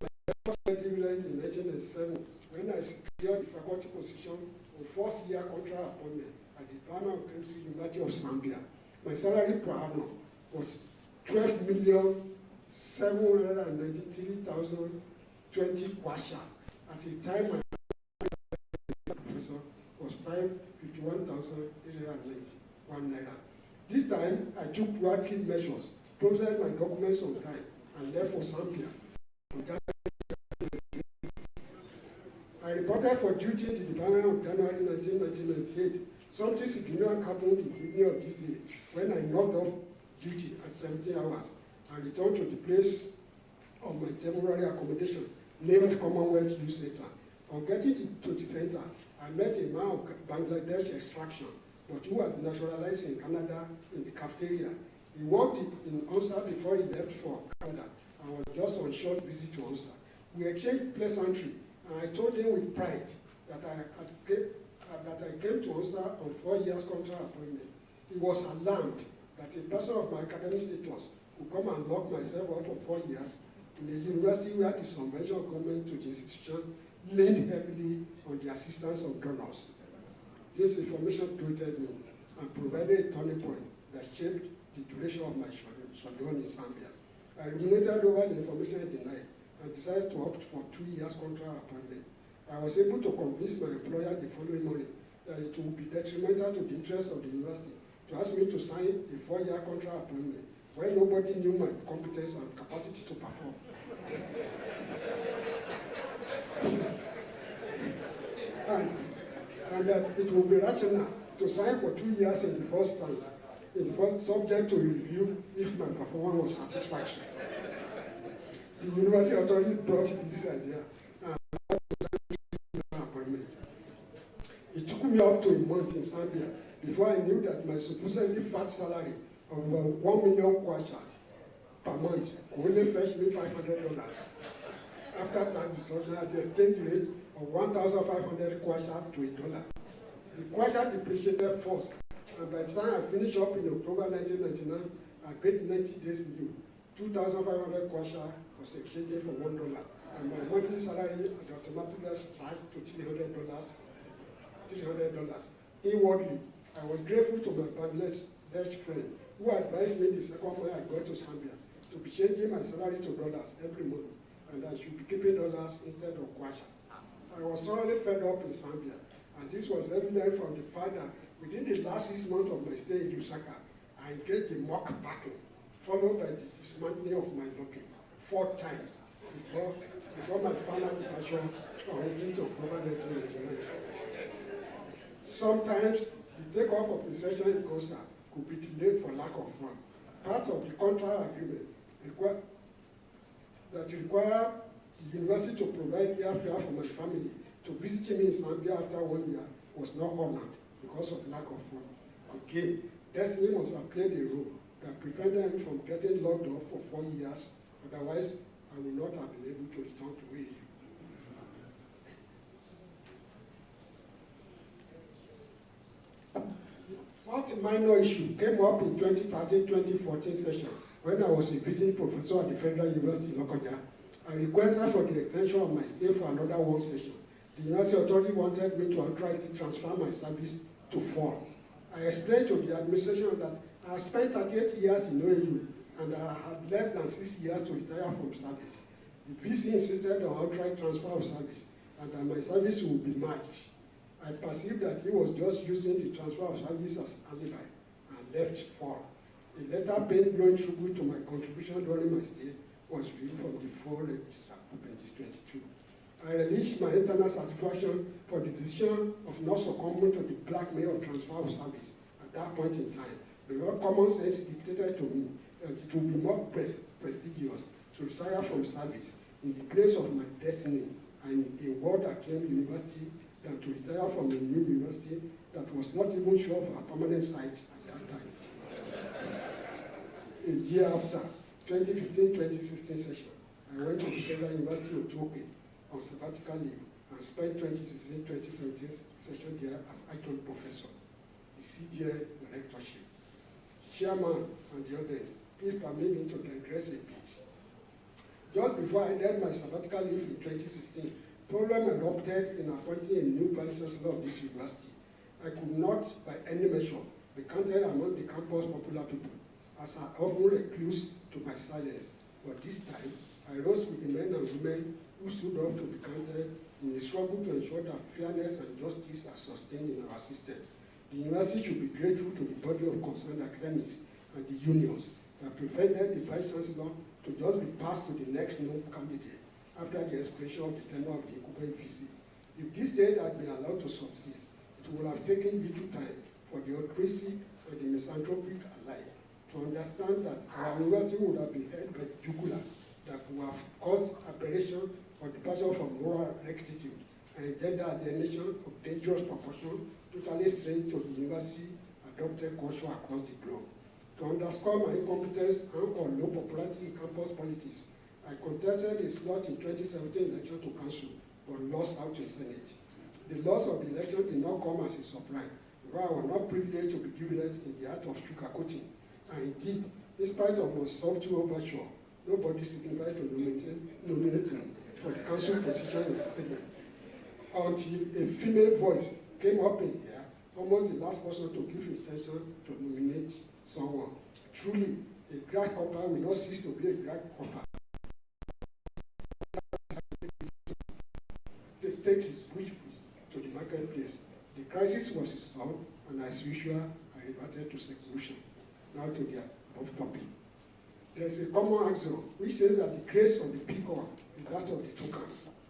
My first dividend in 1997 when I secured the faculty position on first-year contract appointment at the Department of Chemistry, University of Zambia. My salary per annum was 12,793,020 kwacha. At the time, my professor was 551,891 naira. This time, I took proactive measures, processed my documents on time, and left for Zambia. I reported for duty in the Department of January 1998. Something significant happened in the evening of this day when I knocked off duty at 17 hours and returned to the place of my temporary accommodation, named Commonwealth Youth Center. On getting to the center, I met a man of Bangladesh extraction, but who had naturalized in Canada in the cafeteria. He worked in UNSA before he left for Canada and was just on short visit to UNSA. We exchanged pleasantry, and I told him with pride that I came to UNSA on 4 years contract appointment. He was alarmed that a person of my academic status would come and lock myself up for 4 years in a university where the subvention government to the institution leaned heavily on the assistance of donors. This information tilted me and provided a turning point that shaped the duration of my sojourn in Zambia. I ruminated over the information I denied and decided to opt for 2 years contract appointment. I was able to convince my employer the following morning that it would be detrimental to the interest of the university to ask me to sign a 4-year contract appointment when nobody knew my competence and capacity to perform. and that it would be rational to sign for 2 years in the first instance, subject to review if my performance was satisfactory. The university authority brought this idea and appointment. It took me up to a month in Zambia before I knew that my supposedly fat salary of about 1 million kwacha per month could only fetch me $500. After tax deduction at the exchange rate of 1,500 kwacha to $1. The kwacha depreciated first, and by the time I finished up in October 1999, I paid 90 days due. 2,500 kwacha was exchanged for $1, and my monthly salary had automatically started to $300. Inwardly, I was grateful to my Bangladesh friend who advised me the second month I got to Zambia to be changing my salary to dollars every month, and I should be keeping dollars instead of kwacha. I was thoroughly fed up in Zambia, and this was evident from the fact that within the last 6 months of my stay in Lusaka, I engaged in mock packing, followed by the dismantling of my locking 4 times before my final departure on 18th October 1999. Sometimes the takeoff of a session in COSA could be delayed for lack of funds. Part of the contract agreement required the university to provide airfare for my family to visit me in Zambia after 1 year was not honored because of lack of funds. Again, destiny must have played a role that prevented me from getting locked up for 4 years. Otherwise, I would not have been able to return to AU. What minor issue came up in 2013-2014 session when I was a visiting professor at the Federal University in Lokoja. I requested for the extension of my stay for another 1 session. The university authority wanted me to outrightly transfer my service to fall. I explained to the administration that I had spent 38 years in OAU and I had less than 6 years to retire from service. The VC insisted on outright transfer of service and that my service would be matched. I perceived that he was just using the transfer of service as alibi and left for. A letter paying tribute to my contribution during my stay was read from the full register, Appendix 22. I released my internal satisfaction for the decision of not succumbing to the blackmail of transfer of service at that point in time, because common sense dictated to me that it would be more prestigious to retire from service in the place of my destiny and a world-acclaimed university than to retire from a new university that was not even sure of a permanent site at that time. A year after, 2015-2016 session, I went to the Federal University of Tokyo on sabbatical leave and spent 2016-2017 session there as adjunct professor, the CDL directorship. Chairman and the others, please permit me to digress a bit. Just before I ended my sabbatical leave in 2016, Problem erupted in appointing a new vice chancellor of this university. I could not, by any measure, be counted among the campus popular people, as I often recluse to my silence. But this time, I rose with the men and women who stood up to be counted in a struggle to ensure that fairness and justice are sustained in our system. The university should be grateful to the body of concerned academics and the unions that prevented the vice chancellor to just be passed to the next known candidate after the expiration of the tenure of the incumbent VC. If this state had been allowed to subsist, it would have taken little time for the autocracy and the misanthropic alike to understand that our university would have been held by the jugular that would have caused aberration or departure from moral rectitude and gender alienation of dangerous proportion totally strange to the university adopted culture across the globe. To underscore my incompetence and or low popularity in campus politics, I contested a slot in 2017 election to council, but lost out to Senate. The loss of the election did not come as a surprise, because I was not privileged to be given it in the art of sugarcoating. And indeed, in spite of my subtle overture, nobody signified to nominate me for the council position in the state. Until a female voice came up in here, almost the last person to give intention to nominate someone. Truly, a grasshopper will not cease to be a grasshopper. They take his bush to the marketplace. The crisis was resolved, and as usual, I reverted to seclusion. Now to the above topic. There is a common axiom which says that the grace of the peacock is that of the toucan,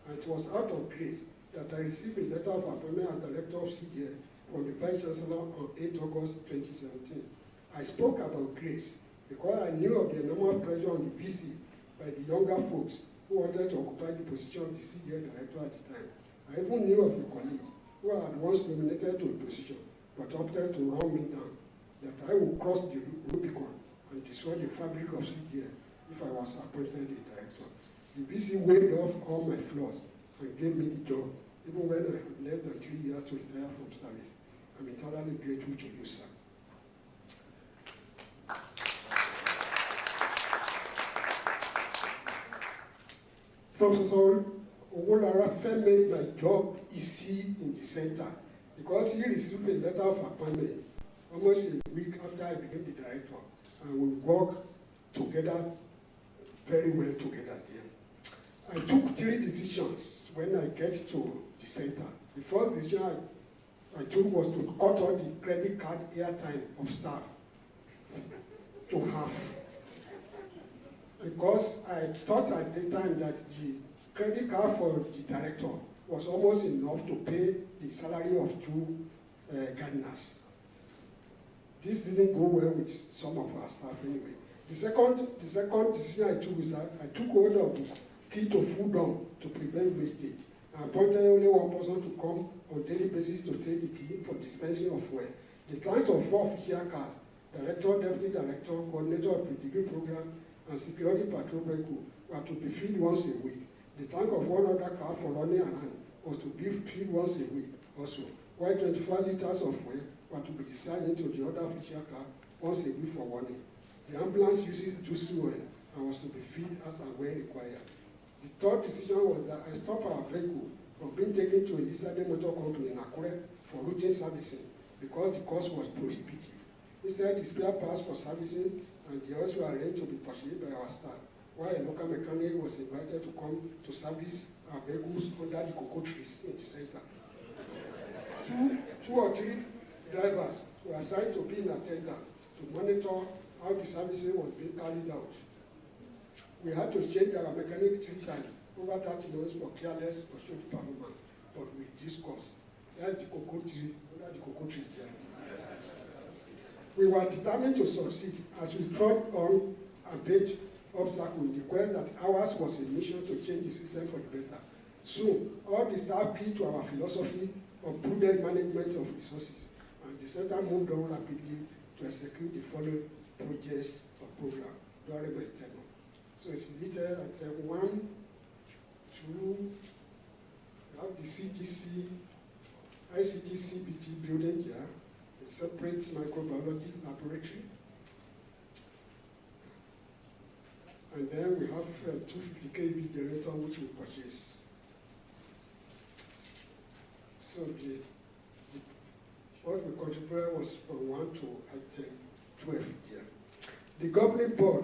and it was out of grace that I received a letter of appointment as director of CDA from the Vice Chancellor on 8 August 2017. I spoke about grace because I knew of the enormous pressure on the VC by the younger folks who wanted to occupy the position of the CDA director at the time. I even knew of a colleague who had once nominated to a position but opted to run me down, that I would cross the Rubicon and destroy the fabric of CDA if I was appointed a director. The VC waved off all my flaws and gave me the job, even when I had less than 3 years to retire from service. I'm entirely grateful to you, sir. Professor Owolara made my job easy in the center because he received a letter of appointment almost a week after I became the director, and we worked together very well together there. I took 3 decisions when I get to the center. The first decision I took was to cut all the credit card airtime of staff to half. Because I thought at the time that the credit card for the director was almost enough to pay the salary of 2 gardeners. This didn't go well with some of our staff anyway. The second decision I took is that I took hold of the key to food dump to prevent wastage. I appointed only one person to come on a daily basis to take the key for dispensing of fuel. The clients of 4 official cars, director, deputy director, coordinator of the degree program, and security patrol vehicle were to be filled once a week. The tank of 1 other car for running around was to be filled once a week also, while 24 liters of fuel were to be discharged into the other official car once a week for warning. The ambulance uses juice fuel and was to be filled as and when required. The third decision was that I stopped our vehicle from being taken to a listed motor company in Akure for routine servicing because the cost was prohibitive. Instead, the spare parts for servicing and the oils were arranged to be purchased by our staff, while a local mechanic was invited to come to service our vehicles under the cocoa trees in the center. Two or three drivers were assigned to be in attendance to monitor how the servicing was being carried out. We had to change our mechanic 3 times, over 30 months for careless or short performance, but with this cost. That's the cocoa tree, under the cocoa tree there. We were determined to succeed as we trod on a big obstacle in the quest that ours was a mission to change the system for the better. Soon, all the staff key to our philosophy of prudent management of resources, and the center moved on rapidly to execute the following projects or program during my tenure. So it's littered at 1, 2, we have the CTC, ICT CBT building here, a separate microbiology laboratory. And then we have 250 kV generator which we purchased. So what we contributed was from 1 to 12 here. The governing board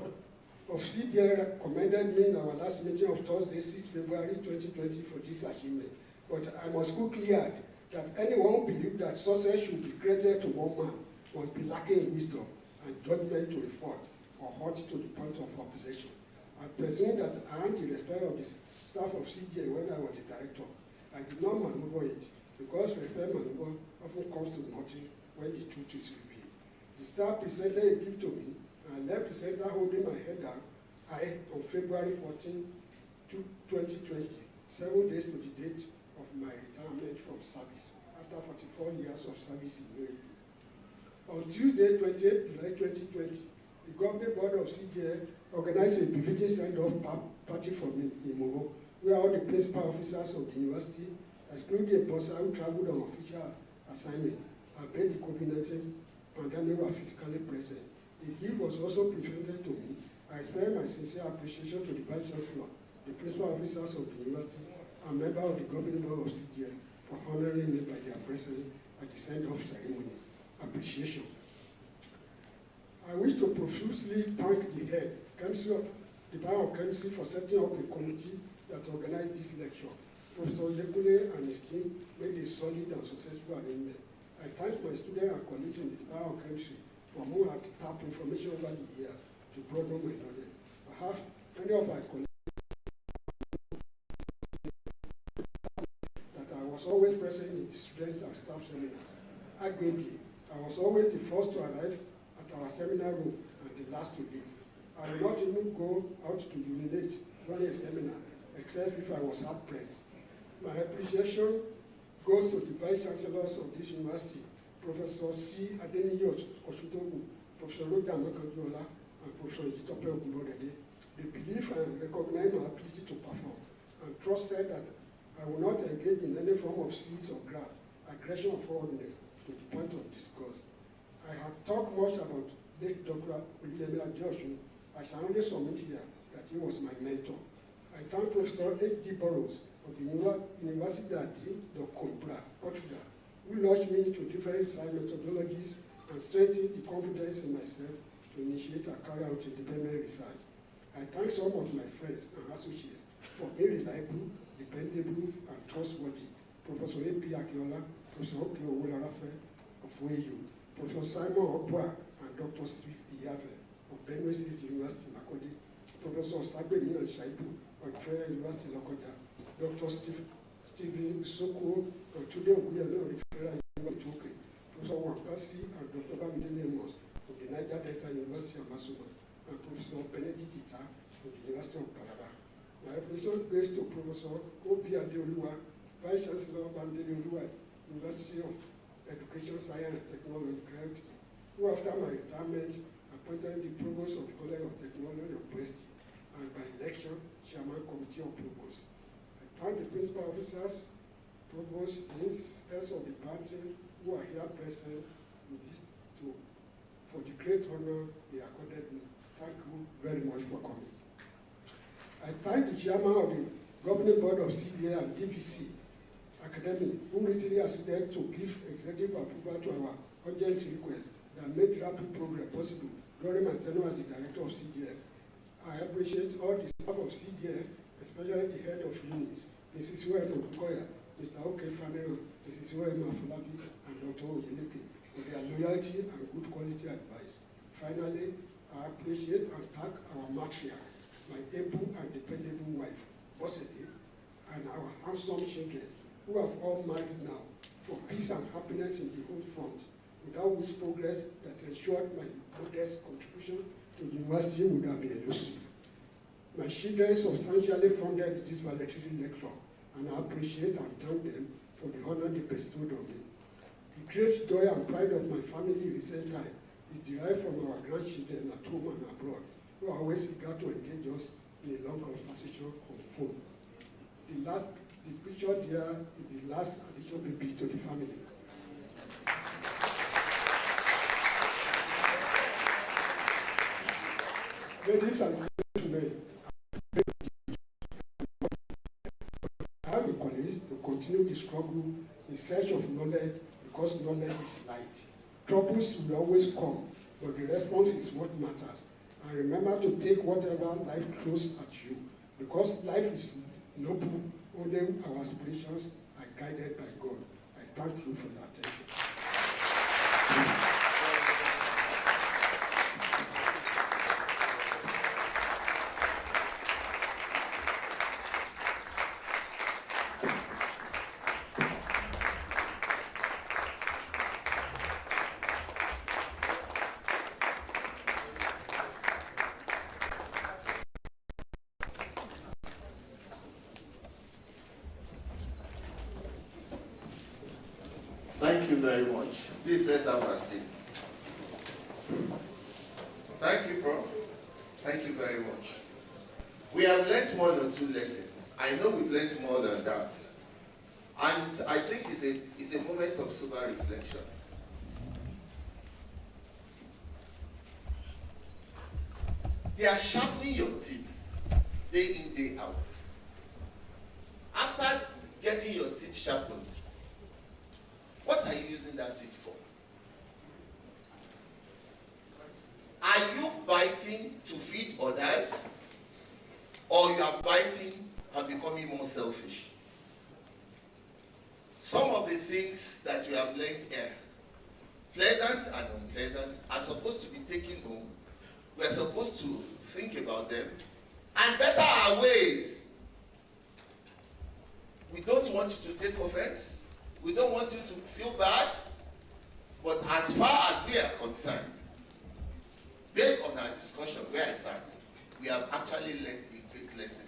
of CDA recommended me in our last meeting of Thursday, 6 February 2020 for this achievement. But I must quickly add that anyone who believes that success should be credited to one man must be lacking in wisdom and judgment to a fault or haughty to the point of opposition. I presume that I earned the respect of the staff of CDA when I was the director. I did not maneuver it because respect maneuver often comes to nothing when the truth is revealed. The staff presented a gift to me and I left the center holding my head down high on February 14, 2020, 7 days to the date of my retirement from service after 44 years of service in UAE. On Tuesday, 28 July 2020, the governing board of CDA organized a befitting send-off party for me in Morocco, where all the principal officers of the university, excluding a boss who traveled on official assignment, albeit the COVID-19 pandemic were physically present. A gift was also presented to me. I express my sincere appreciation to the Vice Chancellor, the principal officers of the university, and members of the governing board of CDA for honoring me by their presence at the send-off ceremony. Appreciation. I wish to profusely thank the head, Chemistry of the Department of Chemistry, for setting up a committee that organized this lecture. Professor Yekule and his team made a solid and successful arrangement. I thank my students and colleagues in the Department of Chemistry for whom I had tapped information over the years to broaden my knowledge. I have many of my colleagues that I was always present in the student and staff seminars. Arguably, I was always the first to arrive at our seminar room and the last to leave. I would not even go out to urinate during a seminar, except if I was hard pressed. My appreciation goes to the Vice Chancellors of this university, Professor C. Adeniyi Oshutogun, Professor Roger Makanjola, and Professor Jitope Ogunbodede. They believe and recognize my ability to perform, and trusted that I will not engage in any form of slice or grab, aggression or forwardness to the point of disgust. I have talked much about late Dr. Oluyemi Adeosun. I shall only submit here that he was my mentor. I thank Professor H.D. Burroughs of the University of Coimbra, Portugal, who launched me into different science methodologies and strengthened the confidence in myself to initiate and carry out independent research. I thank some of my friends and associates for being reliable, dependable, and trustworthy. Professor A.P. Akiola, Professor Oke Owolarafe of WAU, Professor Simon Obua, and Dr. Steve Iyave of Benue State University, Makodi, Professor Sagbemi and Shaibu of Prayer University, Lokoja, Dr. Stephen Soko of Tude Oguyana of Federal University, Professor Wankasi and Dr. Bamidele Amos of the Niger Delta University of Masuma, and Professor Benedict Ita of the University of Calabar. My appreciation goes to Professor O.B. Adeoluwa, Vice Chancellor of Bamidele Oluwa, University of Education, Science and Technology, Gravity, who after my retirement appointed the Provost of the College of Technology of B.Sc, and by election, Chairman Committee of Provost. I thank the principal officers, Provost, Deans, heads of the department who are here present for the great honor they accorded me. Thank you very much for coming. I thank the Chairman of the Governing Board of CDA and DVC Academy, who recently acceded to give executive approval to our urgent request that made rapid progress possible during my tenure as the director of CDA. I appreciate all the staff of CDA, especially the head of units, Mrs. Uema Bukoya, Mr. Oke Fanero, Mrs. Uema Afolabi, and Dr. Oyeleke, for their loyalty and good quality advice. Finally, I appreciate and thank our matriarch, my able and dependable wife, Bosede, and our handsome children, who have all married now, for peace and happiness in the home front, without which progress that ensured my modest contribution to the university would have been elusive. My children substantially funded this valedictory lecture, and I appreciate and thank them for the honor they bestowed on me. The great joy and pride of my family in recent time is derived from our grandchildren at home and abroad, who are always eager to engage us in a long conversation on the phone. The picture there is the last additional baby to the family. Ladies and gentlemen, I have the qualities to continue the struggle in search of knowledge, because knowledge is light. Troubles will always come, but the response is what matters. And remember to take whatever life throws at you, because life is noble, only our aspirations are guided by God. I thank you for your attention.
Thank you very much. Please let's have our seats. Thank you, Prof. Thank you very much. We have learnt more than 2 lessons. I know we've learnt more than that. And I think it's a moment of sober reflection. They are sharpening your teeth day in, day out. After getting your teeth sharpened, what are you using that teeth for? Are you biting to feed others, or you are biting and becoming more selfish? Some of the things that you have learned here, pleasant and unpleasant, are supposed to be taken home. We are supposed to think about them and better our ways. We don't want you to take offense. We don't want you to feel bad. But as far as we are concerned, based on our discussion where I sat, we have actually learned a great lesson.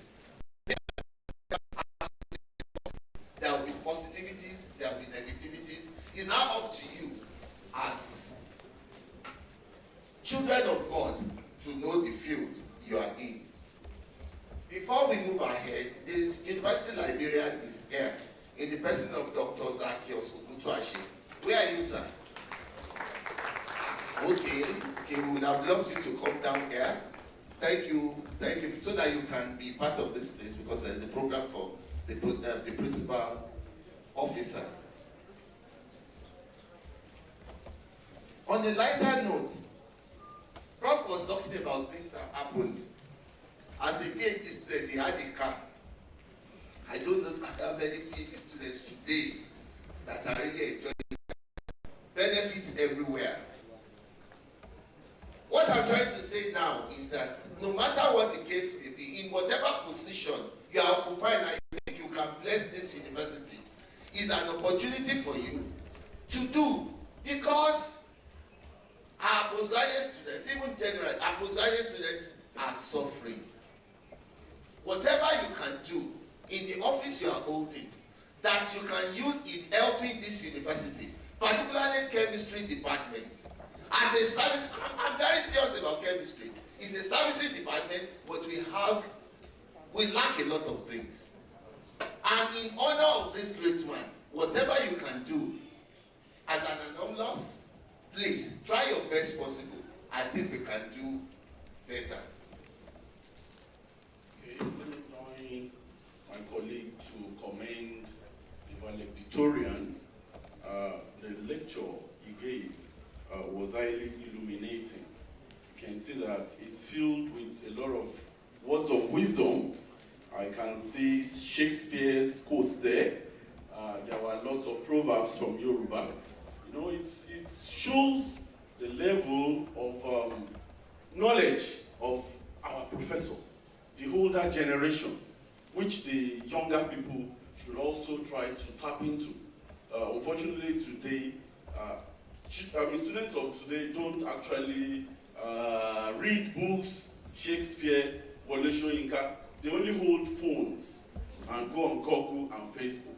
There will be positivities, there will be negativities. It's now up to you as children of God to know the field you are in. Before we move ahead, the university librarian is here in the person of Dr. Zacchaeus Ogutuashe. Where are you, sir? Okay, we would have loved you to come down here. Thank you, so that you can be part of this place, because there is a program for the principal officers. On a lighter note, Prof was talking about things that happened. As a Ph.D. student, he had a car. I don't know how many Ph.D. students today that are really enjoying benefits everywhere. What I'm trying to say now is that no matter what the case may be, in whatever position you are occupying and you think you can bless this university, is an opportunity for you to do, because our postgraduate students, even generally, our postgraduate students are suffering. Whatever you can do in the office you are holding, that you can use in helping this university, particularly chemistry department. As a service, I'm very serious about chemistry. It's a servicing department, but we lack a lot of things. And in honor of this great man, whatever you can do as an anomalous, please try your best possible. I think we can do better.
Okay, let me join my colleague to commend the valedictorian. The lecture he gave was highly illuminating. You can see that it's filled with a lot of words of wisdom. I can see Shakespeare's quotes there. There were lots of proverbs from Yoruba. You know, it shows the level of knowledge of our professors, the older generation, which the younger people should also try to tap into. Unfortunately, today, students of today don't actually read books, Shakespeare, Wole Soyinka. They only hold phones and go on Google and Facebook.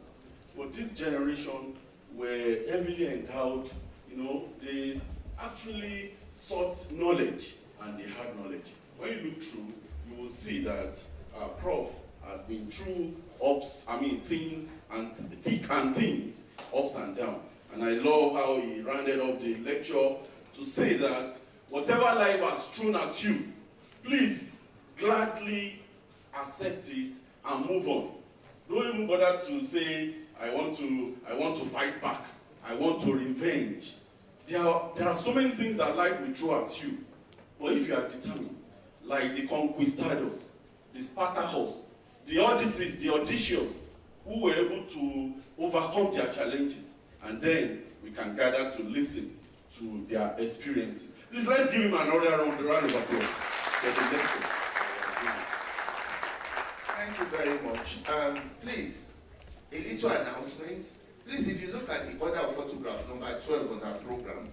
But this generation were heavily endowed, you know, they actually sought knowledge and they had knowledge. When you look through, you will see that Prof had been through thick and thins, ups and downs. And I love how he rounded up the lecture to say that whatever life has thrown at you, please gladly accept it and move on. Don't even bother to say I want to fight back. I want to revenge. There are so many things that life will throw at you. But if you are determined, like the conquistadors, the Spartacus, the Odysseus, the Odysseus, who were able to overcome their challenges, and then we can gather to listen to their experiences. Please, let's give him another round of applause for the lecture.
Thank you very much. Please, a little announcement. Please, if you look at the order of photograph, number 12 on our program,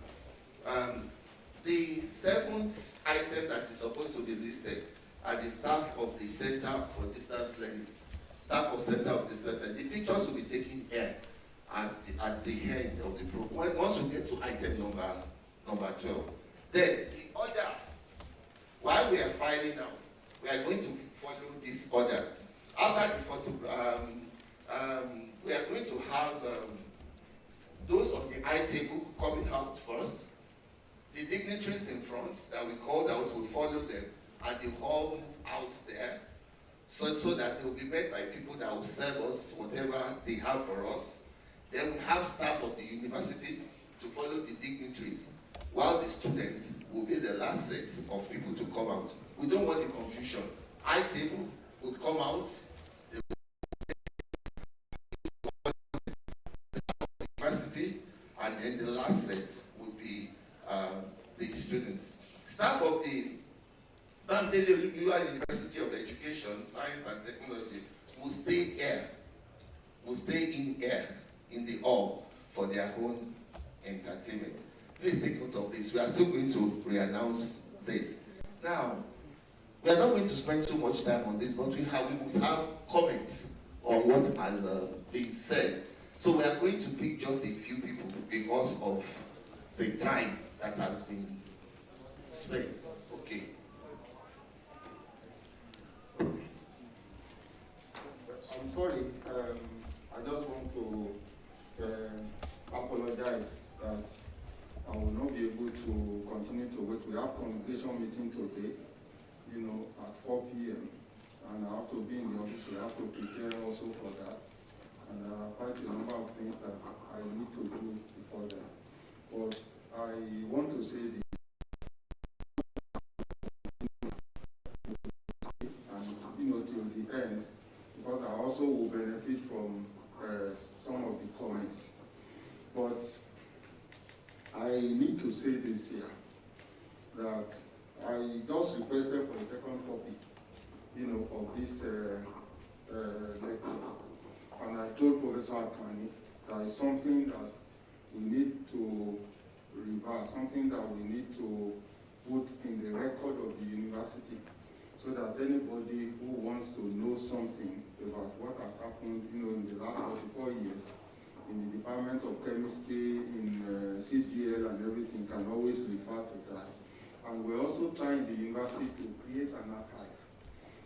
the 7th item that is supposed to be listed are the staff of the Center for Distance Learning. Staff of Center of Distance Learning. The pictures will be taken here at the end of the program. Once we get to item number 12. Then, the order, while we are filing out, we are going to follow this order. After the photograph, we are going to have those on the I table coming out first. The dignitaries in front that we called out will follow them, and they all move out there so that they will be met by people that will serve us whatever they have for us. Then we have staff of the university to follow the dignitaries, while the students will be the last set of people to come out. We don't want the confusion. I table will come out. University, and then the last set would be the students. Staff of the Bamdele University of Education, Science and Technology will stay here, will stay in here in the hall for their own entertainment. Please take note of this. We are still going to re-announce this. Now, we are not going to spend too much time on this, but we must have comments on what has been said. So we are going to pick just a few people because of the time that has been spent. Okay.
I'm sorry. I just want to apologize that I will not be able to continue to wait. We have communication meeting today, at 4 p.m. and I have to be in the office. We have to prepare also for that. And there are quite a number of things that I need to do before that. But I want to say this, and till the end, because I also will benefit from some of the comments. But I need to say this here, that I just requested for a second copy, of this lecture. And I told Professor AKANNI that it's something that we need to reverse, something that we need to put in the record of the university, so that anybody who wants to know something about what has happened, in the last 44 years, in the Department of Chemistry, in CGL and everything, can always refer to that. And we're also trying the university to create an archive,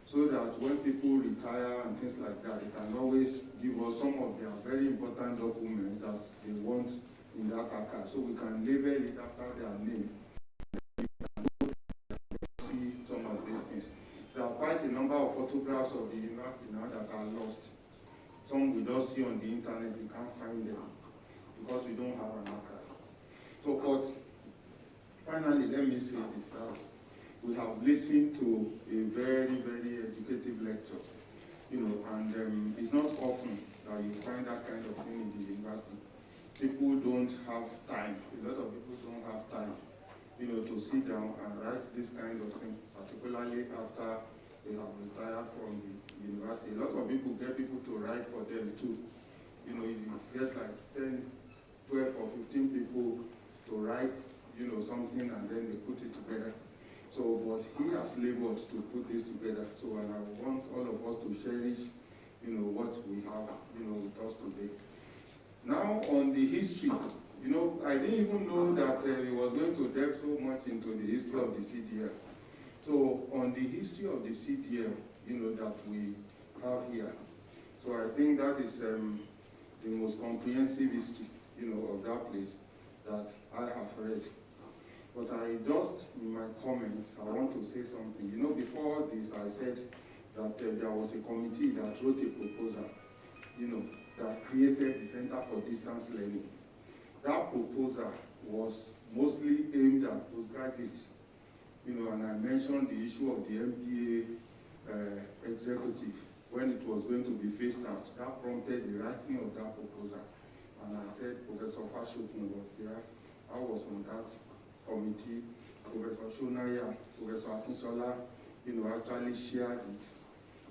so that when people retire and things like that, they can always give us some of their very important documents that they want in that archive, so we can label it after their name. See some of these things. There are quite a number of photographs of the university now that are lost. Some we just see on the internet, you can't find them because we don't have an archive. So, but finally, let me say this, that we have listened to a very, very educative lecture, and it's not often that you find that kind of thing in the university. People don't have time, a lot of people don't have time, to sit down and write this kind of thing, particularly after they have retired from the university. A lot of people get people to write for them too. You get like 10, 12 or 15 people to write, something, and then they put it together. So, but he has labored to put this together. So, and I want all of us to cherish, what we have, with us today. Now, on the history, I didn't even know that we was going to delve so much into the history of the CDL. So, on the history of the CDL, that we have here. So, I think that is the most comprehensive history, of that place that I have read. But I just, in my comments, I want to say something. Before this, I said that there was a committee that wrote a proposal, that created the Center for Distance Learning. That proposal was mostly aimed at postgraduates, and I mentioned the issue of the MBA executive when it was going to be phased out. That prompted the writing of that proposal. And I said Professor Fashokun was there. I was on that committee. Professor Shonaya, Professor Akintola, actually shared it.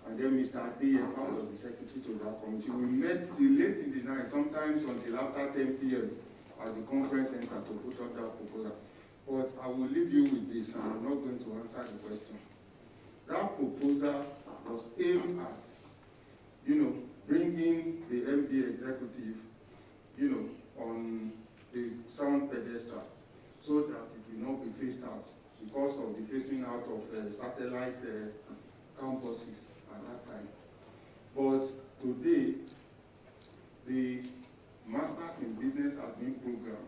And then Mr. Adeyes, I was the secretary to that committee. We met till late in the night, sometimes until after 10 p.m. at the conference center to put up that proposal. But I will leave you with this, and I'm not going to answer the question. That proposal was aimed at, bringing the MBA executive, on the sound pedestal, so that it will not be phased out because of the phasing out of satellite campuses at that time. But today, the Masters in Business Admin program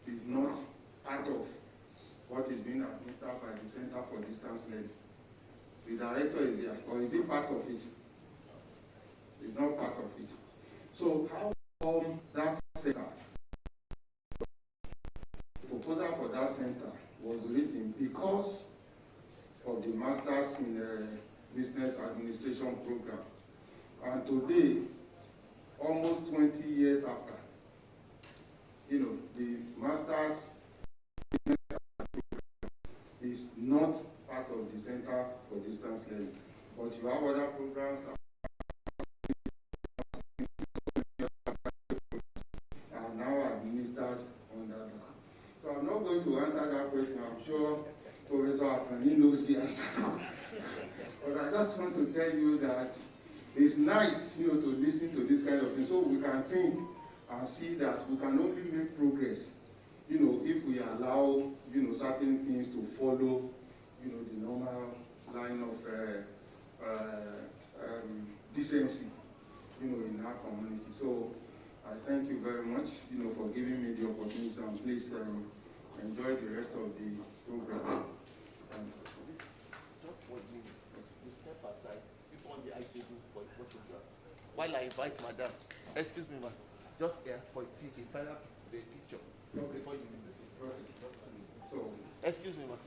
is not part of what is being administered by the Center for Distance Learning. The director is there, or is it part of it? It's not part of it. So how come that center, the proposal for that center was written because of the Masters in Business Administration program. And today, almost 20 years after, the Masters is not part of the Center for Distance Learning. But you have other programs that are now administered under that. So I'm not going to answer that question. I'm sure Professor AKANNI knows the answer. But I just want to tell you that it's nice, to listen to this kind of thing, so we can think and see that we can only make progress, if we allow, certain things to follow, the normal line of decency, in our community. So I thank you very much, for giving me the opportunity, and please enjoy the rest of the program.
Just 1 minute. You step aside before the eye table for a photograph. While I invite Madam, excuse me, ma'am, just here for a final picture. Before you leave.
So,
excuse me, ma'am.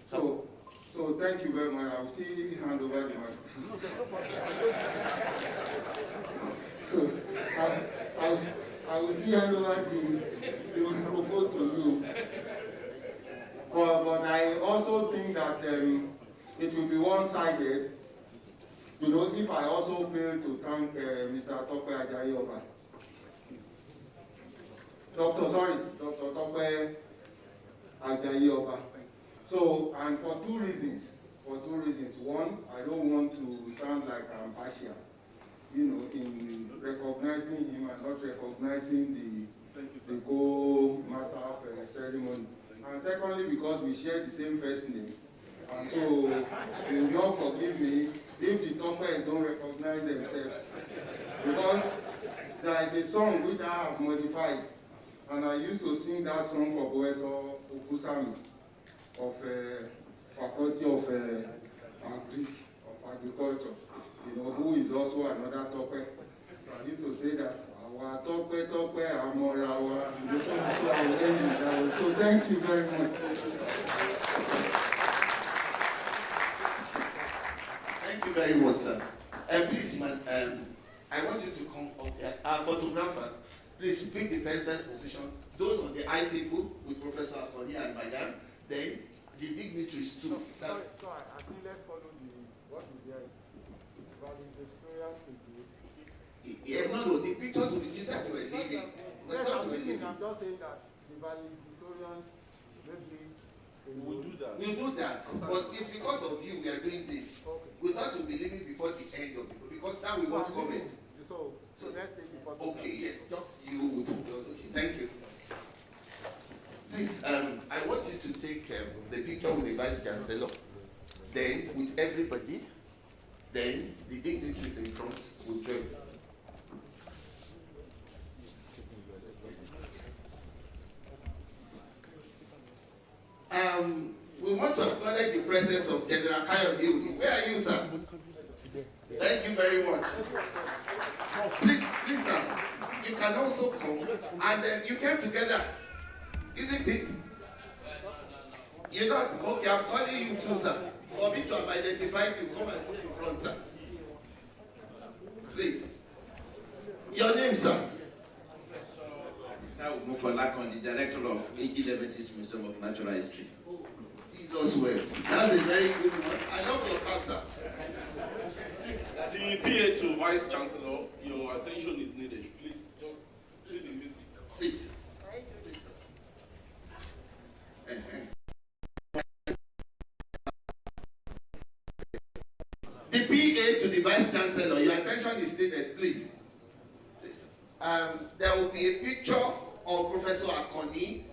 So thank you very much. I will still hand over the microphone. So I will still hand over the microphone to you. But I also think that it will be one-sided. If I also fail to thank Mr. Tope Ajayi-Oba. Dr. Tope Ajayi-Oba. So, and for two reasons. One, I don't want to sound like I'm partial, in recognizing him and not recognizing the co-master of ceremony. And secondly, because we share the same first name. And so, you will not forgive me if the Topers don't recognize themselves. Because there is a song which I have modified, and I used to sing that song for Professor Okusami of Faculty of Agriculture, who is also another Tope. I used to say that, Tope, Amorawa, so I will end with that. So thank you very much.
Thank you very much, sir. Please, I want you to come up here. Our photographer, please pick the best position. Those on the eye table with Professor AKANNI and Madam, then the dignitaries too.
So I think let's follow what is there.
Yeah, no, the pictures will be inside the living.
Yes, I'm just saying that the valedictorian, maybe
We'll do that.
We'll do that, but it's because of you we are doing this.
Okay.
We thought we'll be leaving before the end of it, because now we want comments.
So let's take the photo.
Okay, yes, just you would. Okay, thank you. Please, I want you to take the picture with the Vice Chancellor, then with everybody, then the dignitaries in front will join. We want to acknowledge the presence of General Kayode. Where are you, sir? Thank you very much. Please, sir, you can also come, and you came together, isn't it? You're not? Okay, I'm calling you too, sir. For me to have identified you, come and sit in front, sir. Please. Your name, sir?
For Lakon, the director of A.G. Levitis Museum of Natural History.
Jesus words. That's a very good one. I love your cap, sir.
The PA to Vice Chancellor, your attention is needed. Please just sit in this seat.
Sit. The PA to the Vice Chancellor, your attention is needed, please. There will be a picture of Professor AKANNI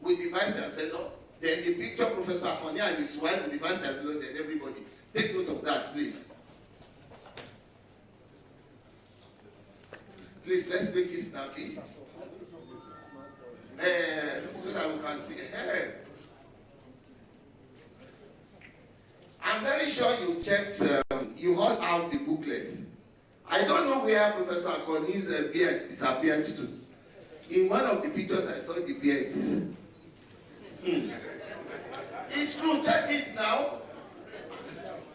with the Vice Chancellor, then the picture of Professor AKANNI and his wife with the Vice Chancellor, then everybody. Take note of that, please. Please, let's make it snappy. So that we can see. I'm very sure you checked, you all have the booklets. I don't know where Professor AKANNI's beard disappeared to. In one of the pictures, I saw the beard. It's true, check it now.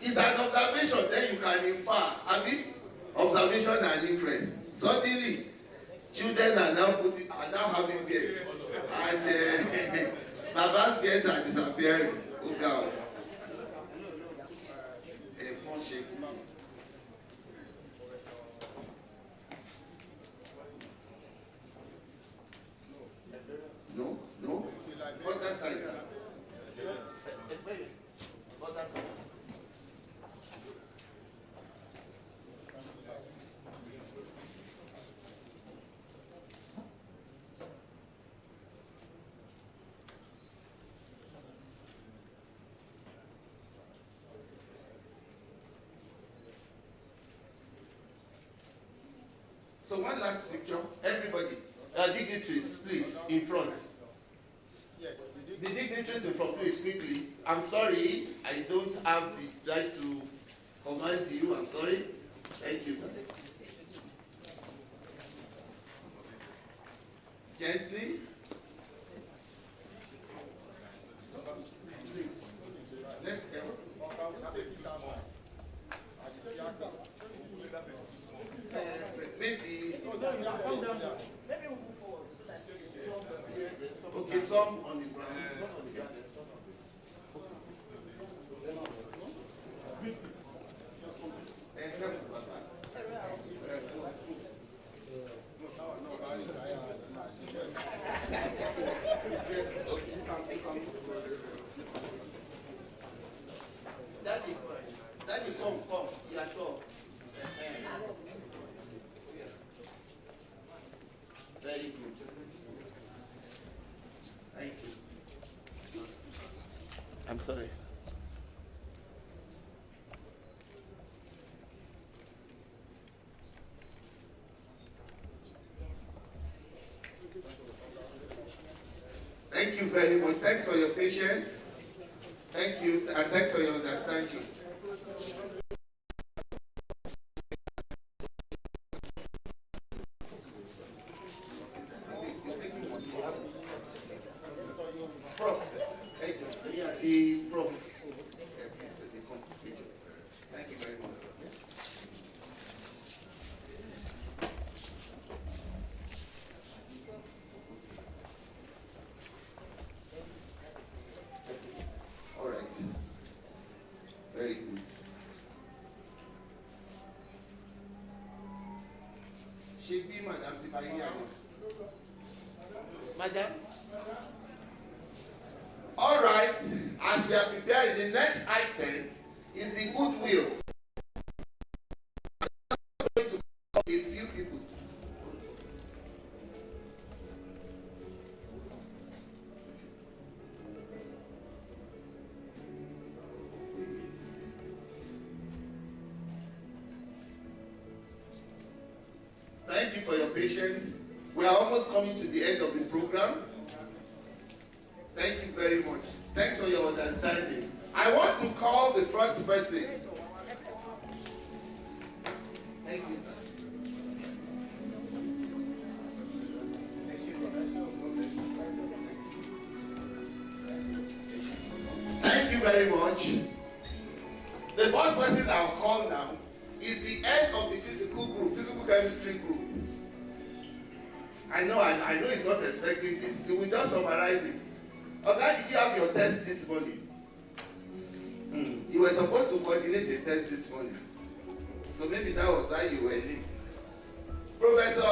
It's an observation, then you can infer. Abi? Observation and inference. Suddenly, children are now having beards. And Baba's beards are disappearing. Oh God. No, no. What that side, sir? What that side? So one last picture, everybody. Dignitaries, please, in front. Yes. The dignitaries in front, please, quickly. I'm sorry, I don't have the right to command you. I'm sorry. Thank you, sir. Gently. Please. Let's go. Maybe. Okay, some on the ground. Some on the ground. Daddy, come. You are sure. Very good. Thank you. I'm sorry. Thank you very much. Thanks for your patience. Thank you, and thanks for your understanding. Prof. Thank you. Prof. Thank you very much. All right. Very good. She'll be Madam Tibayi. Madam? All right, as we are preparing, the next item is the goodwill. I'm going to call a few people. Thank you for your patience. We are almost coming to the end of the program. Thank you very much. Thanks for your understanding. I want to call the first person.
Thank you, sir.
Thank you very much. The first person I'll call now is the head of the physical group, physical chemistry group. I know he's not expecting this. He will just summarize it. Okay, did you have your test this morning? You were supposed to coordinate a test this morning. So maybe that was why you were late. Professor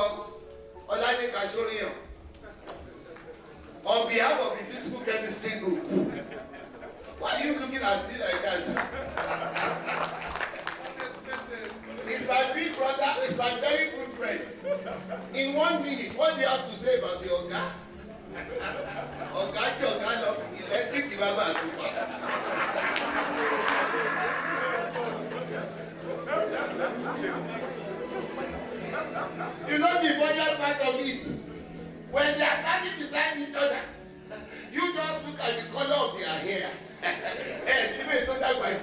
Oladeke Ashoriyan, on behalf of the physical chemistry group, why are you looking at me like that, sir? He's my big brother, he's my very good friend. In 1 minute, what do you have to say about your Oga? Oga of electric Ibaba Atupa. You know the important part of it. When they are standing beside each other, you just look at the color of their hair. Hey, you may talk about it.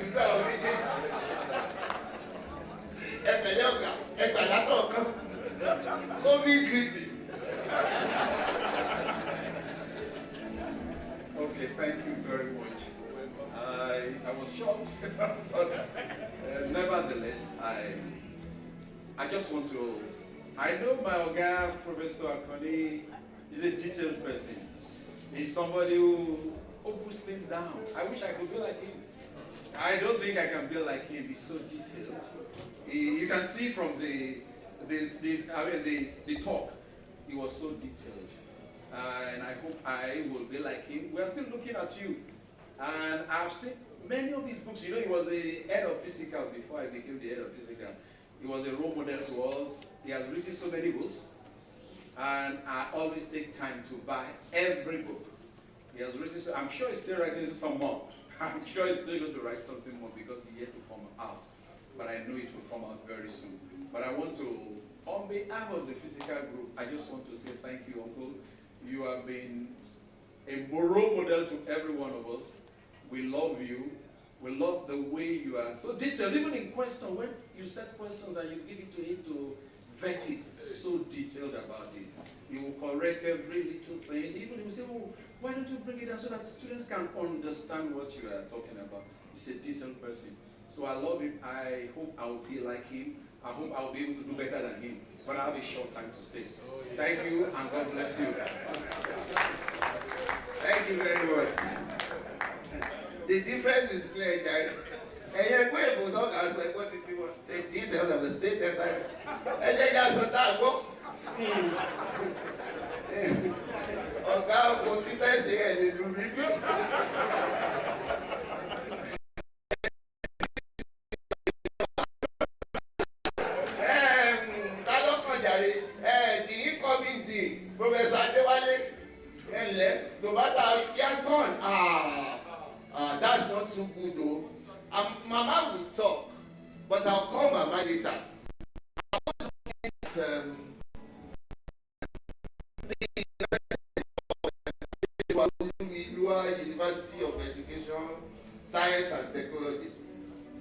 COVID greeting.
Okay, thank you very much. I was shocked, but nevertheless, I just want to. I know my Oga, Professor AKANNI, is a detailed person. He's somebody who puts things down. I wish I could be like him. I don't think I can be like him. He's so detailed. You can see from the talk, he was so detailed. And I hope I will be like him. We're still looking at you. And I've seen many of his books. You know, he was the head of physical before I became the head of physical. He was a role model to us. He has written so many books. And I always take time to buy every book. He has written, so I'm sure he's still writing some more. I'm sure he's still going to write something more because he's yet to come out. But I know it will come out very soon. But I want to, on behalf of the physical group, I just want to say thank you, Uncle. You have been a role model to every one of us. We love you. We love the way you are so detailed. Even in questions, when you set questions and you give it to him to vet it, so detailed about it. He will correct every little thing. Even he will say, oh, why don't you bring it down so that students can understand what you are talking about. He's a detailed person. So I love him. I hope I will be like him. I hope I will be able to do better than him. But I have a short time to stay. Thank you, and God bless you.
Thank you very much. The difference is clear, Jerry. And you're going to talk as like what it was. The details of the state and then just what that go. Okay, we'll see that here in the review. The incoming dean, Professor Adewale, no matter how he has gone, that's not too good though. Mama will talk, but I'll call Mama later. I want to look at the University of Education, Science and Technology.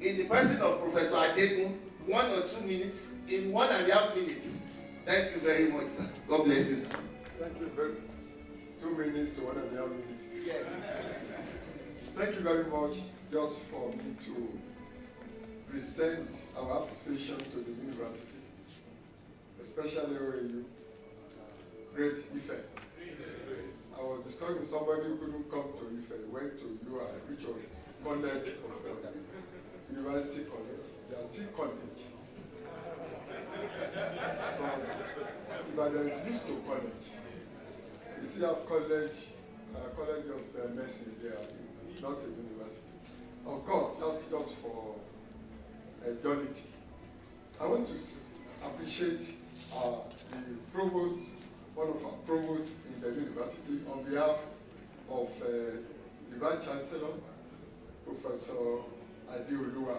In the person of Professor Adegun, 1 or 2 minutes, in 1.5 minutes. Thank you very much, sir. God bless you, sir.
Thank you very much. 2 minutes to 1.5 minutes.
Yes.
Thank you very much just for me to present our appreciation to the university, especially OAU. Great effect. I was discussing with somebody who couldn't come to Ife, went to UI, which was college of University College. They are still college. But there is used to college. You still have college, College of Medicine there, not a university. Of course, that's just for jollity. I want to appreciate the provost, one of our provosts in the university, on behalf of the Vice Chancellor, Professor Adeoluwa,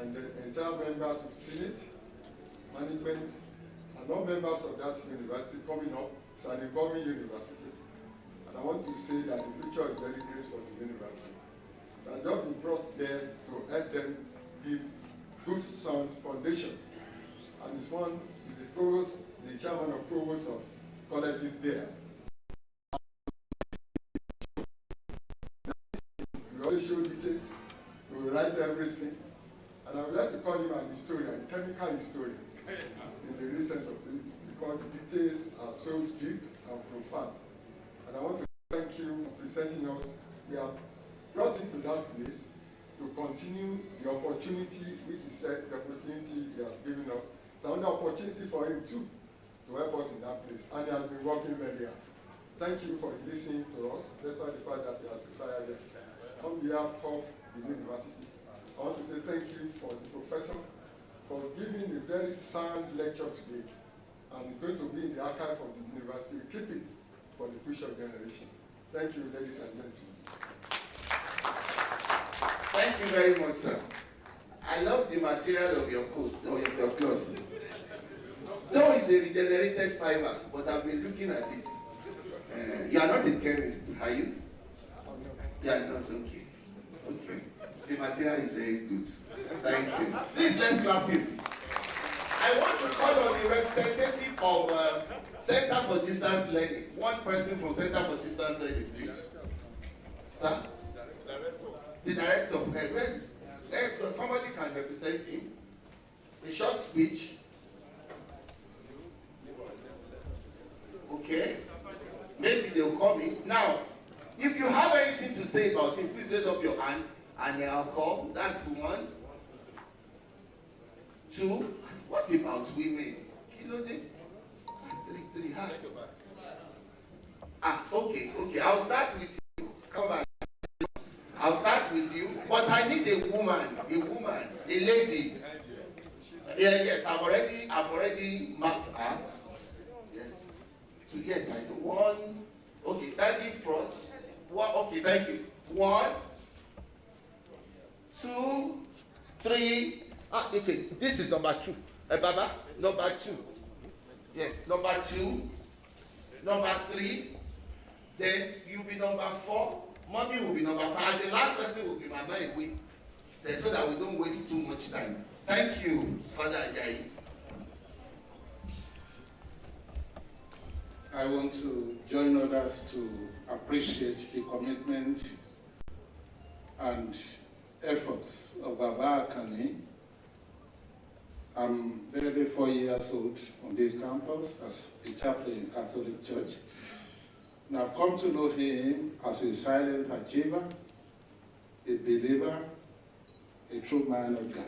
and the entire members of Senate, management, and all members of that university coming up. It's an evolving university. And I want to say that the future is very great for the university. I just been brought there to help them give good sound foundation. and this one is the provost, the chairman of provost of colleges there. We always show details, we write everything, and I would like to call him an historian, chemical historian, in the real sense of it, because the details are so deep and profound. And I want to thank you for presenting us. We have brought him to that place to continue the opportunity which he said, the opportunity he has given us. It's another opportunity for him too, to help us in that place. And he has been working very hard. Thank you for listening to us, despite the fact that he has retired yesterday. On behalf of the university, I want to say thank you for the professor for giving a very sound lecture today. And it's going to be in the archive of the university. Keep it for the future generation. Thank you, ladies and gentlemen.
Thank you very much, sir. I love the material of your coat, of your clothes. Though it's a regenerated fiber, but I've been looking at it. You are not a chemist, are you? You are not, okay. Okay. The material is very good. Thank you. Please, let's clap him. I want to call on the representative of Center for Distance Learning. One person from Center for Distance Learning, please. Sir? The director. Somebody can represent him. A short speech. Okay. Maybe they'll call me. Now, if you have anything to say about him, please raise up your hand and I'll call. That's one. Two. What about women? Three. Okay. I'll start with you. Come back. I'll start with you. But I need a woman, a lady. Yes, I've already marked her. Yes. So yes, I know. One. Okay, daddy first. One. Okay, thank you. 1, 2, 3. Okay, this is number 2. Baba, number 2. Yes, number 2. Number 3. Then you'll be number 4. Mommy will be number 5. And the last person will be Mama Iwe. Then so that we don't waste too much time. Thank you, Father Ajayi.
I want to join others to appreciate the commitment and efforts of Baba AKANNI. I'm barely 4 years old on this campus as a chaplain in Catholic Church. And I've come to know him as a silent achiever, a believer, a true man of God.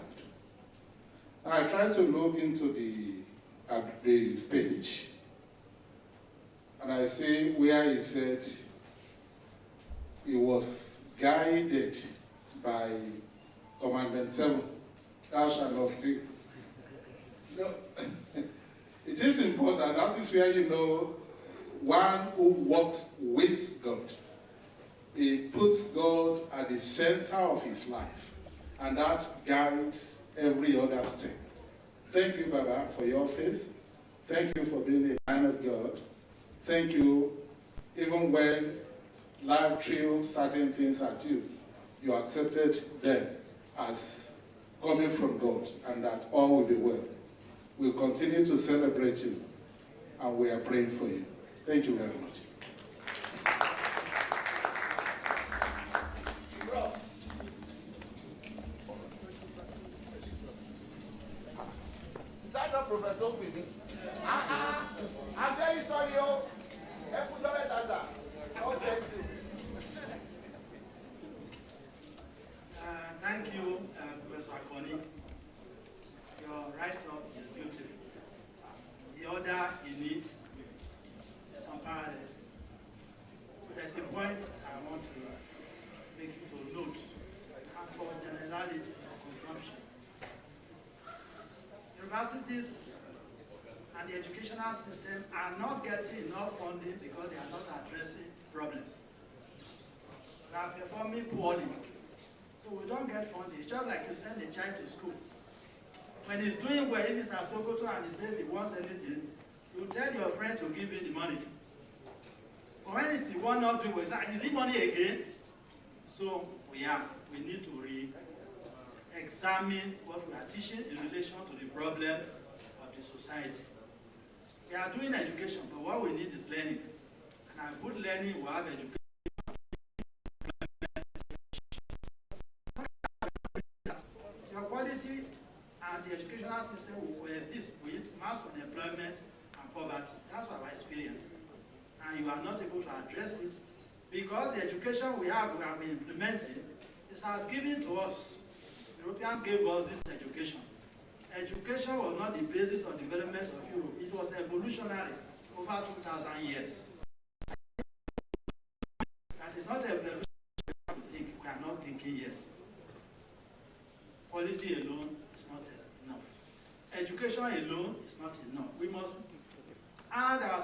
And I tried to look into the page, and I see where he said he was guided by Commandment 7, thou shalt not steal. No, it is important. That is where you know one who walks with God. He puts God at the center of his life, and that guides every other step. Thank you, Baba, for your faith. Thank you for being a man of God. Thank you, even when life threw certain things at you, you accepted them as coming from God, and that all will be well. We'll continue to celebrate you, and we are praying for you. Thank you very much.
Stand up, Professor Fidi. I'm very sorry, yo.
Thank you, Professor AKANNI. Your write-up is beautiful. The order in it is some parallel. But there's a point I want to make you to note, and for generality or consumption. Universities and the educational system are not getting enough funding because they are not addressing problems. They are performing poorly. So we don't get funding. It's just like you send a child to school. When he's doing well, if he's at Sokoto and he says he wants anything, you tell your friend to give you the money. But when it's the one not doing well, is it money again? So we need to re-examine what we are teaching in relation to the problem of the society. We are doing education, but what we need is learning. And a good learning will have education. Your quality and the educational system will coexist with mass unemployment and poverty. That's our experience. And you are not able to address it because the education we have been implementing, it has given to us. Europeans gave us this education. Education was not the basis of development of Europe. It was evolutionary over 2,000 years. That is not evolutionary. We are not thinking yet. Policy alone is not enough. Education alone is not enough. We must add our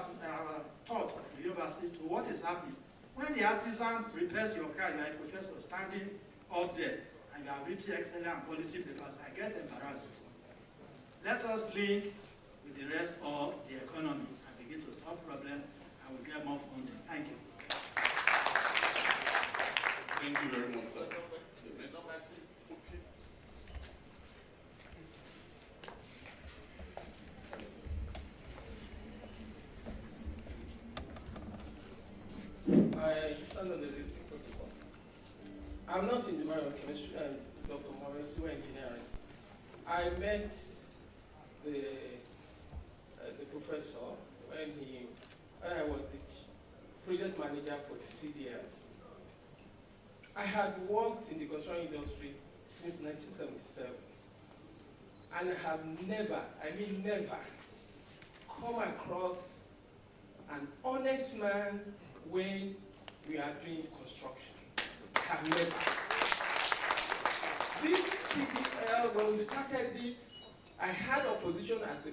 thought at the university to what is happening. When the artisan repairs your car, you are a professor standing up there and you have written excellent quality papers, I get embarrassed. Let us link with the rest of the economy and begin to solve problems and we'll get more funding. Thank you.
Thank you very much, sir.
I stand on the listing protocol. I'm not in the biochemistry and Dr. Morris, who are engineering. I met the professor when I was the project manager for the CDL. I had worked in the construction industry since 1977, and I have never, I mean never, come across an honest man when we are doing construction. I have never. This CDL, when we started it, I had opposition as a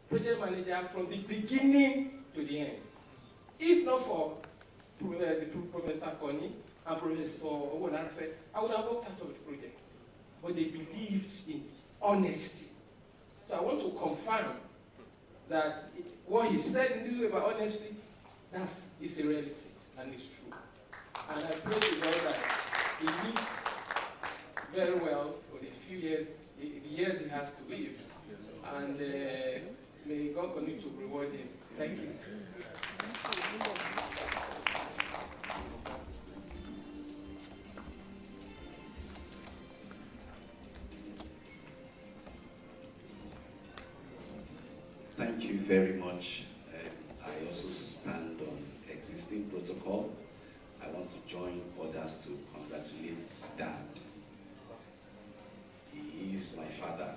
project manager from the beginning to the end. If not for Professor AKANNI and Professor Owonafe, I would have walked out of the project. But they believed in honesty. So I want to confirm that what he said in this way about honesty, that is a reality and it's true. And I pray to God that he lives very well for the few years, the years he has to live. And may God continue to reward him. Thank you.
Thank you very much. I also stand on existing protocol. I want to join others to congratulate Dad. He is my father,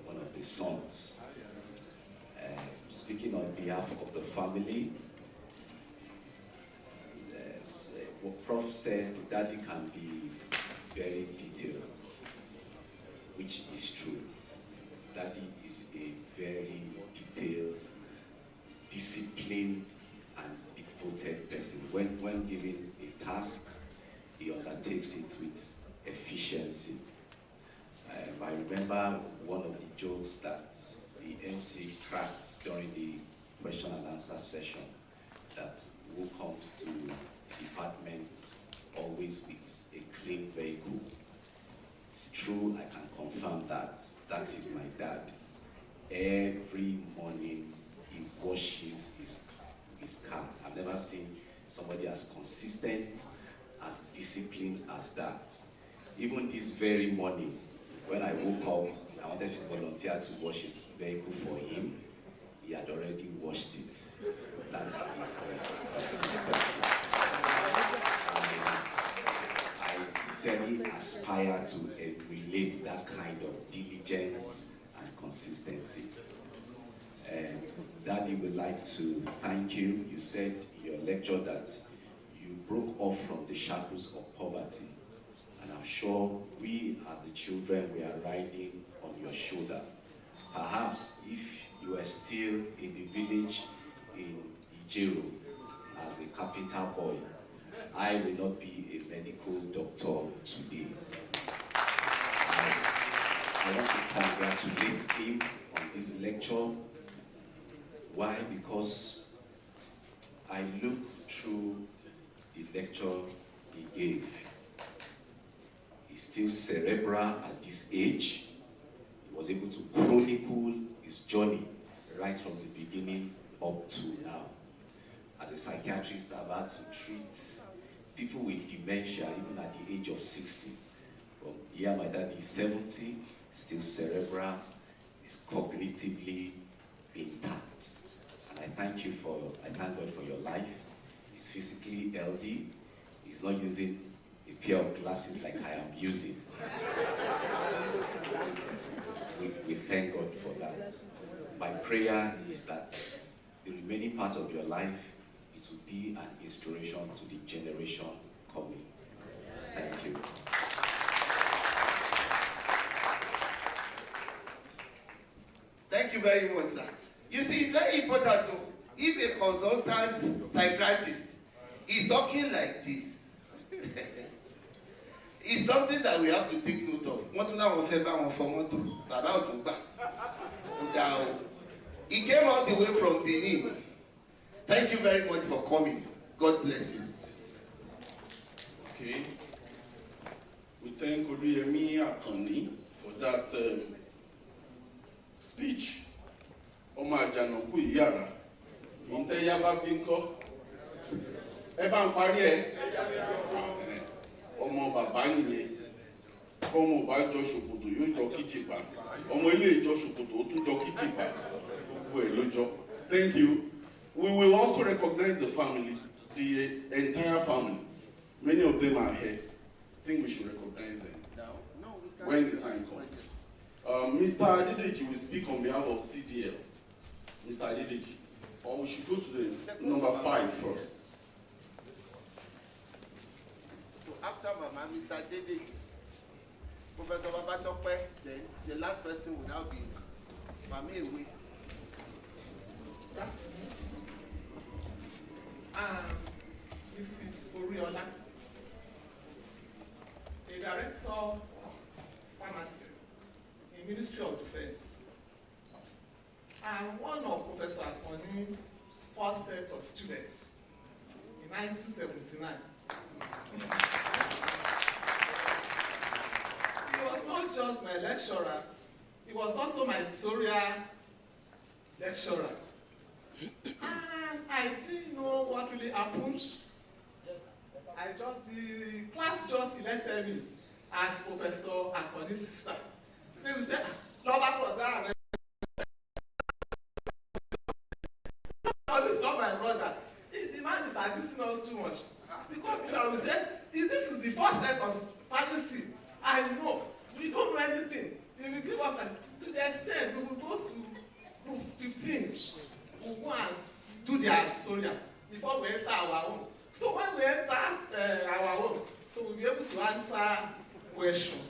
one of the sons. Speaking on behalf of the family, what Prof said, Daddy can be very detailed, which is true. Daddy is a very detailed, disciplined, and devoted person. When given a task, he undertakes it with efficiency. I remember one of the jokes that the MC cracked during the question and answer session, that who comes to department always with a clean vehicle. It's true, I can confirm that. That is my dad. Every morning he washes his car. I've never seen somebody as consistent, as disciplined as that. Even this very morning, when I woke up, I wanted to volunteer to wash his vehicle for him. He had already washed it. That's his consistency. I sincerely aspire to emulate that kind of diligence and consistency. Daddy would like to thank you. You said in your lecture that you broke off from the shackles of poverty. And I'm sure we as the children, we are riding on your shoulder. Perhaps if you were still in the village in Ijero as a carpenter boy, I will not be a medical doctor today. I want to congratulate him on this lecture. Why? Because I looked through the lecture he gave. He's still cerebral at this age. He was able to chronicle his his journey right from the beginning up to now. As a psychiatrist, I've had to treat people with dementia even at the age of 60. From here, my dad is 70, still cerebral, is cognitively intact. And I thank God for your life. He's physically healthy. He's not using a pair of glasses like I am using. We thank God for that. My prayer is that the remaining part of your life, it will be an inspiration to the generation coming. Thank you.
Thank you very much, sir. You see, it's very important to, if a consultant psychiatrist is talking like this, it's something that we have to take note of. He came all the way from Benin. Thank you very much for coming. God bless you.
Okay. We thank AKANNI for that speech. Oma Janoku Yara. Inte Yaba Binko. Evan Parie. Omo Baba Niye. Omo Ba Joshua Puto, you jockey chipa. Omo Ile Joshua Puto, tu jockey chipa. Thank you. We will also recognize the family, the entire family. Many of them are here. I think we should recognize them when the time comes. Mr. Adedeji will speak on behalf of CDL. Mr. Adedeji. Or we should go to the number 5 first.
So after Mama, Mr. Adedeji, Professor Babatope, then the last person would now be Mami Ewe.
Mrs. Oriola, the Director of Pharmacy in Ministry of Defense. I'm one of Professor AKANNI's first set of students in 1979. He was not just my lecturer, he was also my editorial lecturer. And I didn't know what really happened. The class just elected me as Professor AKANNI's sister. They will say, "Loba is not my brother. The man is abusing us too much." Because I will say, "This is the first set of pharmacy. I know. We don't know anything. They will give us to the extent we will go to group 15. We will go and do their tutorial before we enter our own. So when we enter our own, so we'll be able to answer questions.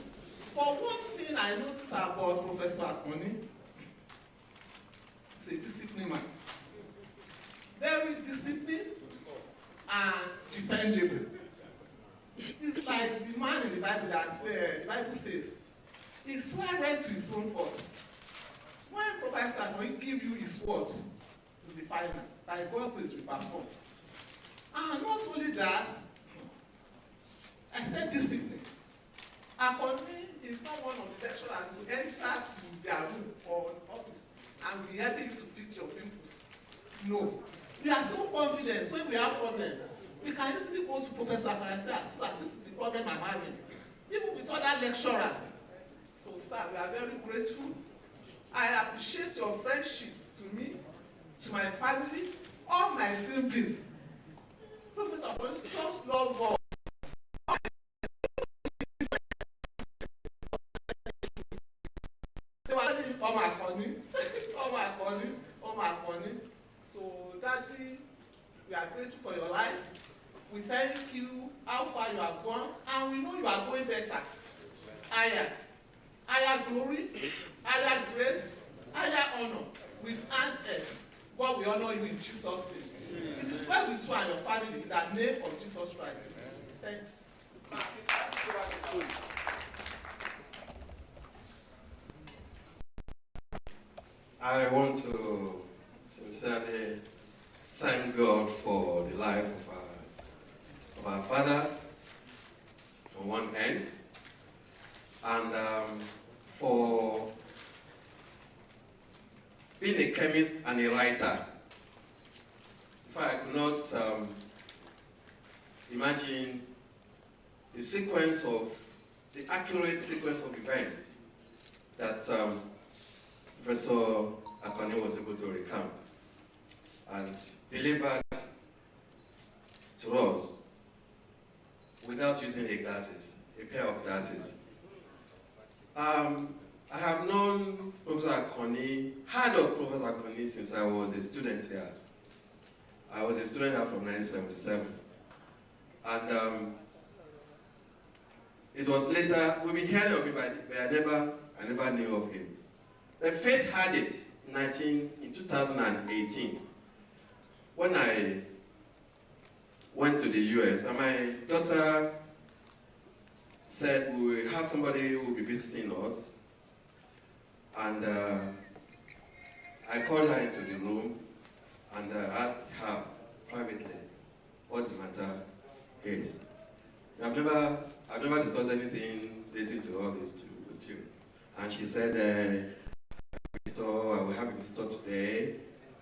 But one thing I noticed about Professor AKANNI, he's a disciplined man. Very disciplined and dependable. It's like the man in the Bible that says, the Bible says, he swear right to his own words. When Professor AKANNI give you his words, it's the final. By God's grace we perform. And not only that, except discipline. AKANNI is not one of the lecturers who enters to their room or office and will be helping you to pick your pimples. No. We are so confident when we have problems. We can easily go to Professor AKANNI and say, "Sir, this is the problem I'm having." Even with other lecturers. So, sir, we are very grateful. I appreciate your friendship to me, to my family, all my siblings. Professor AKANNI, just love God. They were telling me, AKANNI. So, Daddy, we are grateful for your life. We thank you how far you have gone, and we know you are going better. Higher glory, higher grace, higher honor. We stand as God, we honor you in Jesus' name. It is well with you and your family in the name of Jesus Christ. Thanks.
I want to sincerely thank God for the life of our father, on one end, and for being a chemist and a writer. In fact, I could not imagine the accurate sequence of events that Professor AKANNI was able to recount and delivered to us without using a pair of glasses. I have known Professor AKANNI, heard of Professor AKANNI since I was a student here. I was a student here from 1977. And it was later, we've been hearing of him, but I never knew of him. But fate had it in 2018, when I went to the US, and my daughter said we will have somebody who will be visiting us. And I called her into the room and asked her privately what the matter is. I've never discussed anything related to all this with you. And she said, I will have a visitor today,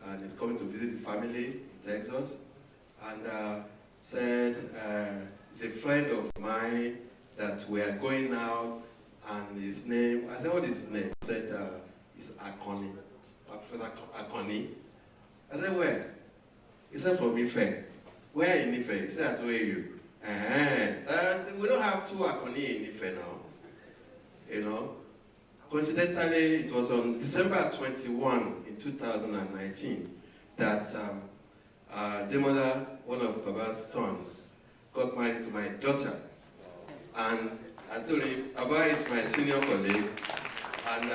and he's coming to visit the family in Texas. And said, it's a friend of mine that we are going out, and his name, I said, what is his name? He said, it's AKANNI, Professor AKANNI. I said, where? He said, from Ife. Where in Ife? He said, I told you. We don't have two AKANNI in Ife now, you know. Coincidentally, it was on December 21 in 2019 that Demola, one of Baba's sons, got married to my daughter. And I told him, Baba is my senior colleague. And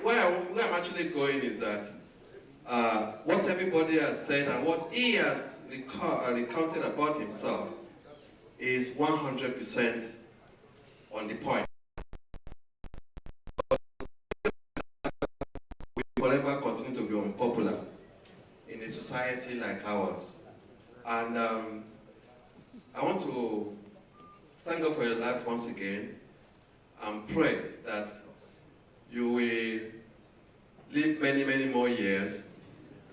where I'm actually going is that what everybody has said and what he has recounted about himself is 100% on the point. We forever continue to be unpopular in a society like ours. And I want to thank God for your life once again and pray that you will live many, many more years,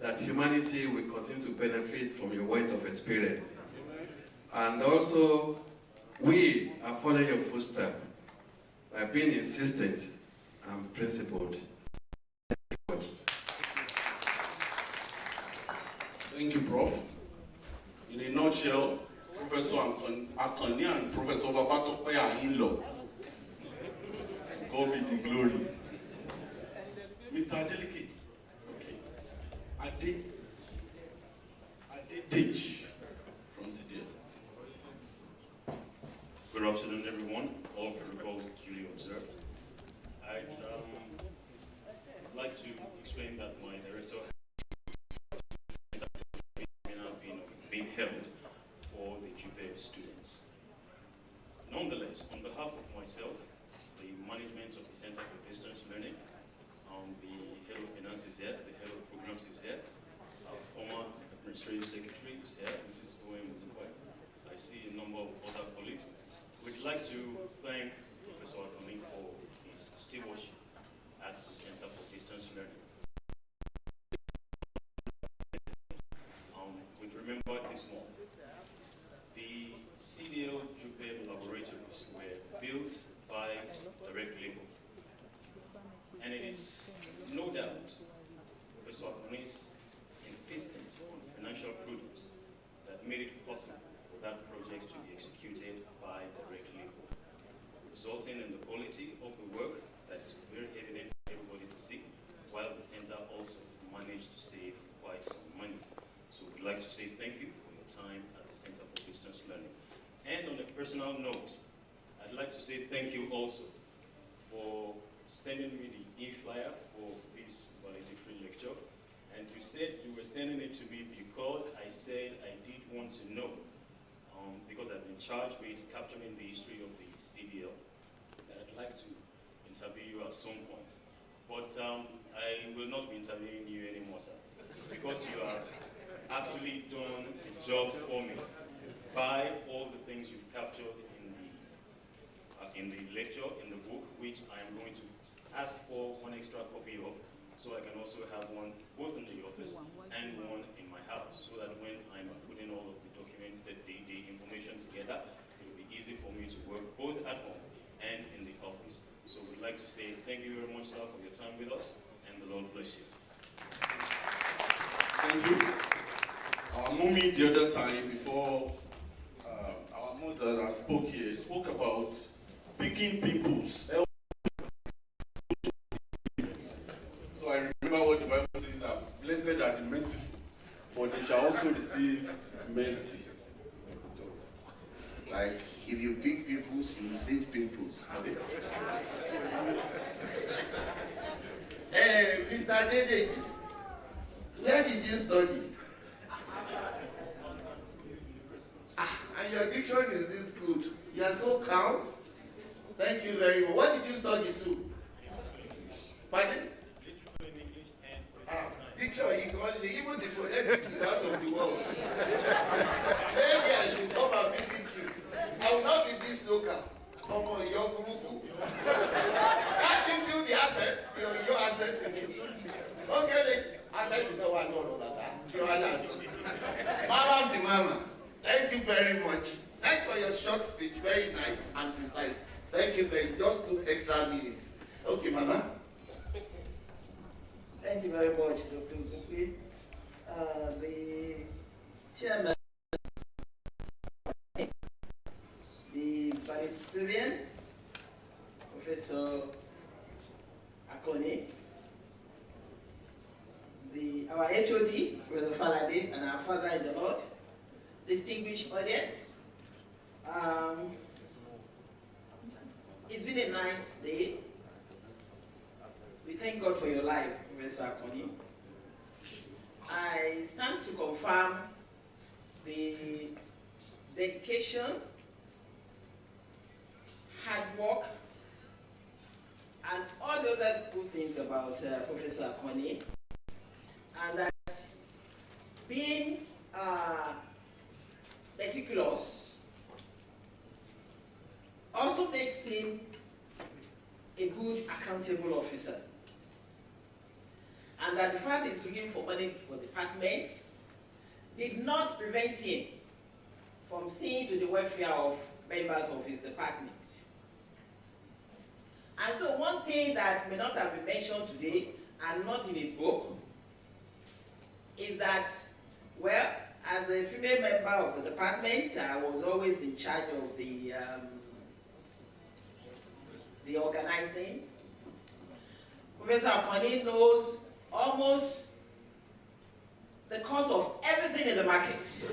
that humanity will continue to benefit from your weight of experience. And also, we are following your footsteps by being insistent and principled.
Thank you, Prof. In a nutshell, Professor AKANNI and Professor Babatope are in-law. God be the glory. Mr. Adeleke, okay. Adedej from CDL.
Good afternoon, everyone. All protocols duly observed. I'd like to explain that my director has been held for the JUPE students. Nonetheless, on behalf of myself, the management of the Center for Distance Learning, the head of finance is here, the head of programs is here, our former administrative secretary is here, Mrs. O.M. Mukwai. I see a number of other colleagues. We'd like to thank Professor AKANNI for his stewardship at the Center for Distance Learning. We remember this more. The CDL JUPE laboratories were built by direct labor. And it is no doubt Professor AKANNI's insistence on financial prudence that made it possible for that project to be executed by direct labor, resulting in the quality of the work that's very evident for everybody to see, while the center also managed to save quite some money. So we'd like to say thank you for your time at the Center for Distance Learning. And on a personal note, I'd like to say thank you also for sending me the e-flyer for this valedictory lecture. And you said you were sending it to me because I said I did want to know, because I've been charged with capturing the history of the CDL, that I'd like to interview you at some point. But I will not be interviewing you anymore, sir, because you have actually done the job for me by all the things you've captured in the lecture, in the book, which I'm going to ask for one extra copy of, so I can also have one both in the office and one in my house, so that when I'm putting all of the information together, it will be easy for me to work both at home and in the office. So we'd like to say thank you very much, sir, for your time with us, and the Lord bless you.
Thank you. Our mommy the other time before our mother that spoke here spoke about picking pimples. So I remember what the Bible says, that blessed are the merciful, for they shall also receive mercy.
Like, if you pick pimples, you receive pimples. Hey, Mr. Dede, where did you study? And your diction is this good. You are so calm. Thank you very much. What did you study too? Pardon? Diction, even the phonetics is out of the world. Maybe I should come and visit you. I will not be this local. Come on, your guru. Can't you feel the accent? Your accent in it. Okay, accent is not one about that. Your answer. Mama the mama. Thank you very much. Thanks for your short speech. Very nice and precise. Thank you very much. Just 2 extra minutes. Okay, Mama.
Thank you very much, Dr. Kupi. The chairman, the valedictorian, Professor AKANNI, our HOD, Professor Valecdictory, and our father in the Lord, distinguished audience. It's been a nice day. We thank God for your life, Professor AKANNI. I stand to confirm the dedication, hard work, and all the other good things about Professor AKANNI, and that being meticulous also makes him a good accountable officer. And that the fact he's looking for money for departments did not prevent him from seeing to the welfare of members of his departments. And so one thing that may not have been mentioned today and not in his book is that, well, as a female member of the department, I was always in charge of the organizing. Professor AKANNI knows almost the cost of everything in the market. So,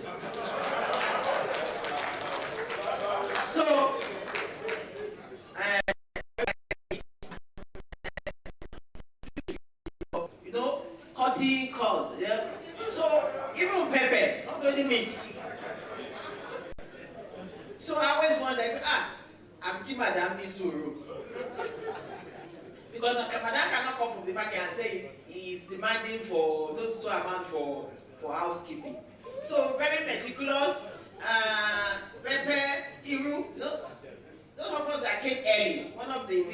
you know, cutting costs, yeah? So, even pepper, not only meat. So I always wonder, I've given Madame Misuru. Because Madame cannot come from the market and say he is demanding for so amount for housekeeping. So very meticulous, pepper, Iru, you know, those of us that came early, one of the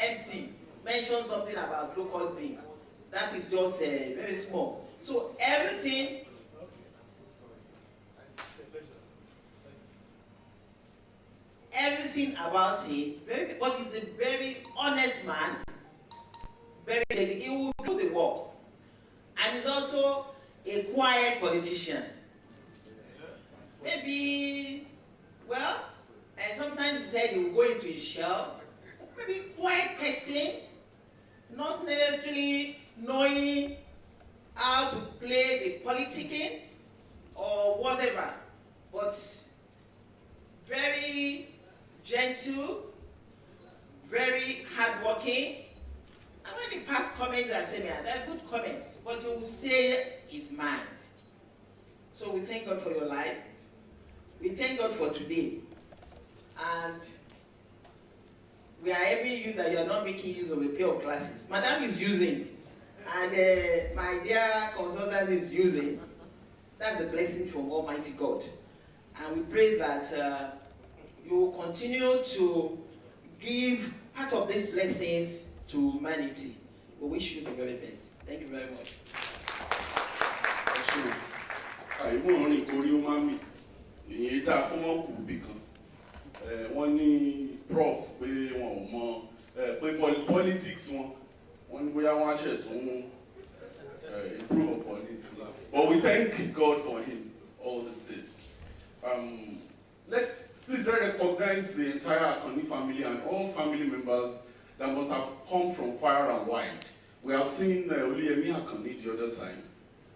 MC mentioned something about locust beans. That is just very small. So everything about him, but he's a very honest man, very dedicated. He will do the work. And he's also a quiet politician. Maybe, well, and sometimes he said he will go into his shell. Maybe quiet person, not necessarily knowing how to play the politicking or whatever, but very gentle, very hardworking. And when he pass comments, I say, man, they're good comments, but he will say his mind. So we thank God for your life. We thank God for today. And we are envying you that you are not making use of a pair of glasses. Madam is using, and my dear consultant is using. That's a blessing from Almighty God. And we pray that you will continue to give part of these blessings to humanity. We wish you the very best. Thank you very much.
àìmọ̀ rìn kórí ó máa ń mì èyí dáa kó wọ́n kù bì kan wọ́n ní prof pé wọn ò mọ pé politics wọ́n ní bóyá wọ́n á ṣètún improve upon it but we thank God for him all the same. Let's please recognize the entire AKANNI family and all family members that must have come from far and wide. We have seen Oluyemi AKANNI the other time.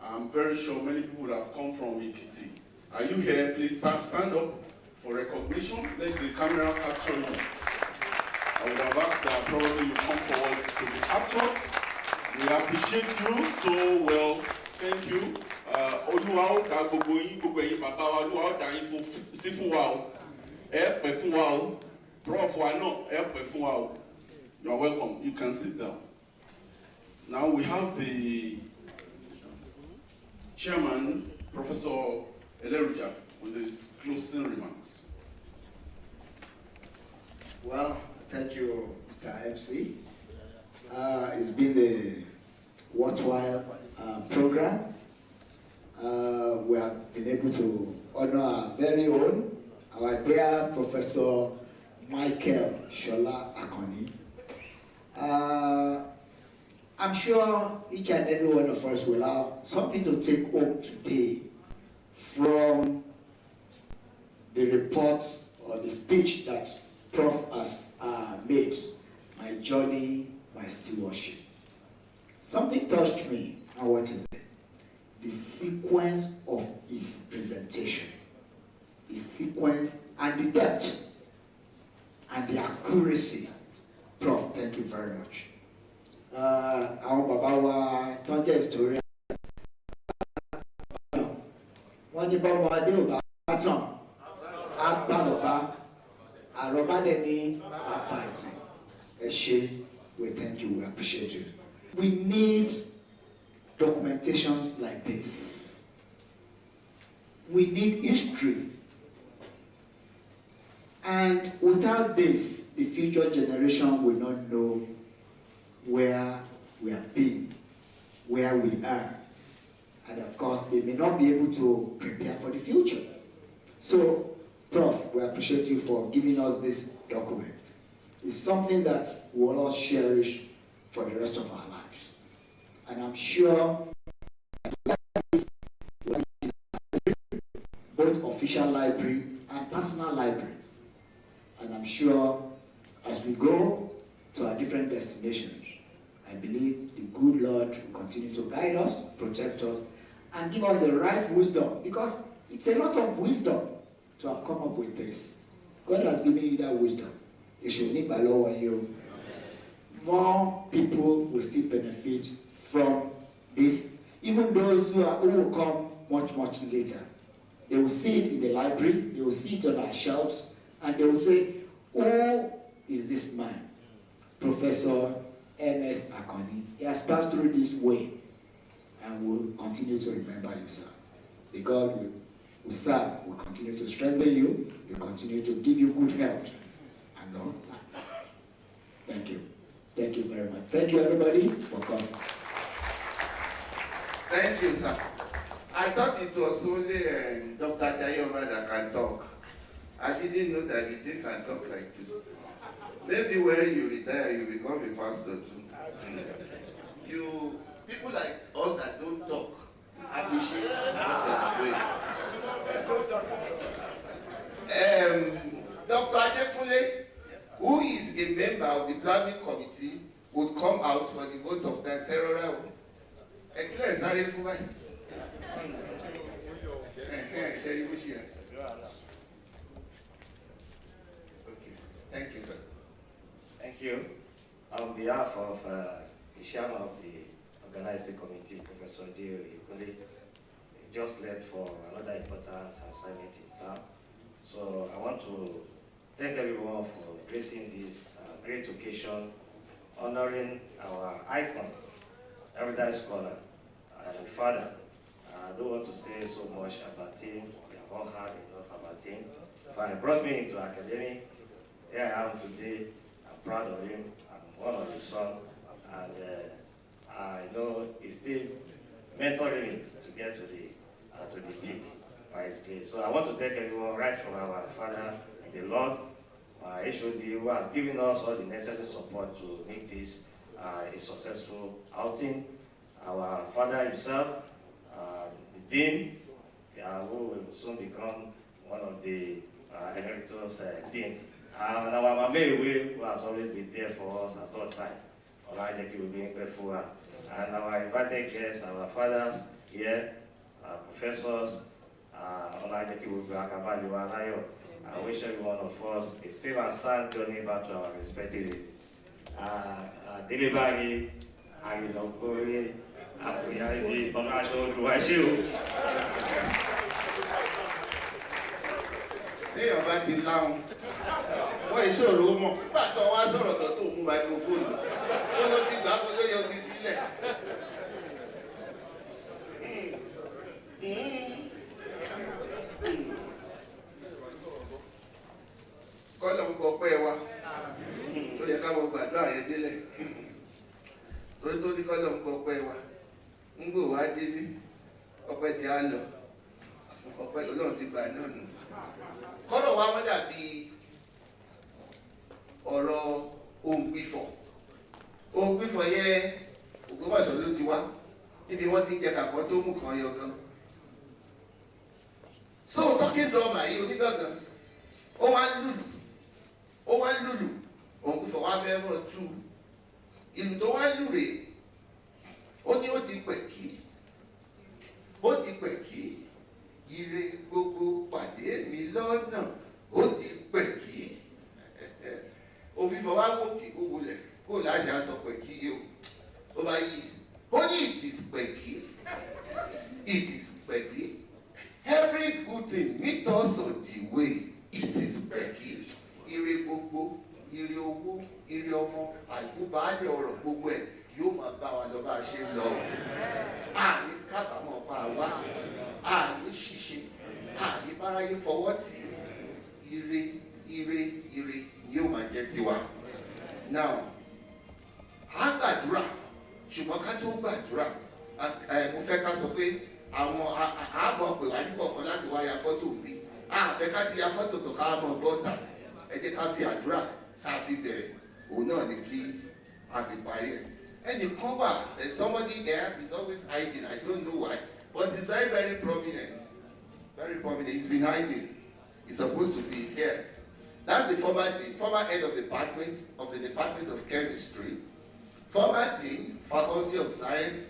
I'm very sure many people would have come from Ekiti. Are you here? Please stand up for recognition. Let the camera capture you. I would have asked that probably you come forward to be captured. We appreciate you so well. Thank you. Olúwa ó dá gbogbo yín bàbá wa Olúwa ó dá yín sí fún wa o. Ẹ pẹ́ fún wa o. Prof wa náà ẹ pẹ́ fún wa o. You are welcome. You can sit down. Now we have the Chairman, Professor Eleruja, with his closing remarks.
Well, thank you, Mr. MC. It's been a worthwhile program. We have been able to honor our very own, our dear Professor Michael Shola AKANNI. I'm sure each and every one of us will have something to take home today from the report or the speech that Prof has made, my journey, my stewardship. Something touched me, and what is it? The sequence of his presentation, the sequence and the depth and the accuracy. Prof, thank you very much. Àwọn bàbá wa tó ń jẹ́ historian wọ́n ní bọ́mọ adé ò bá tàn á gbà bàbá àròbá dẹ̀ ní bàbá ìtàn. Ẹ ṣé, we thank you, we appreciate you. We need documentations like this. We need history. And without this, the future generation will not know where we have been, where we are. And of course, they may not be able to prepare for the future. So, Prof, we appreciate you for giving us this document. It's something that we'll all cherish for the rest of our lives. And I'm sure both official library and personal library. And I'm sure as we go to our different destinations, I believe the good Lord will continue to guide us, protect us, and give us the right wisdom, because it's a lot of wisdom to have come up with this. God has given you that wisdom. It should need by law on you. More people will still benefit from this, even those who will come much, much later. They will see it in the library, they will see it on our shelves, and they will say, who is this man? Professor M.S. AKANNI. He has passed through this way, and will continue to remember you, sir. The God we serve will continue to strengthen you, will continue to give you good health and long life. Thank you. Thank you very much. Thank you, everybody, for coming.
Thank you, sir. I thought it was only Dr. Dayoba that can talk. I didn't know that he can talk like this. Maybe when you retire, you become a pastor too. People like us that don't talk appreciate what you are doing. Dr. Adekunle, who is a member of the planning committee, would come out for the vote of that terror. Thank you, sir.
Thank you. On behalf of the chairman of the organizing committee, Professor Dio Yekule, just left for another important assignment in town. So I want to thank everyone for gracing this great occasion, honoring our icon, erudite scholar, and father. I don't want to say so much about him. We have all heard enough about him. He brought me into academic. Here I am today. I'm proud of him. I'm one of his sons. And you know, he's still mentoring me to get to the peak by his grace. So I want to thank everyone, right from our Father in the Lord, HOD, who has given us all the necessary support to make this a successful outing. Our Father himself, the Dean, who will soon become one of the emeritus Dean. And our Mama who has always been there for us at all times. Olaijeki will be grateful. And our invited guests, our fathers here, our professors, Olaijeki will be Akabali Walayo. I wish every one of us a safe and sound journey back to our respective races. Delivery, Agilokori, Apoyaibi, Onasho, Luwashu.
Ní ọba ti láhùn, wọ́n ìṣòro mọ̀, nígbà tó wá sọ̀rọ̀ tó tó mú máikrófóònù, ó ló ti gbà kó ló yọ ti fílẹ̀. Kọ́lọ̀ ń gbọ́ pẹ́ wa, ó yẹ ká wọ gbàdúrà yẹn délẹ̀. Torí tó ní kọ́lọ̀ ń gbọ́ pẹ́ wa, ń gbò wá débí, ọpẹ́ ti á lọ, ọpẹ́ Ọlọ́run ti gbà náà nù. Kọ́lọ̀ wa wọ́n dàbí ọ̀rọ̀ ohun gbífọ̀. Ohun gbífọ̀ yẹ Ògbómọ̀ṣọ́ ló ti wá, níbi wọ́n ti ń jẹ kàkọ́ tó mú kan yọ gan. So talking drummer yìí onígangan, ó wá ń lùlù, ohun gbífọ̀ wá fẹ́ mọ̀ tú. Ìlù tó wá ń lù rèé, ó ní ó ti pẹ̀ kí, ire gbogbo pàdé mi lọ́nà, ó ti pẹ̀ kí. Òfìfọ̀ wá gòkè ó wọlẹ̀, kó láṣà sọ pẹ̀ kí yé o. Ó bá yí, ó ní it is pẹ̀ kí. It is pẹ̀ kí. Every good thing meet us on the way. It is pẹ̀ kí. Ire gbogbo, ire owó, ire ọmọ, àìkúbálẹ̀ ọ̀rọ̀ gbogbo ẹ̀ yóò máa bá wa lọ bá a ṣe ń lọ. Àní kábàámọ̀ pa wá, àní ṣìṣe, àní báráyé fọwọ́ tì í. Ire yóò máa jẹ́ tiwa. Now, a gbàdúrà, ṣùgbọ́n ká tó gbàdúrà, mo fẹ́ ká sọ pé àwọn àmọ̀ pè wá ní kọ̀ọ̀kan láti wá ya fọ́tò bí. Àfẹ́ ká ti ya fọ́tò tó ká mọ̀ bọ́ta. Ẹ jẹ́ ká fi àdúrà ká fi bẹ̀rẹ̀. Òun náà ni kí a fi parí ẹ̀. Ẹnìkan wà, there's somebody there, he's always hiding, I don't know why, but he's very, very prominent. Very prominent, he's been hiding. He's supposed to be here. That's the former head of the Department of Chemistry, former dean, Faculty of Science,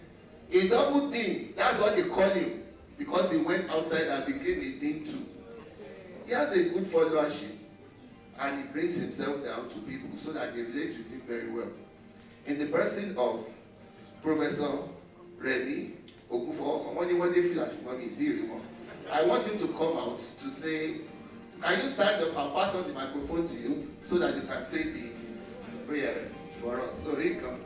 a double dean, that's what they call him, because he went outside and became a dean too. He has a good followership, and he brings himself down to people so that they relate with him very well. In the person of Professor Remy Okufo, I want him to come out to say, can you stand up and pass on the microphone to you so that you can say the prayer for us? So he come.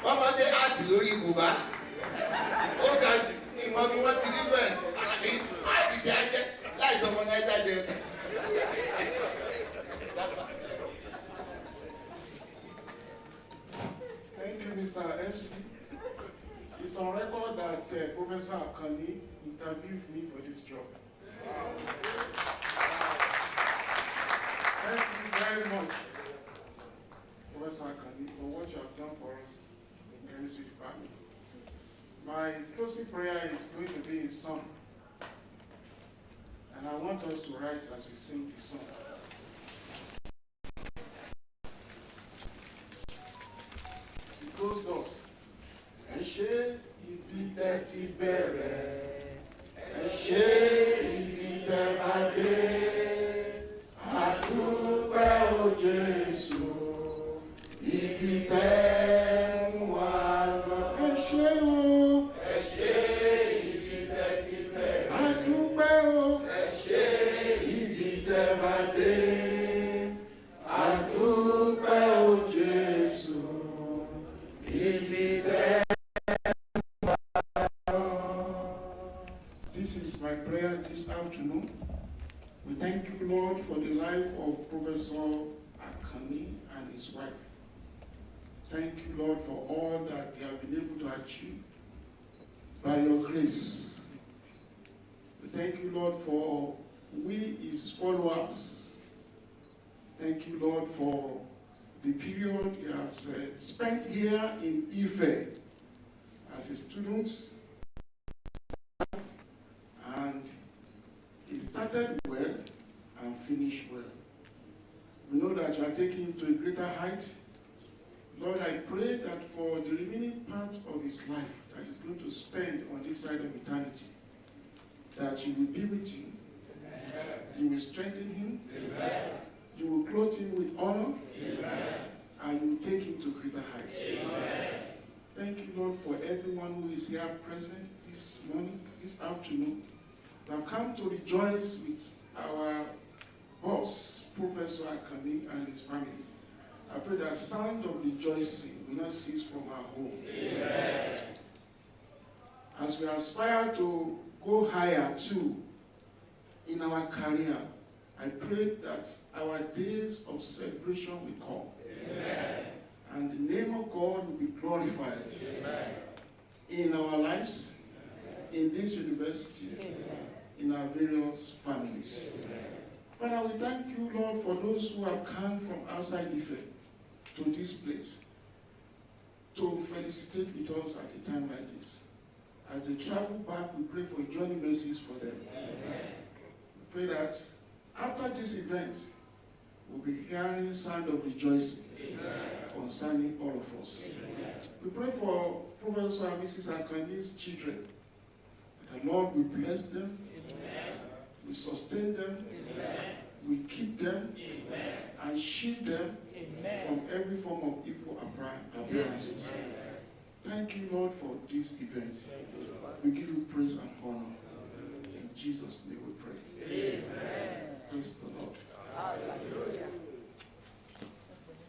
Ọmọdé àti lórí ibùbá, ó ga jù ní ìmọ̀ bí wọ́n ti nílò ẹ̀ àti ti ajẹ́ láìsọ ọmọ náà jáde.
Thank you, Mr. MC. It's on record that Professor AKANNI interviewed me for this job. Thank you very much, Professor AKANNI, for what you have done for us in the chemistry department. My closing prayer is going to be in song. And I want us to rise as we sing the song. It goes thus. Ẹ ṣé ibi tẹ́ ti bẹ̀rẹ̀, ẹ ṣé ibi tẹ́ máa dé, a dúpẹ́ o Jésù, ibi tẹ́ mú wa lọ. Ẹ ṣé o, ẹ ṣé ibi tẹ́ ti bẹ̀rẹ̀, a dúpẹ́ o, ẹ ṣé ibi tẹ́ máa dé, a dúpẹ́ o Jésù, ibi tẹ́.
We thank you, Lord, for the life of Professor AKANNI and his wife. Thank you, Lord, for all that they have been able to achieve by your grace. We thank you, Lord, for we, his followers. Thank you, Lord, for the period he has spent here in Ife as a student. And he started well and finished well. We know that you are taking him to a greater height. Lord, I pray that for the remaining part of his life that he's going to spend on this side of eternity, that you will be with him, you will strengthen him, you will clothe him with honor, and you will take him to greater heights. Thank you, Lord, for everyone who is here present this morning, this afternoon. We have come to rejoice with our boss, Professor AKANNI, and his family. I pray that sound of rejoicing will not cease from our home. Amen. As we aspire to go higher too in our career, I pray that our days of celebration will come. Amen. And the name of God will be glorified. Amen. In our lives, in this university, in our various families. Father, we thank you, Lord, for those who have come from outside Ife to this place to felicitate with us at a time like this. As they travel back, we pray for journey mercies for them. We pray that after this event, we'll be hearing sound of rejoicing concerning all of us. We pray for Professor and Mrs. AKANNI's children. That the Lord will bless them, we sustain them, we keep them, and shield them from every form of evil appearances. Thank you, Lord, for this event. We give you praise and honor. In Jesus' name we pray. Amen. Praise the Lord.
Hallelujah.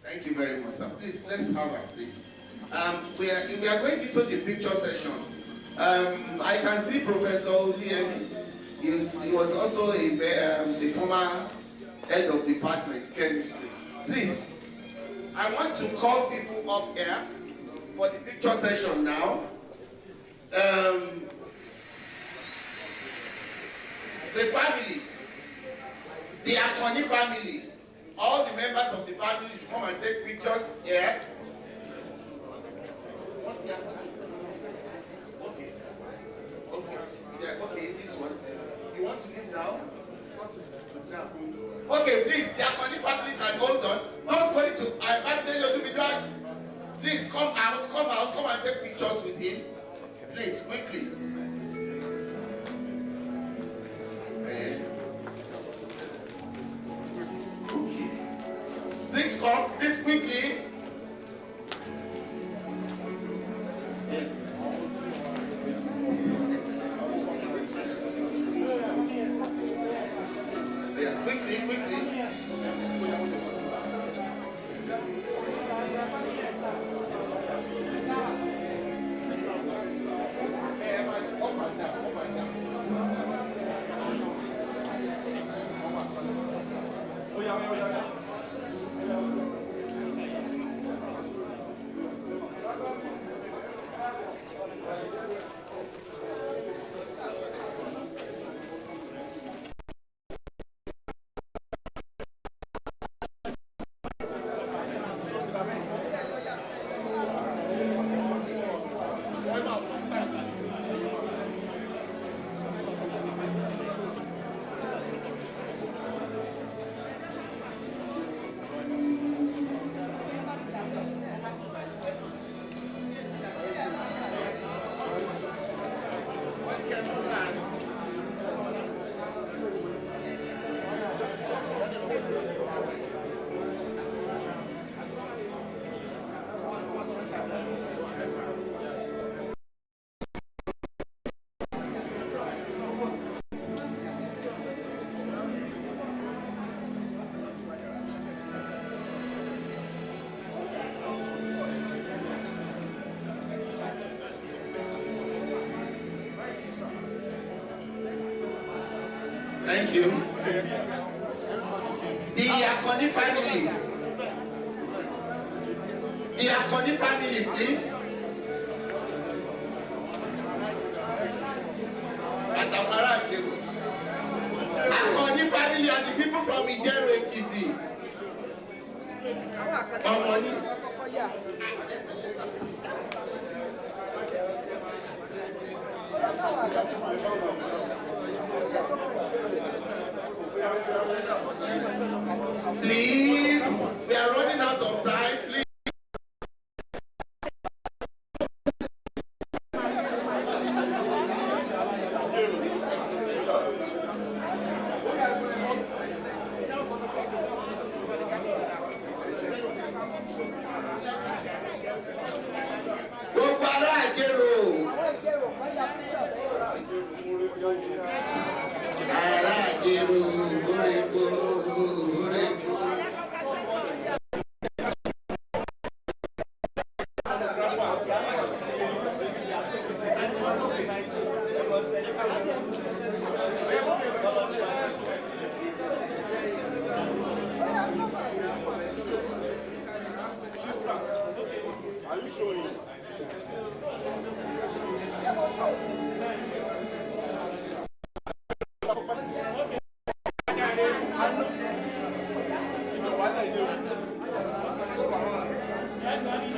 Thank you very much, sir. Please, let's have a seat. We are going into the picture session. I can see Professor Oliemi. He was also a former head of department, chemistry. Please, I want to call people up here for the picture session now. The family, the AKANNI family, all the members of the family should come and take pictures here. What's the other? Okay. Okay. Yeah, okay, this one. You want to leave now? Okay, please, the AKANNI family can hold on. Not going to abandon your individual. Please come out, come and take pictures with him. Please, quickly. Okay. Please come, please quickly. Yeah, quickly. Thank you. The AKANNI family. The AKANNI family, please. AKANNI family and the people from Ijero Ekiti. Please, we are running out of time. Please.
Yes,